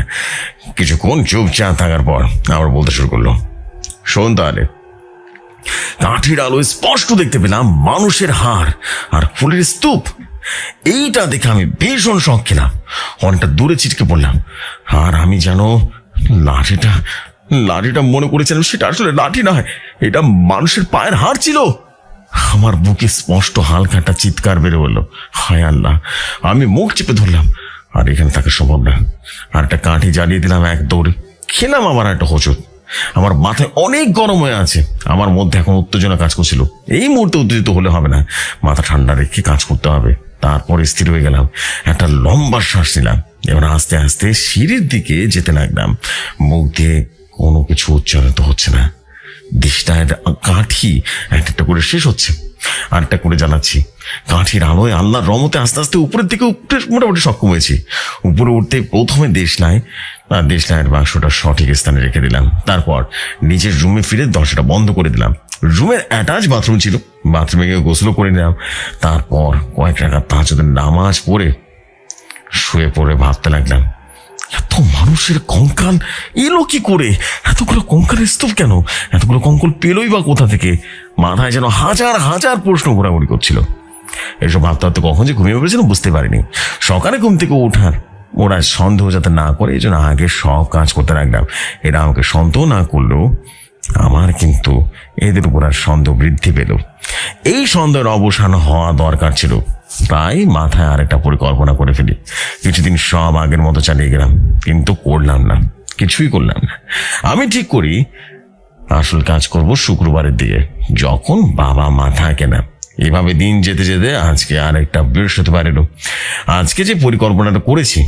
কিছুক্ষণ চুপচাপ থাকার পর আবার বলতে শুরু করলো, শোন তাহলে। কাঠির আলোয় স্পষ্ট দেখতে পেলাম মানুষের হাড় আর ফুলের স্তূপ। এইটা দেখে আমি ভীষণ শখ খেলাম। অনেকটা দূরে ছিটকে পড়লাম। আর আমি যেন লাঠিটা মনে করেছিলাম সেটা আসলে লাঠি নয়, এটা মানুষের পায়ের হাড় ছিল। আমার বুকে স্পষ্ট হালকা একটা চিৎকার বেড়ে বললো, হায় আল্লাহ। আমি মুখ চেপে ধরলাম, আর এখানে থাকা সম্ভব না। আর একটা কাঠি জ্বালিয়ে দিলাম এক দৌড়ে। খেলাম আবার একটা হোঁচট। আমার মাথায় অনেক গরম হয়ে আছে। আমার মধ্যে এখন উত্তেজনা কাজ করছিল। এই মুহূর্তে উত্তেজিত হলে হবে না, মাথা ঠান্ডা রেখে কাজ করতে হবে। তারপর স্থির হয়ে গেলাম, একটা লম্বা শ্বাস নিলাম। এবার আস্তে আস্তে সিঁড়ির দিকে যেতে লাগলাম। মুখ দিয়ে কোনো কিছু উচ্চারিত হচ্ছে না। দিশটার কাঠি একটা করে শেষ হচ্ছে, আরেকটা করে জ্বালাচ্ছি। কাঠির আলোয় আল্লাহর রহমতে আস্তে আস্তে উপরের দিকে উঠতে মোটামুটি সক্ষম হয়েছি। উপরে উঠতে প্রথমে দেশলাইয়ের বাক্সটা সঠিক স্থানে রেখে দিলাম। তারপর নিজের রুমে ফিরে দরজাটা বন্ধ করে দিলাম। রুমের অ্যাটাচ বাথরুম ছিল, বাথরুমে গিয়ে গোসল করে নিলাম। তারপর কয়েক রাকাত তাহাজ্জুদের নামাজ পড়ে শুয়ে পড়ে ভাবতে লাগলাম, এত মানুষের কঙ্কাল এলো কি করে, এতগুলো কঙ্কালের স্তূপ কেন, এতগুলো কঙ্কাল পেলোই বা কোথা থেকে। মাথায় যেন হাজার হাজার প্রশ্ন ঘোরাঘুরি করছিল। এসব ভাবতে ভাবতে কখন যে ঘুমিয়ে পড়েছিলাম বুঝতে পারিনি। সকালে ঘুম থেকে ওরা সন্দেহ যাতে না করে এই জন্য আগে সব কাজ করতে লাগলাম। এরা আমাকে সন্দেহ না করলেও আমার কিন্তু এদের উপর আর সন্দেহ বৃদ্ধি পেল। এই সন্দেহের অবসান হওয়া দরকার ছিল, তাই মাথায় আরেকটা পরিকল্পনা করে ফেলি। কিছুদিন সব আগের মতো চালিয়ে গেলাম, কিন্তু কিছুই করলাম না। আমি ঠিক করি আসল কাজ করব শুক্রবারের দিকে, যখন বাবা মা থাকে না। এভাবে দিন যেতে যেতে আজকে আরেকটা বৃহস্পতিবার এলো। আজকে যে পরিকল্পনাটা করেছি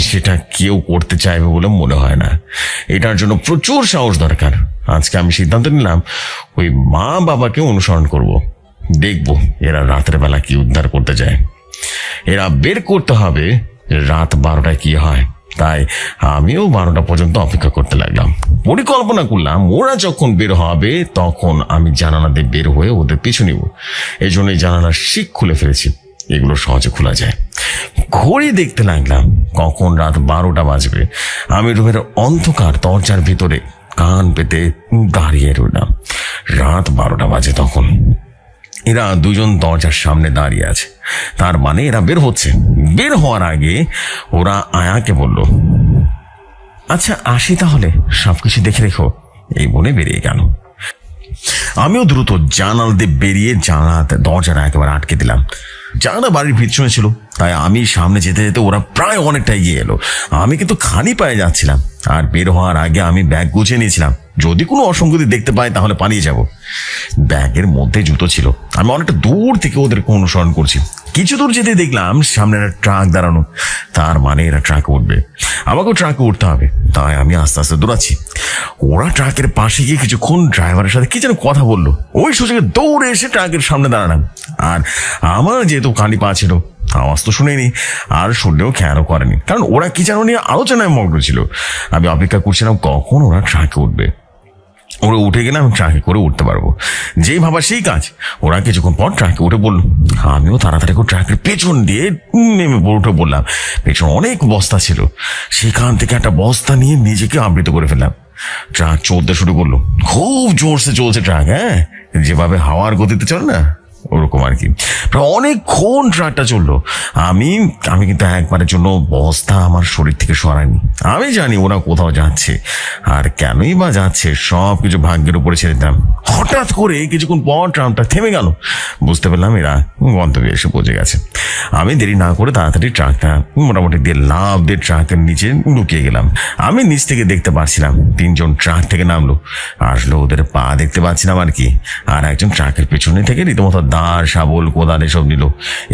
সেটা কেউ করতে চাইবে বলে মনে হয় না। এটার জন্য প্রচুর সাহস দরকার। আজকে আমি সিদ্ধান্ত নিলাম ওই মা বাবাকে অনুসরণ করব। দেখব এরা রাতের বেলা কি উদ্ধার করতে যায়। এরা বের করতে হবে রাত 12টায় কি হয়। তাই আমিও 12টা পর্যন্ত অপেক্ষা করতে লাগলাম। পরিকল্পনা করলাম ওরা যখন বের হবে তখন আমি জানালা দিয়ে বের হয়ে ওদের পিছু নিব। এই জন্যই জানালার শিক খুলে ফেলেছি, এগুলো সহজে খোলা যায়। ঘড়ি দেখতে লাগলাম কখন রাত 12টা বাজবে। আমি রুমের অন্ধকার দরজার ভিতরে কান পেতে দাঁড়িয়ে রইলাম। রাত 12টা বাজে তখন। এরা দুজন দরজার সামনে দাঁড়িয়ে আছে, তার মানে এরা বের হচ্ছে। বের হওয়ার আগে ওরা আয়াকে বলল, আচ্ছা আসি তাহলে, সবকিছু দেখে রেখো, এই বলে বেরিয়ে গেল। আমিও দ্রুত জানাল দিয়ে বেরিয়ে জানালাতে দরজাটা একেবারে আটকে দিলাম। জানালা বাড়ির পিছনে ছিল, তাই আমি সামনে যেতে যেতে ওরা প্রায় অনেকটা এগিয়ে এলো। আমি কিন্তু খালি পায়ে যাচ্ছিলাম। আর বের হওয়ার আগে আমি ব্যাগ গুছিয়ে নিয়েছিলাম। যদি কোনো অসঙ্গতি দেখতে পাই তাহলে পালিয়ে যাব। ব্যাগের মধ্যে জুতো ছিল। আমি অনেকটা দূর থেকে ওদেরকে অনুসরণ করছি। কিছু দূর যেতে দেখলাম সামনে একটা ট্রাক দাঁড়ানো। তার মানে এরা ট্রাকে উঠবে, আমাকেও ট্রাকে উঠতে হবে। তাই আমি আস্তে আস্তে দৌড়াচ্ছি। ওরা ট্রাকের পাশে গিয়ে কিছুক্ষণ ড্রাইভারের সাথে কি যেন কথা বললো। ওই সুযোগে দৌড়ে এসে ট্রাকের সামনে দাঁড়ালাম। আর আমার যেহেতু কালি পা ছিল, আওয়াজ তো শুনেনি আর শুনলেও খেয়ালও করেনি, কারণ ওরা কি যেন নিয়ে আলোচনায় মগ্ন ছিল। আমি অপেক্ষা করছিলাম কখন ওরা ট্রাকে উঠবে। ওরা উঠে গেলে আমি ট্রাকে করে উঠতে পারবো। যেই ভাবা সেই কাজ। ওরা কিছুক্ষণ পর ট্রাকে উঠে বললো। আমিও তাড়াতাড়ি করে ট্রাকের পেছন দিয়ে নেমে উঠে বললাম। পেছনে অনেক বস্তা ছিল, সেখান থেকে একটা বস্তা নিয়ে নিজেকে আবৃত করে ফেললাম। ট্রাক চলতে শুরু করলো। খুব জোরসে চলছে ট্রাক, হ্যাঁ, যেভাবে হাওয়ার গতিতে চলে না, ওরকম আর কি। প্রায় অনেকক্ষণ ট্রাকটা চললো। আমি কিন্তু একবারের জন্য বস্তা আমার শরীর থেকে সরাইনি। আমি জানি ওরা কোথাও যাচ্ছে, আর কেনই বা যাচ্ছে সব কিছু ভাগ্যের উপরে ছেড়ে দিলাম। হঠাৎ করে কিছুক্ষণ পর ট্রামটা থেমে গেল। বুঝতে পারলাম এরা গন্তব্যে এসে পৌঁছে গেছে। আমি দেরি না করে তাড়াতাড়ি ট্রাকটা মোটামুটি দিয়ে লাভ দিয়ে ট্রাকের নিচে লুকিয়ে গেলাম। আমি নিচ থেকে দেখতে পাচ্ছিলাম তিনজন ট্রাক থেকে নামলো। আসলে ওদের পা দেখতে পাচ্ছিলাম আর কি। আর একজন ট্রাকের পেছনে থেকে রীতিমতো দাঁড়, শাবল, কোদাল এসব নিল।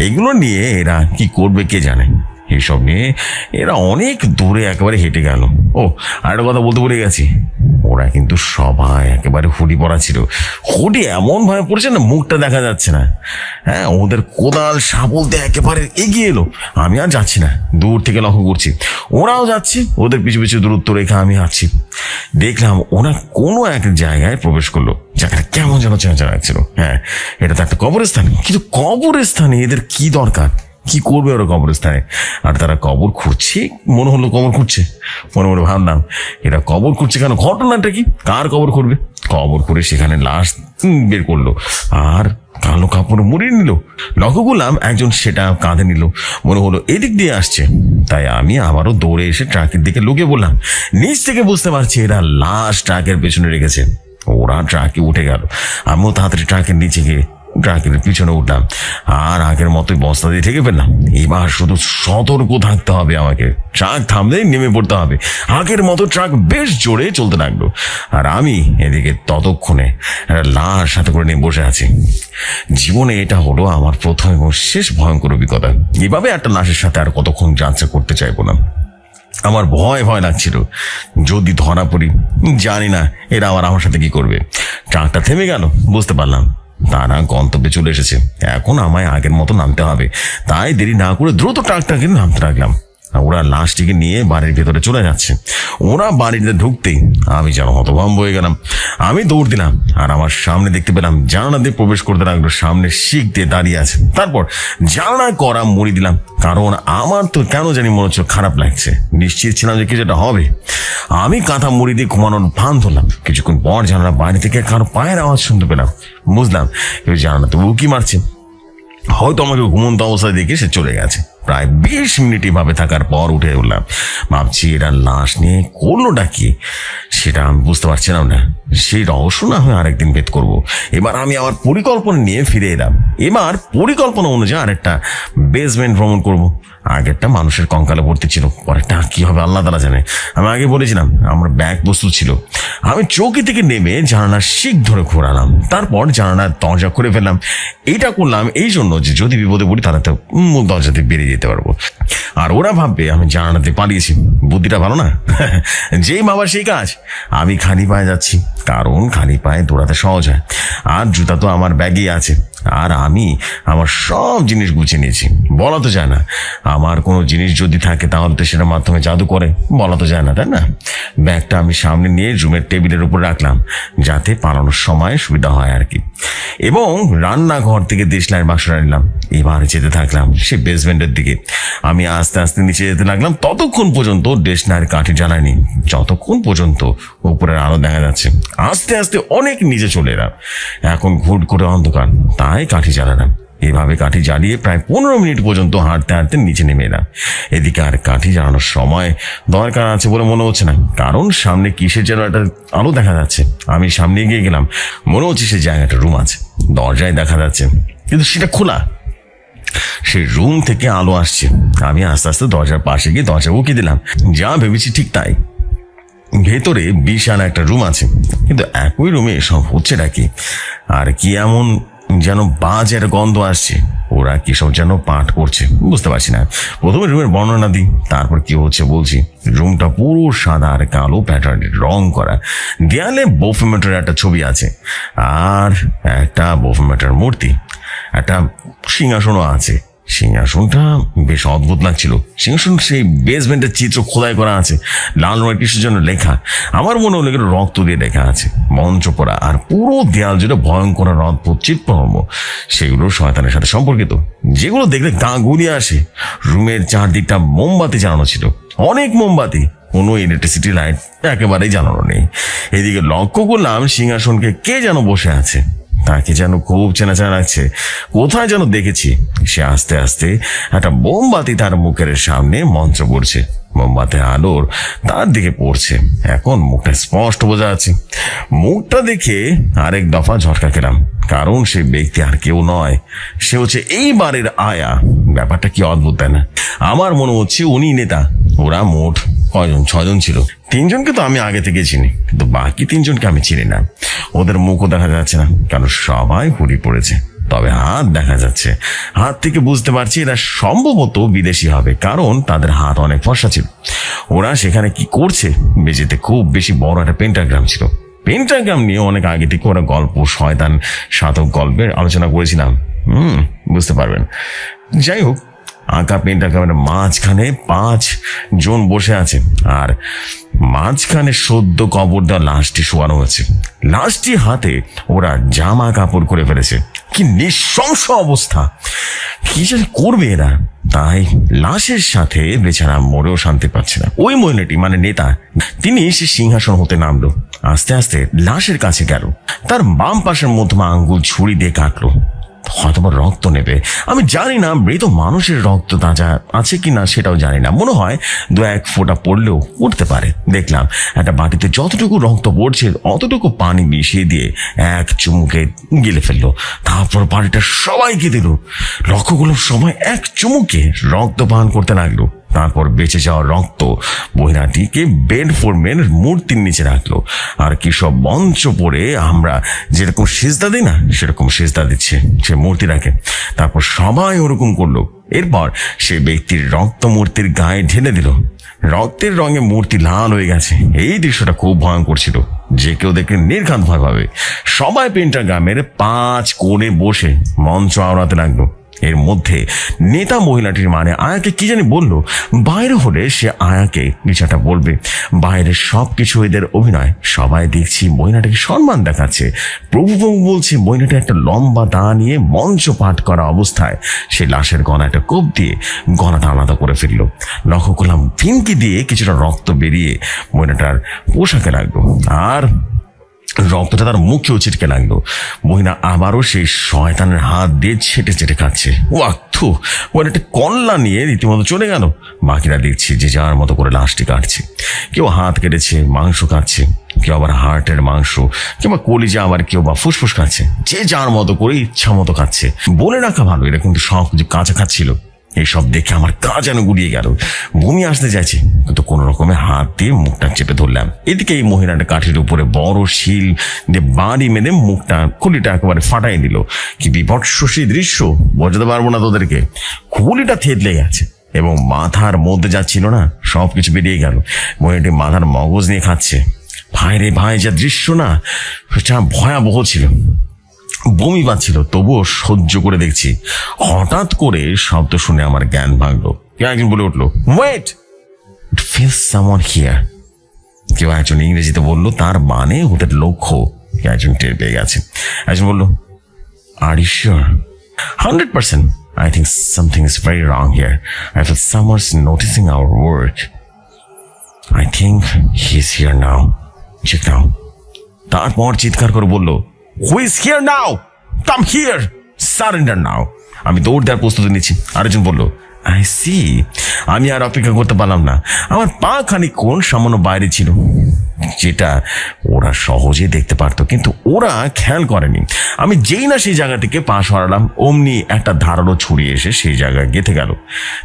এগুলো নিয়ে এরা কি করবে কে জানে। এইসব নিয়ে এরা অনেক দূরে একেবারে হেঁটে গেল। ও, আর একটা কথা বলতে ভুলে গেছি, ওরা কিন্তু সবাই একেবারে হুডি পরা ছিল। হুডি এমন ভাবে পড়েছে না, মুখটা দেখা যাচ্ছে না। হ্যাঁ, ওদের কোদাল শাবল দিয়ে একেবারে এগিয়ে এলো। আমি আর যাচ্ছি না, দূর থেকে লক্ষ্য করছি। ওরাও যাচ্ছে, ওদের পিছু পিছু দূরত্ব রেখে আমি আছি। দেখলাম ওরা কোনো এক জায়গায় প্রবেশ করলো। জায়গাটা কেমন যেন চেঁচা লাগছিল। হ্যাঁ, এটা তো একটা কবরস্থান, কিন্তু কবরস্থানে এদের কি দরকার? কি করবে ওরা কবরস্থানে? আর তারা কবর খুঁড়ছে, মনে হলো কবর খুঁড়ছে। মনে মনে ভাবলাম এরা কবর খুঁড়ছে কেন? ঘটনাটা কি? কার কবর খুঁড়বে? কবর খুঁড়ে সেখানে লাশ বের করলো আর কালো কাপড় মুড়িয়ে নিল। লক্ষ্য করলাম একজন সেটা কাঁধে নিল। মনে হলো এদিক দিয়ে আসছে। তাই আমি আবারও দৌড়ে এসে ট্রাকের দিকে লুকিয়ে বললাম। নিচ থেকে বুঝতে পারছি এরা লাশ ট্রাকের পেছনে রেখেছে। ওরা ট্রাকে উঠে গেল। আমিও তাড়াতাড়ি ট্রাকের নিচে গিয়ে ট্রাকের পিছনে উঠলাম আর আগের মতোই বস্তা দিয়ে ঠেকে ফেললাম। এবার শুধু সতর্ক থাকতে হবে আমাকে। ট্রাক থামলেই নেমে পড়তে হবে। আগের মতো ট্রাক বেশ জোরে চলতে লাগলো আর আমি এদিকে ততক্ষণে একটা লাশ সাথে করে নিয়ে বসে আছি। জীবনে এটা হলো আমার প্রথম এবং শেষ ভয়ঙ্কর অভিজ্ঞতা। এভাবে একটা লাশের সাথে আর কতক্ষণ যাত্রা করতে চাইবো না। আমার ভয় ভয় লাগছিল, যদি ধরা পড়ি। জানি না এরা আবার আমার সাথে কি করবে। ট্রাকটা থেমে গেল, বুঝতে পারলাম তারা গন্তব্যে চলে এসেছে। এখন আমায় আগের মতো নামতে হবে। তাই দেরি না করে দ্রুত ট্রাকটাকে নামতে রাখলাম। ওরা লাশটিকে নিয়ে বাড়ির ভেতরে চলে যাচ্ছে। ওরা বাড়িতে ঢুকতেই আমি যেন হতভম্ব হয়ে গেলাম। আমি দৌড় দিলাম আর আমার সামনে দেখতে পেলাম জানালা দিয়ে প্রবেশ করতে লাগলো। সামনে শিক দিয়ে দাঁড়িয়ে আছে। তারপর জানালায় করা মুড়ি দিলাম, কারণ আমার তো কেন জানি মনে হচ্ছে খারাপ লাগছে। নিশ্চিত ছিলাম যে কিছু একটা হবে। আমি কাঁথা মুড়ি দিয়ে ঘুমানোর ভান ধরলাম। কিছুক্ষণ পর জানালা বাইরে থেকে কারো পায়ের আওয়াজ শুনতে পেলাম। বুঝলাম কেউ জানালাতে উকি মারছে। হয়তো আমাকে ঘুমন্ত অবস্থায় দেখে সে চলে গেছে। প্রায় 20 মিনিট এভাবে থাকার পর উঠে উঠলাম। ভাবছি এরা লাশ নিয়ে করলোটা কি, সেটা আমি বুঝতে পারছিলাম না। সেই রহস্য না হয় আরেকদিন ভেদ করব। এবার আমি আমার পরিকল্পনা নিয়ে ফিরে এলাম। এবার পরিকল্পনা অনুযায়ী আরেকটা বেসমেন্ট ভ্রমণ করব। আগেরটা মানুষের কঙ্কালে ভর্তি ছিল, পরেরটা কি হবে আল্লাহ তাআলা জানে। আমি আগে বলেছিলাম আমার ব্যাগ প্রস্তুত ছিল। আমি চৌকি থেকে নেমে জানালার শিক ধরে ঘোরালাম। তারপর জানালার দরজা খুলে ফেললাম। এটা করলাম এই জন্য যে যদি বিপদে পড়ি তাহলে তো মূল দরজাতে বেরিয়ে যেতে পারবো। আর ওরা ভাববে আমি জানালাতে পালিয়েছি। বুদ্ধিটা ভালো না? যেই ভাবার সেই কাজ। আমি খালি পায়ে যাচ্ছি, কারণ খালি পায়ে দৌড়াতে সহজ হয়। আর জুতা তো আমার ব্যাগেই আছে। আর আমি আমার সব জিনিস গুছিয়ে নিয়েছি। বলা তো যায় না, আমার কোনো জিনিস যদি থাকে তাহলে তো সেটার মাধ্যমে জাদু করে। বলা তো যায় না, তাই না? ব্যাগটা আমি সামনে নিয়ে রুমের টেবিলের উপর রাখলাম, যাতে পালানোর সময় সুবিধা হয় আর কি। এবং রান্নাঘর থেকে দেশলাইয়ের বাক্সটা নিলাম। এবার যেতে থাকলাম সে বেসমেন্টের দিকে। আমি আস্তে আস্তে নিচে যেতে লাগলাম, ততক্ষণ পর্যন্ত দেশলাইয়ের কাঠি জ্বালায়নি, যতক্ষণ পর্যন্ত উপরের আলো দেখা যাচ্ছে। আস্তে আস্তে অনেক নিচে চলে এলাম। এখন ঘুট করে অন্ধকার, তাই কাঠি জ্বালালাম। এভাবে কাঠি জ্বালিয়ে প্রায় 15 মিনিট পর্যন্ত হাঁটতে হাঁটতে নিচে নেমে এলাম। এদিকে আর কাঠি জ্বালানোর সময় দরকার আছে বলে মনে হচ্ছে না, কারণ সামনে কিসের যেন একটা আলো দেখা যাচ্ছে। আমি সামনে এগিয়ে গেলাম। মনে হচ্ছে সে জায়গাটা রুম আছে, দরজায় দেখা যাচ্ছে, কিন্তু সেটা খোলা। সেই রুম থেকে আলো আসছে। আমি আস্তে আস্তে দরজার পাশে গিয়ে দরজা উকি দিলাম। যা ভেবেছি ঠিক তাই। ভেতরে বিশাল একটা রুম আছে, কিন্তু একই রুমে সব হচ্ছেটা কি, আর কি এমন যেন বাজের গন্ধ আসছে। ওরা কি সব যেন পাঠ করছে বুঝতে পারছি না। প্রথমে রুমের বর্ণনা দিই, তারপর কি হচ্ছে বলছি। রুমটা পুরো সাদা আর কালো প্যাটার্নের রং করা, দেয়ালে বোফেমেটের একটা ছবি আছে, আর একটা বোফেমেটের মূর্তি, একটা সিংহাসনও আছে। সিংহাসনটা বেশ অদ্ভুত লাগছিল। সিংহাসন সেই বেসমেন্টের চিত্র খোদাই করা আছে, লাল রঙের কিছুর জন্য লেখা, আমার মনে হলো এগুলো রক্ত দিয়ে লেখা আছে, মন্ত্র পড়া, আর পুরো দেয়াল জুড়ে ভয়ঙ্কর অদ্ভুত চিত্রকর্ম। সেগুলো শয়তানের সাথে সম্পর্কিত, যেগুলো দেখলে গা গুলিয়ে আসে। রুমের চারদিকটা মোমবাতি জ্বালানো ছিল, অনেক মোমবাতি, কোনো ইলেকট্রিসিটি লাইট একেবারেই জ্বালানো নেই। এদিকে লক্ষ্য করলাম সিংহাসনকে কে যেন বসে আছে, তাকে যেন খুব চেনা চেনা লাগছে, কোথায় যেন দেখেছি। সে আস্তে আস্তে একটা মোমবাতি তার মুখের সামনে মন্ত্র পড়ছে, মোমবাতির আলোর তার দিকে পড়ছে। এখন মুখটা স্পষ্ট বোঝা যাচ্ছে। মুখটা দেখে আরেক দফা ঝটকা খেলাম, কারণ সে ব্যক্তি আর কেউ নয়, সে হচ্ছে এই বাড়ির আয়া। ব্যাপারটা কি অদ্ভুত তাই না? আমার মনে হচ্ছে উনি নেতা। ওরা মোট কয়জন? 6 জন ছিল। 3 জনকে তো আমি আগে থেকে চিনি, কিন্তু বাকি 3 জনকে আমি চিনি না। ওদের মুখও দেখা যাচ্ছে না, কারণ সবাই হুড়ি পড়েছে। তবে হাত দেখা যাচ্ছে, হাত থেকে বুঝতে পারছি এরা সম্ভবত বিদেশি হবে, কারণ তাদের হাত অনেক ফর্সা ছিল। ওরা সেখানে কি করছে? মেঝেতে খুব বেশি বড় একটা পেন্টাগ্রাম ছিল। পেন্টাগ্রাম নিয়ে অনেক আগে থেকে ওরা গল্প, শয়তান সাধক গল্পের আলোচনা করেছিলাম, বুঝতে পারবেন। যাই হোক, আঁকা পেন্টাগ্রামের মাঝখানে 5 জন বসে আছে, আর মাঝখানে সদ্য কবর দেওয়া লাশটি শোয়ানো হয়েছে। লাশটি হাতে ওরা জামা কাপড় করে ফেলেছে। কি নৃশংস অবস্থা! কি যেন করবে এরা? তাই লাশের সাথে বেচারা মরেও শান্তি পাচ্ছে না। ওই মহিলাটি মানে নেতা, তিনি সে সিংহাসন হতে নামলো, আস্তে আস্তে লাশের কাছে গেল, তার বাম পাশের মধ্যমা আঙ্গুল ছুরি দিয়ে কাটলো। হয়তো রক্ত নেবে, আমি জানি না মৃত মানুষের রক্ত তাজা আছে কিনা সেটাও জানি না। মনে হয় 2-1 ফোঁটা পড়লেও পড়তে পারে। দেখলাম একটা বাটিতে যতটুকু রক্ত পড়ছে অতটুকু পানি মিশিয়ে দিয়ে এক চুমুকে গিলে ফেললো, তারপর বাড়িটা সবাইকে দিল। লক্ষ্য করলাম সবাই এক চুমুকে রক্ত পান করতে লাগলো। তারপর বেঁচে যাওয়া রক্ত মহিলাটিকে বেডফোর্মের মূর্তির নিচে রাখলো, আর কি সব মঞ্চ পড়ে আমরা যেরকম সিজদা দিই না, সেরকম সিজদা দিচ্ছে সে মূর্তিটাকে। তারপর সবাই ওরকম করলো। এরপর সে ব্যক্তির রক্ত মূর্তির গায়ে ঢেলে দিল। রক্তের রঙে মূর্তি লাল হয়ে গেছে। এই দৃশ্যটা খুব ভয়ঙ্কর ছিল, যে কেউ দেখে নির্ঘাত ভয় পাবে। সবাই পেন্টাগ্রামের 5 কোণে বসে মঞ্চ আওড়াতে লাগলো। এর মধ্যে নেতা মহিলাটির মানে আয়াকে কি জানি বললো। বাইরে হলে সে আয়াকে কিছুটা বলবে, বাইরে সবকিছু এদের অভিনয়। সবাই দেখছি মহিলাটাকে সম্মান দেখাচ্ছে। প্রভু প্রভু বলছে। মহিলাটা একটা লম্বা দা নিয়ে মঞ্চ পাঠ করা অবস্থায় সে লাশের গলা একটা কোপ দিয়ে গলাটা আলাদা করে ফেললো। লক্ষ্য করলাম ফিনকি দিয়ে কিছুটা রক্ত বেরিয়ে মহিলাটার পোশাকে লাগলো, আর রক্তটা তার মুখেও ছিটকে লাগলো। মহিলা আবারও সেই শয়তানের হাত দিয়ে ছেটে ছেটে খাচ্ছে। ওয়াক্থু, ওর একটা কল্লা নিয়ে রীতিমতো চলে গেল। বাকিরা দেখছি যে যার মতো করে লাশটি কাটছে। কেউ হাত কেটেছে, মাংস কাটছে, কেউ আবার হার্টের মাংস, কিংবা কলিজা, আবার কেউ বা ফুসফুস খাচ্ছে। যে যার মতো করে ইচ্ছা মতো খাচ্ছে। বলে রাখা ভালো, এরা কিন্তু সব কিছু কাঁচা খাচ্ছিল। এইসব দেখে আমার গা যেন গুড়িয়ে গেল, বমি আসতে যাচ্ছে, কিন্তু কোন রকমে হাত দিয়ে মুখটা চেপে ধরলাম। এদিকে এই মহিলাটা কাঠির উপরে বড় শিল দিয়ে বাড়ি মেরে মুখটা খুলিটা একেবারে ফাটাই দিল। কি বিভৎস সেই দৃশ্য, বোঝাতে পারবো না তোদেরকে। খুলিটা থেতলে গেছে এবং মাথার মধ্যে যাচ্ছিল না, সবকিছু বেরিয়ে গেল। মহিলাটি মাথার মগজ নিয়ে খাচ্ছে। ভাই রে ভাই, যা দৃশ্য না, সেটা ভয়াবহ ছিল। বমি পাচ্ছিল, তবুও সহ্য করে দেখছি। হঠাৎ করে শব্দ শুনে আমার জ্ঞান ভাঙলো। কেউ একজন বলে উঠলো, wait, it feels someone here. কেউ একজন ইংরেজিতে বললো, তার মানে ওদের লক্ষ্য কেউ একজন টের পেয়ে গেছে। একজন বললো, are you sure? 100%. I think something is very wrong here. I feel someone's noticing our work. I think he's here now. Check now. তারপর চিৎকার করে বললো, Who is here now? Come here! Surrender now! আমি দৌড় দেওয়ার প্রস্তুতি নিচ্ছি। আরেকজন বললো, I see. আমি আর অপেক্ষা করতে পারলাম না। আমার পা খানিকক্ষণ সামান্য বাইরে ছিল, যেটা ওরা সহজে দেখতে পারতো, কিন্তু ওরা খেয়াল করেনি। আমি যেই না সেই জায়গা থেকে পা সরালাম, অমনি একটা ধারালো ছুরি এসে সেই জায়গায় গেঁথে গেল।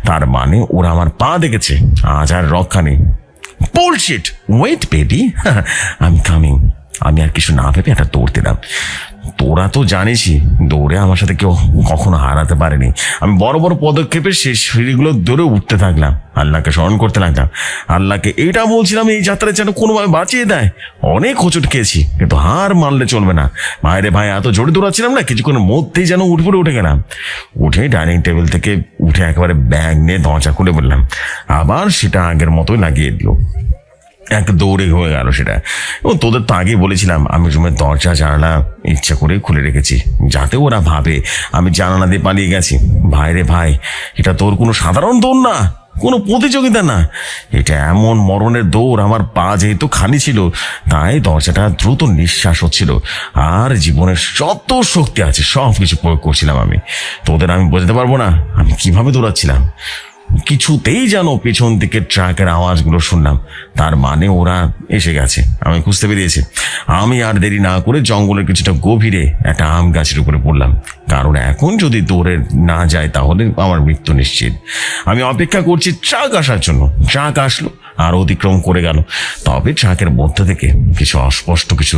তার মানে ওরা আমার পা দেখেছে। আজ আর রক্ষা নেই। বুলশিট, ওয়েট বেবি, আমি কামিং। আমি আর কিছু না ভেবে একটা দৌড় দিলাম। তোরা তো জানিসই, দৌড়ে আমার সাথে কেউ কখনো হারাতে পারেনি। আমি বড় বড় পদক্ষেপে সেই সিঁড়িগুলো দৌড়ে উঠতে থাকলাম, আল্লাহকে স্মরণ করতে লাগলাম। আল্লাহকে এটা বলছিলাম এই যাত্রায় যেন কোনোভাবে বাঁচিয়ে দেয়। অনেক হোঁচট খেয়েছি, কিন্তু হার মানলে চলবে না। ভাইরে ভাই, এত জোরে দৌড়াচ্ছিলাম না, কিছুক্ষণের মধ্যেই যেন উঠে গেলাম। উঠে ডাইনিং টেবিল থেকে উঠে একেবারে ব্যাগ নিয়ে দরজা খুলে বললাম, আবার সেটা আগের মতোই লাগিয়ে দিল। এক দৌড়ে হয়ে গেল সেটা। এবং তোদের তো আগেই বলেছিলাম আমি রুমের দরজা জানালা ইচ্ছা করে খুলে রেখেছি, যাতে ওরা ভাবে আমি জানালা দিয়ে পালিয়ে গেছি। ভাইরে ভাই, এটা তোর কোনো সাধারণ দৌড় না, কোনো প্রতিযোগিতা না, এটা এমন মরণের দৌড়। আমার পা যেহেতু খালি ছিল, তাই দরজাটা দ্রুত নিঃশ্বাস হচ্ছিল, আর জীবনের যত শক্তি আছে সব কিছু প্রয়োগ করছিলাম আমি। তোদের আমি বোঝাতে পারবো না আমি কিভাবে দৌড়াচ্ছিলাম। কিছুতেই যেন পেছন থেকে ট্রাকের আওয়াজগুলো শুনলাম, তার মানে ওরা এসে গেছে। আমি খুঁজতে পেরিয়েছি। আমি আর দেরি না করে জঙ্গলের কিছুটা গভীরে একটা আম গাছের উপরে পড়লাম, কারণ এখন যদি দৌড়ে না যায় তাহলে আমার মৃত্যু নিশ্চিত। আমি অপেক্ষা করছি ট্রাক আসার জন্য। ট্রাক আসলো আর অতিক্রম করে গেল, তবে ট্রাকের মধ্যে থেকে কিছু অস্পষ্ট কিছু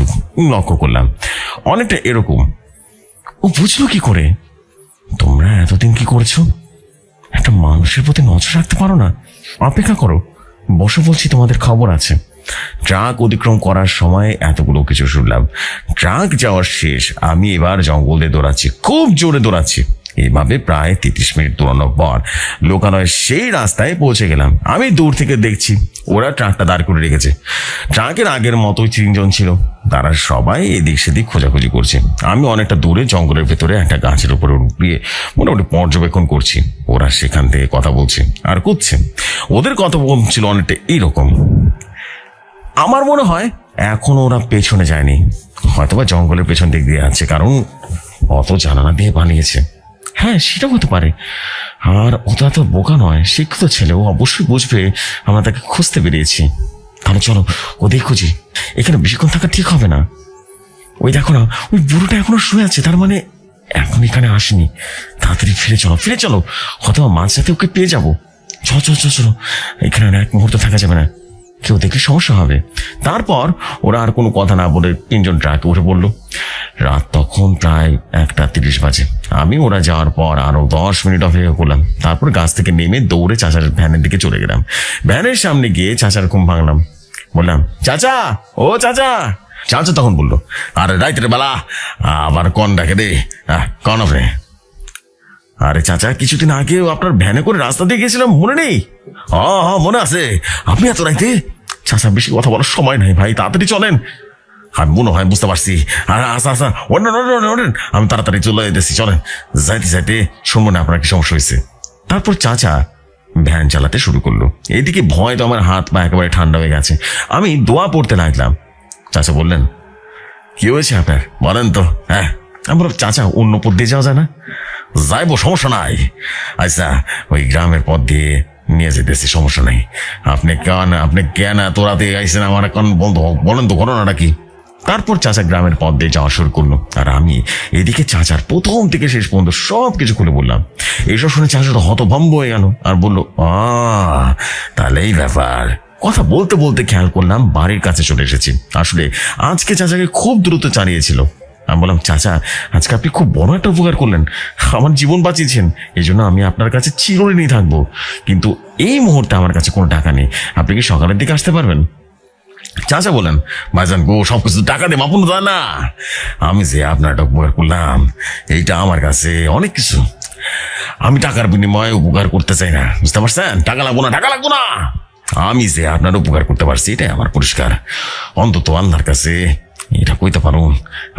লক্ষ্য করলাম, অনেকটা এরকম। ও বুঝলো কি করে? তোমরা এতদিন কি করেছো? একটা মানুষের প্রতি নজর রাখতে পারো না? অপেক্ষা করো, বসে বলছি, তোমাদের খবর আছে। ট্রাক অতিক্রম করার সময় এতগুলো কিছু শুনলাম। ট্রাক যাওয়ার শেষ, আমি এবার জঙ্গল দিয়ে দৌড়াচ্ছি, খুব জোরে দৌড়াচ্ছি। এইভাবে প্রায় 30 মিনিট দৌড়ানোর পর লোকালয়ের সেই রাস্তায় পৌঁছে গেলাম। আমি দূর থেকে দেখছি ওরা ট্রাকটা দাঁড় করে রেখেছে। ট্রাকের আগের মতোই 3 জন ছিল, তারা সবাই এদিক সেদিক খোঁজাখুঁজি করছে। আমি অনেকটা দূরে জঙ্গলের ভেতরে একটা গাছের উপরে উঠিয়ে মোটামুটি পর্যবেক্ষণ করছি। ওরা সেখান থেকে কথা বলছে আর করছে। ওদের কথা বলছিল অনেকটা এইরকম। আমার মনে হয় এখনো ওরা পেছনে যায়নি, হয়তোবা জঙ্গলের পেছন দিক দিয়ে আছে, কারণ অত জানালা দিয়ে পালিয়েছে। হ্যাঁ, সেটাও হতে পারে। আর ওটা তো বোকা নয়, শিক্ষিত ছেলে, ও অবশ্যই বুঝবে আমরা তাকে খুঁজতে বেরিয়েছি। তাহলে চলো ওদের খুঁজি, এখানে বেশিক্ষণ থাকা ঠিক হবে না। ওই দেখো না, ওই বুড়োটা এখনো শুয়ে আছে, তার মানে এখন এখানে আসেনি। তাড়াতাড়ি ফিরে চলো, হয়তো মাঝরাতে ওকে পেয়ে যাবো। চলো, এখানে আর এক মুহূর্ত থাকা যাবে না, কেউ দেখলে সমস্যা হবে। তারপর ওরা আর কোনো কথা না বলে 3 জন ট্রাকে উঠে পড়লো। রাত তখন প্রায় 1:30 বাজে। আমি ওরা যাওয়ার পর আরো 10 মিনিট অপেক্ষা করলাম। তারপর গাছ থেকে নেমে দৌড়ে চাচার ভ্যানের দিকে চলে গেলাম। ভ্যানের সামনে গিয়ে চাচার ঘুম ভাঙলাম, বললাম, চাচা, ও চাচা। চাচা তখন বললো, আরে রাইতের বেলা আবার কন ডাকে রে, কন আপনি? আরে চাচা, কিছুদিন আগেও আপনার ভ্যানে করে রাস্তা দিয়ে গেছিলাম, মনে নেই? হ্যাঁ, মনে আছে। আপনি এত রাইতে? চাচা, বেশি কথা বলার সময় নাই ভাই, তাড়াতাড়ি চলেন। আমি মনে হয় বুঝতে পারছি। আর আচ্ছা, ওঠেন, আমি তাড়াতাড়ি চলে যেতেছি, চলেন। যাইতে শুনবো না আপনার কি সমস্যা হয়েছে। তারপর চাচা ভ্যান চালাতে শুরু করলো। এদিকে ভয় তো আমার হাত পা একেবারে ঠান্ডা হয়ে গেছে। আমি দোয়া পড়তে লাগলাম। চাচা বললেন, কি হয়েছে আপনার, বলেন তো। হ্যাঁ, আমি বললাম, চাচা, অন্য পথ দিয়ে যাওয়া যায় না? যাইবো, সমস্যা নাই। আচ্ছা, ওই গ্রামের পথ দিয়ে নিয়ে যেতেছি, সমস্যা নাই। আপনি কেন এত রাতে আইসেন আমার এখন বলেন তো ঘটনাটা কি? তারপর চাচা গ্রামের পথ দিয়ে যাওয়া শুরু করলো, আর আমি এদিকে চাচার প্রথম থেকে শেষ পর্যন্ত সবকিছু খুলে বললাম। এইসব শুনে চাচা তো হতভম্ব হয়ে গেল আর বললো, তাহলে এই ব্যাপার। কথা বলতে বলতে খেয়াল করলাম বাড়ির কাছে চলে এসেছি। আসলে আজকে চাচাকে খুব দ্রুত চালিয়েছিল। আমি বললাম, চাচা, আজকে আপনি খুব বড় একটা উপকার করলেন, আমার জীবন বাঁচিয়েছেন, এই জন্য আমি আপনার কাছে চিরঋণী থাকবো। কিন্তু এই মুহূর্তে আমার কাছে কোনো টাকা নেই, আপনি কি সকালের দিকে আসতে পারবেন? চাচা বলেন, ভাইজান গো, সবকিছু টাকা দিয়ে মাপুন যায় না। আমি যে আপনার একটা উপকার করলাম, এইটা আমার কাছে অনেক কিছু। আমি টাকার বিনিময়ে উপকার করতে চাই না, বুঝতে পারছেন? টাকা লাগবো না। আমি যে আপনার উপকার করতে পারছি, এটাই আমার পুরস্কার। অন্তত আল্লাহর কাছে এটা কইতে পারুন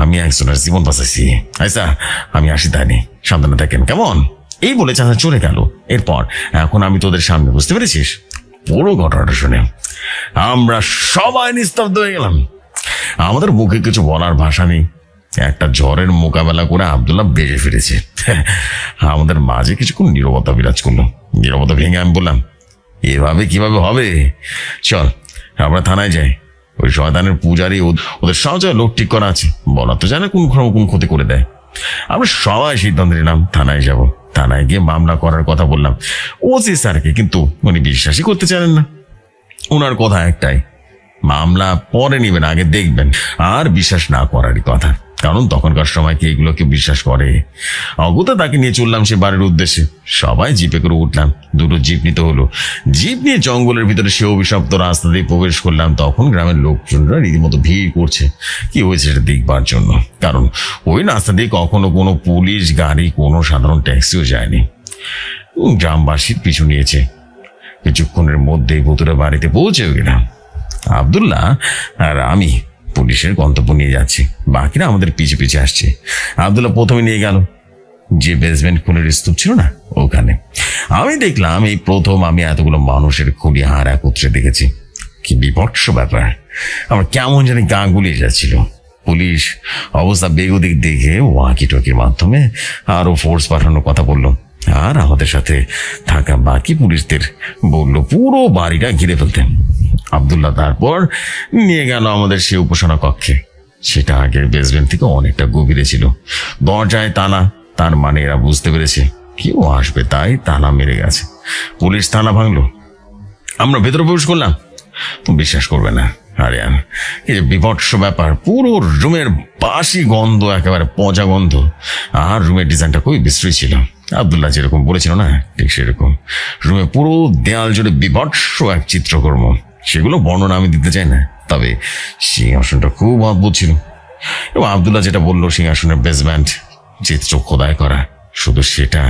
আমি একজনের জীবন বাঁচাইছি। আচ্ছা, আমি আসি, তাই নেই, সাবধানে থাকেন, কেমন? এই বলে চাচা চলে গেল। এরপর এখন আমি তোদের সামনে, বুঝতে পেরেছিস? পুরো ঘটনাটা শুনে আমরা সবাই নিস্তব্ধ হয়ে গেলাম। আমাদের মুখে কিছু বলার ভাষা নেই। একটা ঝড়ের মোকাবেলা করে আব্দুল্লাহ বেঁচে ফিরেছে। আমাদের মাঝে কিছুক্ষণ নীরবতা বিরাজ করলো। নীরবতা ভেঙে আমি বললাম, এভাবে কিভাবে হবে? চল আমরা থানায় যাই। ওই শয়তানের পূজারি ওদের সাহায্যে লোক ঠিক করা আছে, বলা তো জানে কোন ক্ষতি করে দেয়। আমরা সবাই সিদ্ধান্ত নিলাম থানায় যাব। থানায় গিয়ে মামলা করার কথা বললাম ওসি স্যারকে, কিন্তু উনি বিশ্বাসই করতে চাইলেন না। ওনার কথা একটাই, মামলা পরে নেবেন, আগে দেখবেন। আর বিশ্বাস না করারই কথা, কারণ তখনকার সময় কি এগুলো কেউ বিশ্বাস করে? অগত্যা তাকে নিয়ে চললাম সে বাড়ির উদ্দেশ্যে। সবাই জিপে করে উঠলাম, দুটো জিপ নিতে হলো। জিপ নিয়ে জঙ্গলের ভিতরে সে অভিশপ্ত রাস্তা দিয়ে প্রবেশ করলাম। তখন গ্রামের লোকজনরা রীতিমতো ভিড় করছে কি হয়েছে সেটা দেখবার জন্য, কারণ ওই রাস্তা দিয়ে কখনো কোনো পুলিশ গাড়ি, কোনো সাধারণ ট্যাক্সিও যায়নি। গ্রামবাসীর পিছু নিয়েছে। কিছুক্ষণের মধ্যেই ভুতুরে বাড়িতে পৌঁছেও গেলাম। আব্দুল্লাহ আর আমি পুলিশের গন্তব্য নিয়ে যাচ্ছি, বাকিরা আমাদের পিছে পিছে আসছে। আব্দুল্লাহ প্রথমে নিয়ে গেল যে বেসমেন্ট খুনের স্তূপ ছিল না, ওখানে। আমি দেখলাম এই প্রথম আমি এতগুলো মানুষের খুলি হাড় একত্রে দেখেছি। কি বিভৎস ব্যাপার! আমার কেমন জানি গা গুলিয়ে যাচ্ছিল। পুলিশ অবস্থা বেগতিক দেখে ওয়াকি টকির মাধ্যমে আরো ফোর্স পাঠানোর কথা বললো, আর আমাদের সাথে থাকা বাকি পুলিশদের বললো পুরো বাড়িটা ঘিরে ফেলতে। আব্দুল্লাহ তারপর নিয়ে গেল আমাদের সে উপাসনা কক্ষে। সেটা আগের বেসমেন্ট থেকে অনেকটা গভীরে ছিল। দরজায় তালা, তার মানে এরা বুঝতে পেরেছে কেউ আসবে, তাই তালা মেরে গেছে। পুলিশ তালা ভাঙলো, আমরা ভেতরে প্রবেশ করলাম। তুমি বিশ্বাস করবে না আরিয়ান, এই যে বিভৎস ব্যাপার, পুরো রুমের বাসি গন্ধ, একেবারে পচা গন্ধ। আর রুমের ডিজাইনটা খুবই বিশ্রী ছিল। আব্দুল্লাহ যেরকম বলেছিল না, ঠিক সেরকম। রুমে পুরো দেয়াল জুড়ে বিভৎস এক চিত্রকর্ম। সেগুলো বর্ণনা আমি দিতে চাই না, তবে সিংহাসনটা খুব অদ্ভুত ছিল। এবং আব্দুল্লাহ যেটা বললো, সিংহাসনের বেসমেন্ট চিত্র খোদাই করা। শুধু সেটা,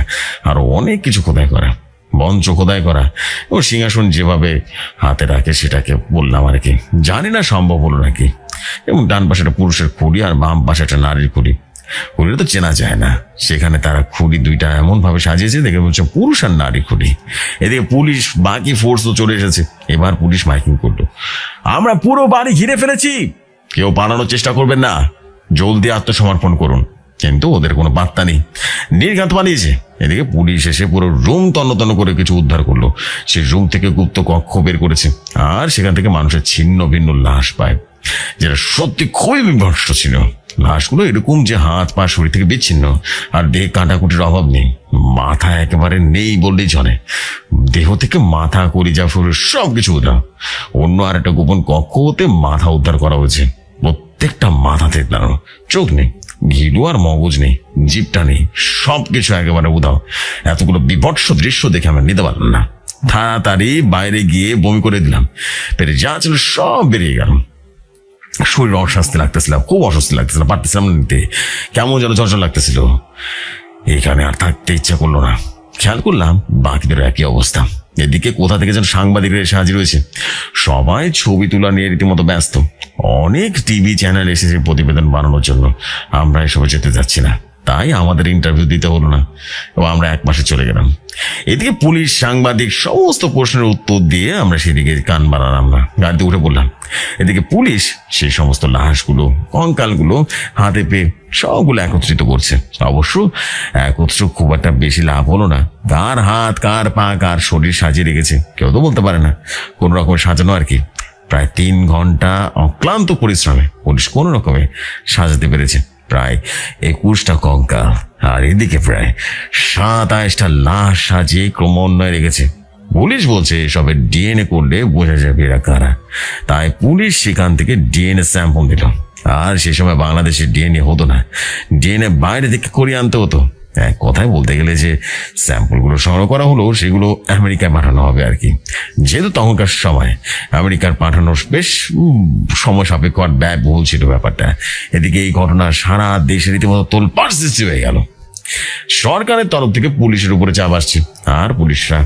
আরো অনেক কিছু খোদাই করা, মঞ্চ খোদাই করা। এবং সিংহাসন যেভাবে হাতে রাখে সেটাকে বললাম আর কি, জানি না সম্ভব হলো নাকি। এবং ডান পাশে একটা পুরুষের খুঁড়ি আর বাম পাশে একটা নারীর খুঁড়ি। খুঁড়িটা তো চেনা যায় না, সেখানে তারা খুঁড়ি দুইটা এমন ভাবে সাজিয়েছে দেখে বলছে পুরুষ আর নারী খুঁড়ি। এদিকে পুলিশ বাকি ফোর্স তো চলে এসেছে। এবার পুলিশ মাইকিং করলো, আমরা পুরো বাড়ি ঘিরে ফেলেছি, কেউ পালানোর চেষ্টা করবেন না, জলদি আত্মসমর্পণ করুন। কিন্তু ওদের কোনো বার্তা নেই, নির্ঘাত পালিয়েছে। এদিকে পুলিশ এসে পুরো রুম তন্ন করে কিছু উদ্ধার করলো। সে রুম থেকে গুপ্ত কক্ষ বের করেছে, আর সেখান থেকে মানুষের ছিন্ন ভিন্ন লাশ পায়, যেটা সত্যি খুবই বিভৎস ছিল। লাশগুলো এরকম যে হাত পা শরীর থেকে বিচ্ছিন্ন, আর দেহে কাটাকুটির অভাব নেই, মাথা একেবারে নেই বললেই চলে। দেহ থেকে মাথা, কলিজা, শরীর সবকিছু উধার। অন্য আর একটা গোপন কক্ষ হতে মাথা উদ্ধার করা হয়েছে। প্রত্যেকটা মাথাতে দাঁড়ানো, চোখ নেই, ঘিলু আর মগজ নেই, জিভটা নেই, সবকিছু একেবারে উধাও। এতগুলো বিভৎস দৃশ্য দেখে আমি নিতে পারলাম না। তাড়াতাড়ি বাইরে গিয়ে বমি করে দিলাম। পেটে যা ছিল সব বেরিয়ে গেল। শরীর অস্বস্তি লাগতেছিল, খুব অস্বস্তি লাগতেছিল, পারতেছিলাম না নিতে। কেমন যেন ঝরঝর লাগতেছিল। এখানে আর থাকতে ইচ্ছা করলো না। খেয়াল করলাম বাকিদের একই অবস্থা। এদিকে কোথা থেকে যেন সাংবাদিকরা এসে হাজির হয়েছে। সবাই ছবি তোলা নিয়ে রীতিমতো ব্যস্ত। অনেক টিভি চ্যানেল এসেছে প্রতিবেদন বানানোর জন্য। আমরা এসবে যেতে যাচ্ছি না, তাই আমাদের ইন্টারভিউ দিতে হলো না এবং আমরা এক মাসে চলে গেলাম। এদিকে পুলিশ, সাংবাদিক সমস্ত প্রশ্নের উত্তর দিয়ে আমরা সেদিকে কান বাড়ালাম না, গাড়িতে উঠে পড়লাম। এদিকে পুলিশ সেই সমস্ত লাশগুলো, কঙ্কালগুলো হাতে পেয়ে সবগুলো একত্রিত করছে। অবশ্য একত্র খুব একটা বেশি লাভ হলো না। কার হাত, কার পা, কার শরীর সাজিয়ে রেখেছে কেউ তো বলতে পারে না। কোন রকম সাজানো আর কি। প্রায় 3 ঘন্টা অক্লান্ত পরিশ্রমে পুলিশ কোন রকমে সাজাতে পেরেছে প্রায় 21টা কঙ্কাল, আর এদিকে প্রায় 27টা লাশ সাজিয়ে ক্রমান্বয়ে রেখেছে। পুলিশ বলছে এসবের ডিএনএ করলে বোঝা যাবে এরা কারা। তাই পুলিশ সেখান থেকে ডিএনএ স্যাম্পল দিল। আর সে সময় বাংলাদেশের ডিএনএ হতো না, ডিএনএ বাইরে থেকে করিয়ে আনতে হতো। এক কথায় বলতে গেলে যে স্যাম্পলগুলো সংগ্রহ করা হলো সেগুলো আমেরিকায় পাঠানো হবে আর কি। যেহেতু তখনকার সময় আমেরিকার পাঠানোর বেশ সময় সাপেক্ষ আর ব্যয়বহুল ছিল ব্যাপারটা। এদিকে এই ঘটনা সারা দেশে রীতিমতো তোলপাড় সৃষ্টি হয়ে গেল। সরকারের তরফ থেকে পুলিশের উপরে চাপ আসছে, আর পুলিশরা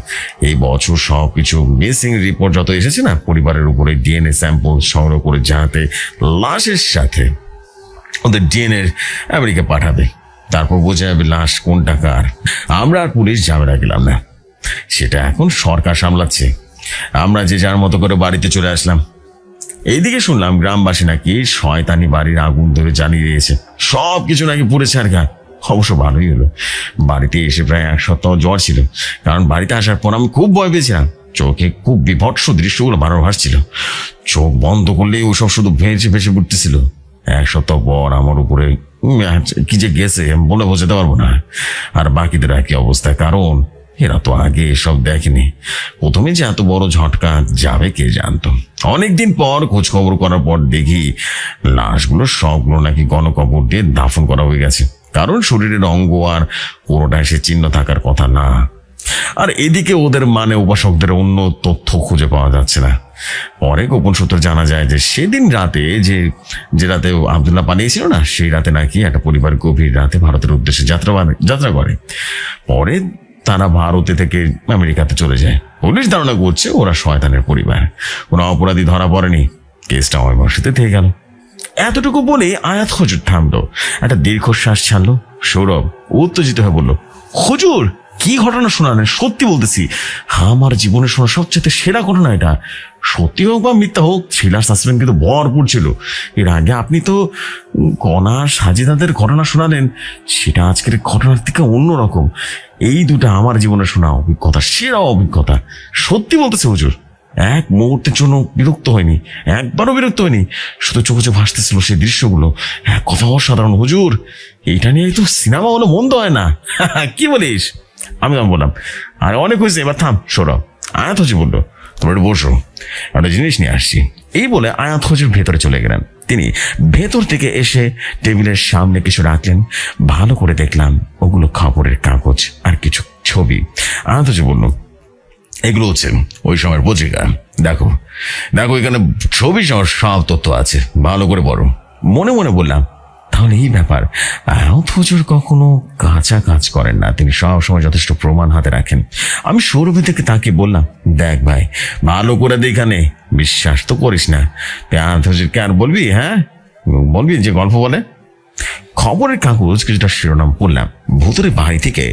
এই বছর সবকিছু মিসিং রিপোর্ট যত এসেছে না, পরিবারের উপরে ডিএনএ স্যাম্পল সংগ্রহ করে যাতে লাশের সাথে ওদের ডিএনএ আমেরিকা পাঠাবে, তারপর বোঝা যাবে লাশ কোনটা কার। আমরা আর পুলিশ ঝামেলা গেলাম না, সেটা এখন সরকার সামলাচ্ছে। আমরা যে যার মতো করে বাড়িতে চলে আসলাম। এইদিকে শুনলাম গ্রামবাসী নাকি শয়তানি বাড়ির আগুন ধরে জ্বালিয়ে দিয়েছে, সবকিছু নাকি পুড়েছে আর গা। অবশ্য ভালোই হলো, বাড়িতে এসে প্রায় 1 সপ্তাহ জ্বর ছিল, কারণ বাড়িতে আসার পর আমি খুব ভয় পেয়েছিলাম। চোখে খুব বিভৎস দৃশ্যগুলো বারবার ভাসছিল, চোখ বন্ধ করলে ওসব শুধু ভেসে উঠতেছিল। 1 সপ্তাহ পর আমার উপরে কি যে গেছে বলে বোঝাতে পারবো না। আর বাকিদের একই অবস্থা, কারণ এরা তো আগে এসব দেখেনি, প্রথমে যে এত বড় ঝটকা যাবে কে জানতো। অনেকদিন পর খোঁজ খবর করার পর দেখি লাশগুলো সবগুলো নাকি গণকবর দিয়ে দাফন করা হয়ে গেছে, কারণ শরীরের অঙ্গ আর পুরোটায় সে চিহ্ন থাকার কথা না। আর এদিকে ওদের উপাসকদের অন্য তথ্য খুঁজে পাওয়া যাচ্ছে না। পরে গোপন সূত্রে জানা যায় যে সেদিন রাতে যে রাতে আব্দুল্লাহ পালিয়েছিল না, সেই রাতে নাকি একটা পরিবার গভীর রাতে ভারতের উদ্দেশ্যে যাত্রা করে। পরে তারা ভারতে থেকে আমেরিকাতে চলে যায়। পুলিশ ধারণা করছে ওরা শয়তানের পরিবার, কোনো অপরাধী ধরা পড়েনি, কেসটা অমীমাংসিত থেকে গেল। এতটুকু বলে আয়াত হুজুর থামলো, একটা দীর্ঘশ্বাস ছাড়লো। সৌরভ উত্তেজিত হয়ে বলল, হুজুর কি ঘটনা শোনালেন? সত্যি বলতেছি, আমার জীবনে শোনা সবচেয়ে সেরা ঘটনা এটা। সত্যি হোক বা মিথ্যা হোক, থ্রিলার সাসপেন্স কিন্তু ভরপুর ছিল। এর আগে আপনি তো কণা সাজিদাদের ঘটনা শোনালেন, সেটা আজকের ঘটনার থেকে অন্যরকম। এই দুটা আমার জীবনে শোনা অভিজ্ঞতা, সেরা অভিজ্ঞতা। সত্যি বলতেছে হুজুর, এক মুহূর্তের জন্য বিরক্ত হয়নি, একবারও বিরক্ত হয়নি। শুধু চোখে চোখে ভাসতেছিল সেই দৃশ্যগুলো। এক কথা অসাধারণ হুজুর, এইটা নিয়ে তো সিনেমা হলো মন্দ হয় না। কি বলিস? আমি বললাম, আরে অনেক হয়েছে, এবার থাম। সৌরভ, আয়াত হুজুর বললো, তোমরা একটু বসো, একটা জিনিস নিয়ে আসছি। এই বলে আয়াত হুজুর ভেতরে চলে গেলেন। তিনি ভেতর থেকে এসে টেবিলের সামনে কিছু রাখলেন। ভালো করে দেখলাম ওগুলো খবরের কাগজ আর কিছু ছবি। আয়াত হুজুর বলল, এগুলো হচ্ছে ওই সময়ের পত্রিকা। দেখো দেখো, এখানে ছবি সব তথ্য আছে, ভালো করে পড়ো। মনে মনে বললাম, তাহলে এই ব্যাপার। আয়াত হুজুর কখনো কাঁচা কাজ করেন না, তিনি সবসময় যথেষ্ট প্রমাণ হাতে রাখেন। আমি সৌরভের থেকে তাকে বললাম, দেখ ভাই, ভালো করে দেখানে, বিশ্বাস তো করিস না। আয়াত হুজুরকে আর বলবি, হ্যাঁ বলবি যে গল্প বলে। খবরের কাগজ কিছুটা শিরোনাম পড়লাম, ভূতরে বাড়ি থেকে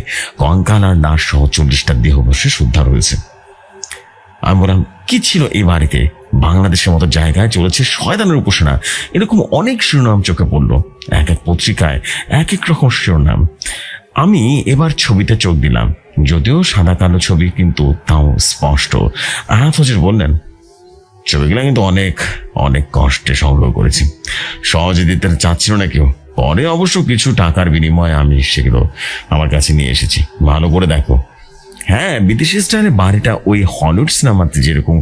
কঙ্কাল আর লাশ সহ 40টা দেহাবশেষ উদ্ধার হয়েছে। আমি বললাম, কি ছিল এই বাড়িতে? বাংলাদেশের মতো জায়গায় চলেছে শয়তানের উপাসনা, এরকম অনেক শিরোনাম চোখে পড়লো। এক এক পত্রিকায় এক এক রকম শিরোনাম। আমি এবার ছবিতে চোখ দিলাম, যদিও সাদা কালো ছবি, কিন্তু তাও স্পষ্ট। আয়াত হুজুর বললেন, ছবিগুলো কিন্তু অনেক অনেক কষ্টে সংগ্রহ করেছি, সহজে দিতে চাচ্ছিল না কেউ। পরে অবশ্য কিছু টাকার বিনিময়ে আমি সেগুলো আমার কাছে নিয়ে এসেছি, ভালো করে দেখো। হ্যাঁ, বিদেশি স্টাইলের বাড়িটা ওই হলিউড সিনেমাতে যেরকম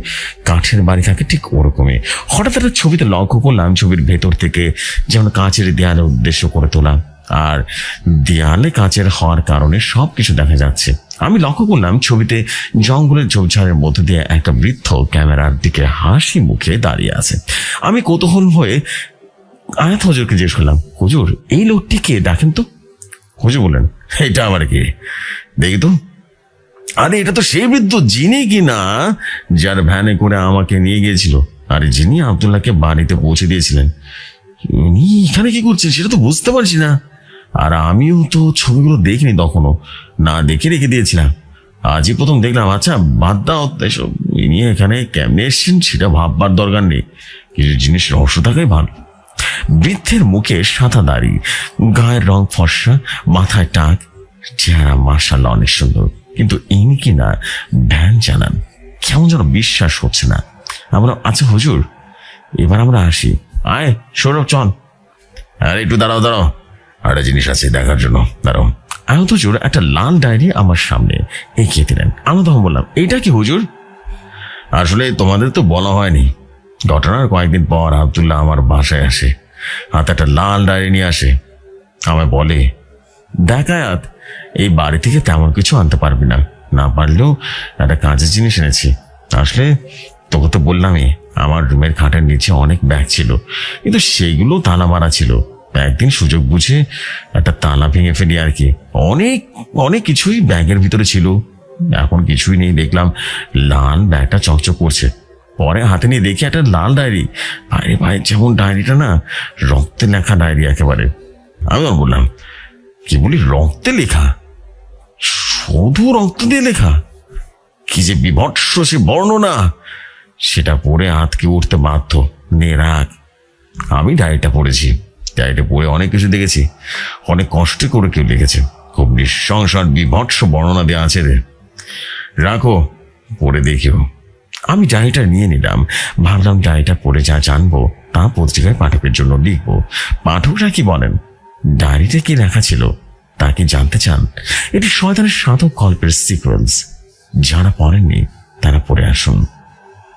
কাঠের বাড়ি থাকে ঠিক ওরকমই। হঠাৎ একটা ছবিতে লক্ষ্য করলাম, ছবির ভেতর থেকে যেমন কাঁচের দেয়ালে উদ্দেশ্য করে তোলা, আর দেয়ালে কাঁচের হওয়ার কারণে সবকিছু দেখা যাচ্ছে। আমি লক্ষ্য করলাম ছবিতে জঙ্গলের ঝোপঝাড়ের মধ্যে দিয়ে একটা বৃদ্ধ ক্যামেরার দিকে হাসি মুখে দাঁড়িয়ে আছে। আমি কৌতূহল হয়ে আয়াত হুজুরকে জিজ্ঞেস করলাম, হুজুর এই লোকটি কে, দেখেন তো। হুজুর বললেন, এটা আবার কে, দেখি তো। আরে এটা তো সেই বৃদ্ধ যিনি কিনা যার ভ্যানে করে আমাকে নিয়ে গিয়েছিল, আর যিনি আব্দুল্লাহকে বাড়িতে পৌঁছে দিয়েছিলেন। উনি এখানে কি করছেন সেটা তো বুঝতে পারছি না। আর আমিও তো ছবিগুলো দেখিনি, তখনও না দেখে রেখে দিয়েছিলাম, আজই প্রথম দেখলাম। আচ্ছা বাদ দাও এসব, ইনি এখানে কেমনে এসছেন সেটা ভাববার দরকার নেই, কিছু জিনিস রহস্য থাকাই ভালো। বৃদ্ধের মুখে সাদা দাড়ি, গায়ের রং ফর্সা, মাথায় টাক, চেহারা মাশাআল্লাহ অনেক সুন্দর, কিন্তু ইনি কিনা ভ্যান চালান, কেমন যেন বিশ্বাস হচ্ছে না। আমরা, আচ্ছা হুজুর এবার আমরা আসি। আয় সৌরভ, চল। আরে একটু দাঁড়াও দাঁড়াও, একটা জিনিস আছে দেখার জন্য, দাঁড়াও। আয়াত হুজুর একটা লাল ডায়েরি আমার সামনে এগিয়ে দিলেন। আমি তখন বললাম, এইটা কি হুজুর? আসলে তোমাদের তো বলা হয়নি, ঘটনার কয়েকদিন পর আব্দুল্লাহ আমার বাসায় আসে, হাতে একটা লাল ডায়েরি নিয়ে আসে। আমায় বলে, দেখ আয়াত, এই বাড়ি থেকে তেমন কিছু আনতে পারবি না, না পারলেও একটা কাজের জিনিস এনেছি। আসলে তোকে তো বললামই, আমার রুমের খাটের নিচে অনেক ব্যাগ ছিল, কিন্তু সেইগুলো তালা মারা ছিল। একদিন সুযোগ বুঝে একটা তালা ভেঙে ফেলি আর কি। অনেক অনেক কিছুই ব্যাগের ভিতরে ছিল, এখন কিছুই নেই। দেখলাম লাল ব্যাগটা চকচক করছে, পরে হাতে নিয়ে দেখি একটা লাল ডায়েরি। আরে ভাই, যেমন ডায়েরিটা না রক্তে লেখা ডায়েরি একেবারে। আমি বললাম, কি বলি, রক্তে লেখা? শুধু রক্ত দিয়ে লেখা? কি যে বিভৎস সে বর্ণনা! সেটা পড়ে আঁতকে উঠতে বাধ্য। নে রাখ, আমি ডায়েরিটা পড়েছি, ডায়েরিটা পড়ে অনেক কিছু দেখেছি, অনেক কষ্ট করে কেউ লিখেছে, খুব নৃশংস আর বিভৎস বর্ণনা দেওয়া আছে রে, রাখো, পড়ে দেখিও। আমি ডায়েরিটা নিয়ে নিলাম, ভাবলাম ডায়েরিটা পড়ে যা জানবো তা পত্রিকায় পাঠকের জন্য লিখবো। পাঠকরা কি বলেন, ডায়েরিতে কি লেখা ছিল তা কি জানতে চান? এটি শয়তানের সাধক গল্পের সিকোয়েন্স। যারা পড়েননি তারা পড়ে আসুন।